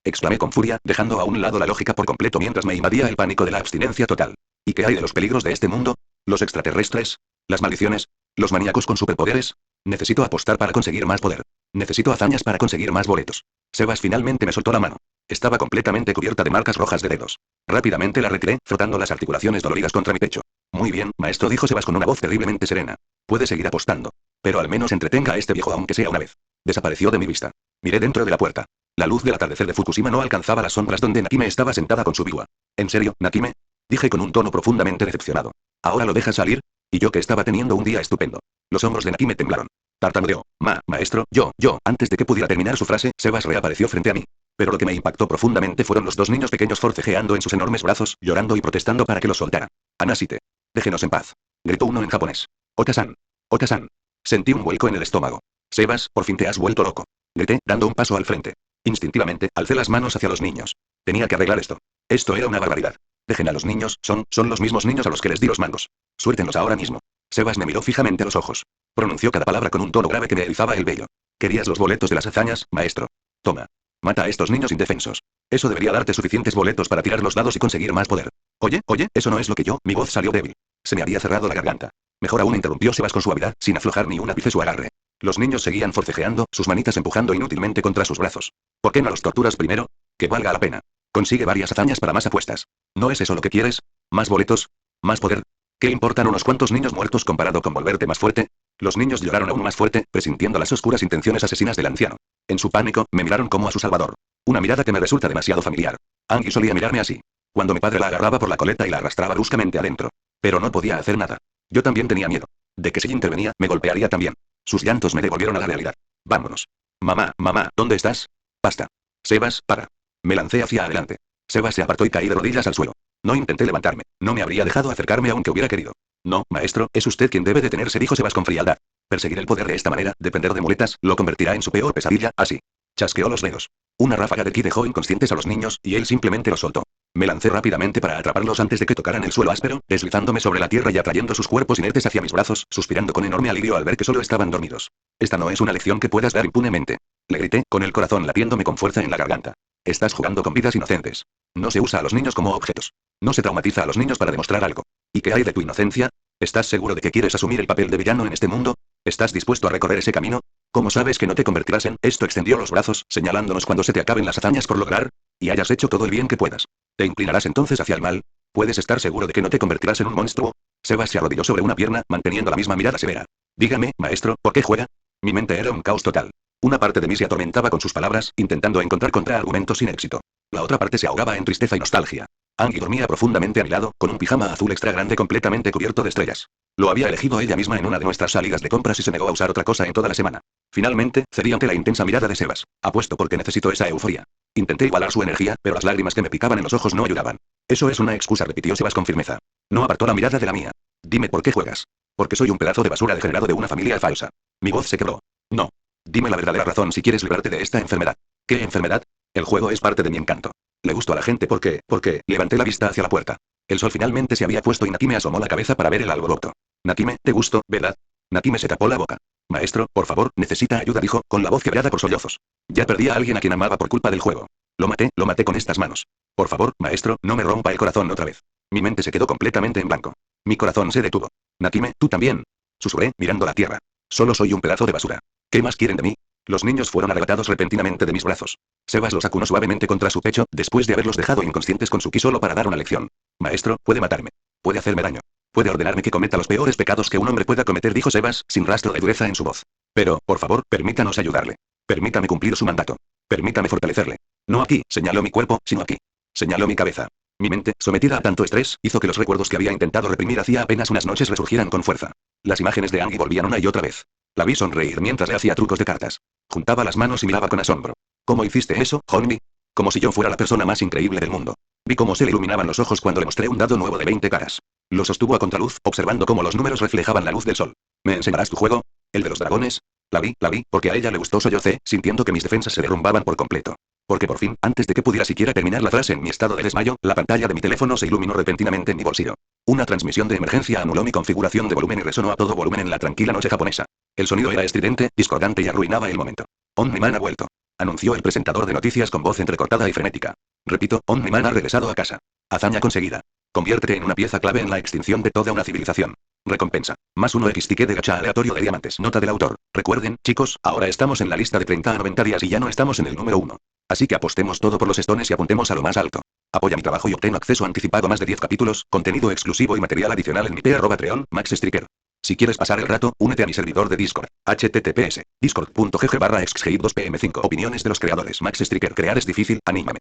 exclamé con furia, dejando a un lado la lógica por completo mientras me invadía el pánico de la abstinencia total. ¿Y qué hay de los peligros de este mundo? ¿Los extraterrestres? ¿Las maldiciones? ¿Los maníacos con superpoderes? Necesito apostar para conseguir más poder. Necesito hazañas para conseguir más boletos. Sebas finalmente me soltó la mano. Estaba completamente cubierta de marcas rojas de dedos. Rápidamente la retiré, frotando las articulaciones doloridas contra mi pecho. Muy bien, maestro, dijo Sebas con una voz terriblemente serena. Puede seguir apostando. Pero al menos entretenga a este viejo aunque sea una vez. Desapareció de mi vista. Miré dentro de la puerta. La luz del atardecer de Fukushima no alcanzaba las sombras donde Nakime estaba sentada con su biwa. ¿En serio, Nakime? Dije con un tono profundamente decepcionado. ¿Ahora lo dejas salir? Y yo que estaba teniendo un día estupendo. Los hombros de Nakime temblaron. Tartamudeó. Maestro, yo. Antes de que pudiera terminar su frase, Sebas reapareció frente a mí. Pero lo que me impactó profundamente fueron los dos niños pequeños forcejeando en sus enormes brazos, llorando y protestando para que los soltara. Anasite. Déjenos en paz. Gritó uno en japonés. Ota-san. Ota-san. Sentí un vuelco en el estómago. Sebas, por fin te has vuelto loco. Grité, dando un paso al frente. Instintivamente, alcé las manos hacia los niños. Tenía que arreglar esto. Esto era una barbaridad. Dejen a los niños, son los mismos niños a los que les di los mangos. Suéltenlos ahora mismo. Sebas me miró fijamente a los ojos. Pronunció cada palabra con un tono grave que me erizaba el vello. ¿Querías los boletos de las hazañas, maestro? Toma. Mata a estos niños indefensos. Eso debería darte suficientes boletos para tirar los dados y conseguir más poder. Oye, eso no es lo que yo. Mi voz salió débil. Se me había cerrado la garganta. Mejor aún, interrumpió Sebas con suavidad, sin aflojar ni un ápice su agarre. Los niños seguían forcejeando, sus manitas empujando inútilmente contra sus brazos. ¿Por qué no los torturas primero? Que valga la pena. Consigue varias hazañas para más apuestas. ¿No es eso lo que quieres? ¿Más boletos? ¿Más poder? ¿Qué importan unos cuantos niños muertos comparado con volverte más fuerte? Los niños lloraron aún más fuerte, presintiendo las oscuras intenciones asesinas del anciano. En su pánico, me miraron como a su salvador. Una mirada que me resulta demasiado familiar. Angie solía mirarme así. Cuando mi padre la agarraba por la coleta y la arrastraba bruscamente adentro. Pero no podía hacer nada. Yo también tenía miedo. De que si intervenía, me golpearía también. Sus llantos me devolvieron a la realidad. Vámonos. Mamá, ¿dónde estás? Basta. Sebas, para. Me lancé hacia adelante. Sebas se apartó y caí de rodillas al suelo. No intenté levantarme. No me habría dejado acercarme aunque hubiera querido. No, maestro, es usted quien debe detenerse, dijo Sebas con frialdad. Perseguir el poder de esta manera, depender de muletas, lo convertirá en su peor pesadilla, así. Chasqueó los dedos. Una ráfaga de ki dejó inconscientes a los niños, y él simplemente los soltó. Me lancé rápidamente para atraparlos antes de que tocaran el suelo áspero, deslizándome sobre la tierra y atrayendo sus cuerpos inertes hacia mis brazos, suspirando con enorme alivio al ver que solo estaban dormidos. Esta no es una lección que puedas dar impunemente. Le grité, con el corazón latiéndome con fuerza en la garganta. Estás jugando con vidas inocentes. No se usa a los niños como objetos. No se traumatiza a los niños para demostrar algo. ¿Y qué hay de tu inocencia? ¿Estás seguro de que quieres asumir el papel de villano en este mundo? ¿Estás dispuesto a recorrer ese camino? ¿Cómo sabes que no te convertirás en? Esto extendió los brazos, señalándonos cuando se te acaben las hazañas por lograr, y hayas hecho todo el bien que puedas. ¿Te inclinarás entonces hacia el mal? ¿Puedes estar seguro de que no te convertirás en un monstruo? Sebas se arrodilló sobre una pierna, manteniendo la misma mirada severa. Dígame, maestro, ¿por qué juega? Mi mente era un caos total. Una parte de mí se atormentaba con sus palabras, intentando encontrar contraargumentos sin éxito. La otra parte se ahogaba en tristeza y nostalgia. Angie dormía profundamente a mi lado, con un pijama azul extra grande completamente cubierto de estrellas. Lo había elegido ella misma en una de nuestras salidas de compras y se negó a usar otra cosa en toda la semana. Finalmente, cedí ante la intensa mirada de Sebas. Apuesto porque necesito esa euforia. Intenté igualar su energía, pero las lágrimas que me picaban en los ojos no ayudaban. Eso es una excusa, repitió Sebas con firmeza. No apartó la mirada de la mía. Dime por qué juegas. Porque soy un pedazo de basura degenerado de una familia falsa. Mi voz se quebró. No. Dime la verdadera razón si quieres librarte de esta enfermedad. ¿Qué enfermedad? El juego es parte de mi encanto. Le gusto a la gente porque levanté la vista hacia la puerta. El sol finalmente se había puesto y Nakime asomó la cabeza para ver el alboroto. Nakime, te gusto, ¿verdad? Nakime se tapó la boca. Maestro, por favor, necesita ayuda, dijo, con la voz quebrada por sollozos. Ya perdí a alguien a quien amaba por culpa del juego. Lo maté con estas manos. Por favor, maestro, no me rompa el corazón otra vez. Mi mente se quedó completamente en blanco. Mi corazón se detuvo. Nakime, tú también. Susurré, mirando la tierra. Solo soy un pedazo de basura. ¿Qué más quieren de mí? Los niños fueron arrebatados repentinamente de mis brazos. Sebas los acunó suavemente contra su pecho, después de haberlos dejado inconscientes con Suki solo para dar una lección. Maestro, puede matarme. Puede hacerme daño. Puede ordenarme que cometa los peores pecados que un hombre pueda cometer, dijo Sebas, sin rastro de dureza en su voz. Pero, por favor, permítanos ayudarle. Permítame cumplir su mandato. Permítame fortalecerle. No aquí, señaló mi cuerpo, sino aquí. Señaló mi cabeza. Mi mente, sometida a tanto estrés, hizo que los recuerdos que había intentado reprimir hacía apenas unas noches resurgieran con fuerza. Las imágenes de Angie volvían una y otra vez. La vi sonreír mientras le hacía trucos de cartas. Juntaba las manos y miraba con asombro. ¿Cómo hiciste eso, Honmi? Como si yo fuera la persona más increíble del mundo. Vi cómo se le iluminaban los ojos cuando le mostré un dado nuevo de 20 caras. Lo sostuvo a contraluz, observando cómo los números reflejaban la luz del sol. ¿Me enseñarás tu juego? ¿El de los dragones? La vi, porque a ella le gustó, sollocé, sintiendo que mis defensas se derrumbaban por completo. Porque por fin, antes de que pudiera siquiera terminar la frase en mi estado de desmayo, la pantalla de mi teléfono se iluminó repentinamente en mi bolsillo. Una transmisión de emergencia anuló mi configuración de volumen y resonó a todo volumen en la tranquila noche japonesa. El sonido era estridente, discordante y arruinaba el momento. Omniman ha vuelto. Anunció el presentador de noticias con voz entrecortada y frenética. Repito, Omniman ha regresado a casa. Hazaña conseguida. Conviértete en una pieza clave en la extinción de toda una civilización. Recompensa. +1 ticket de gacha aleatorio de diamantes. Nota del autor. Recuerden, chicos, ahora estamos en la lista de 30 a 90 días y ya no estamos en el número 1. Así que apostemos todo por los stones y apuntemos a lo más alto. Apoya mi trabajo y obtén acceso anticipado a más de 10 capítulos, contenido exclusivo y material adicional en mi p.treon, Max Striker. Si quieres pasar el rato, únete a mi servidor de Discord. https discord.gg/xgib2pm5. Opiniones de los creadores. Max Striker. Crear es difícil, anímame.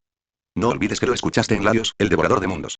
No olvides que lo escuchaste en Labios, el devorador de mundos.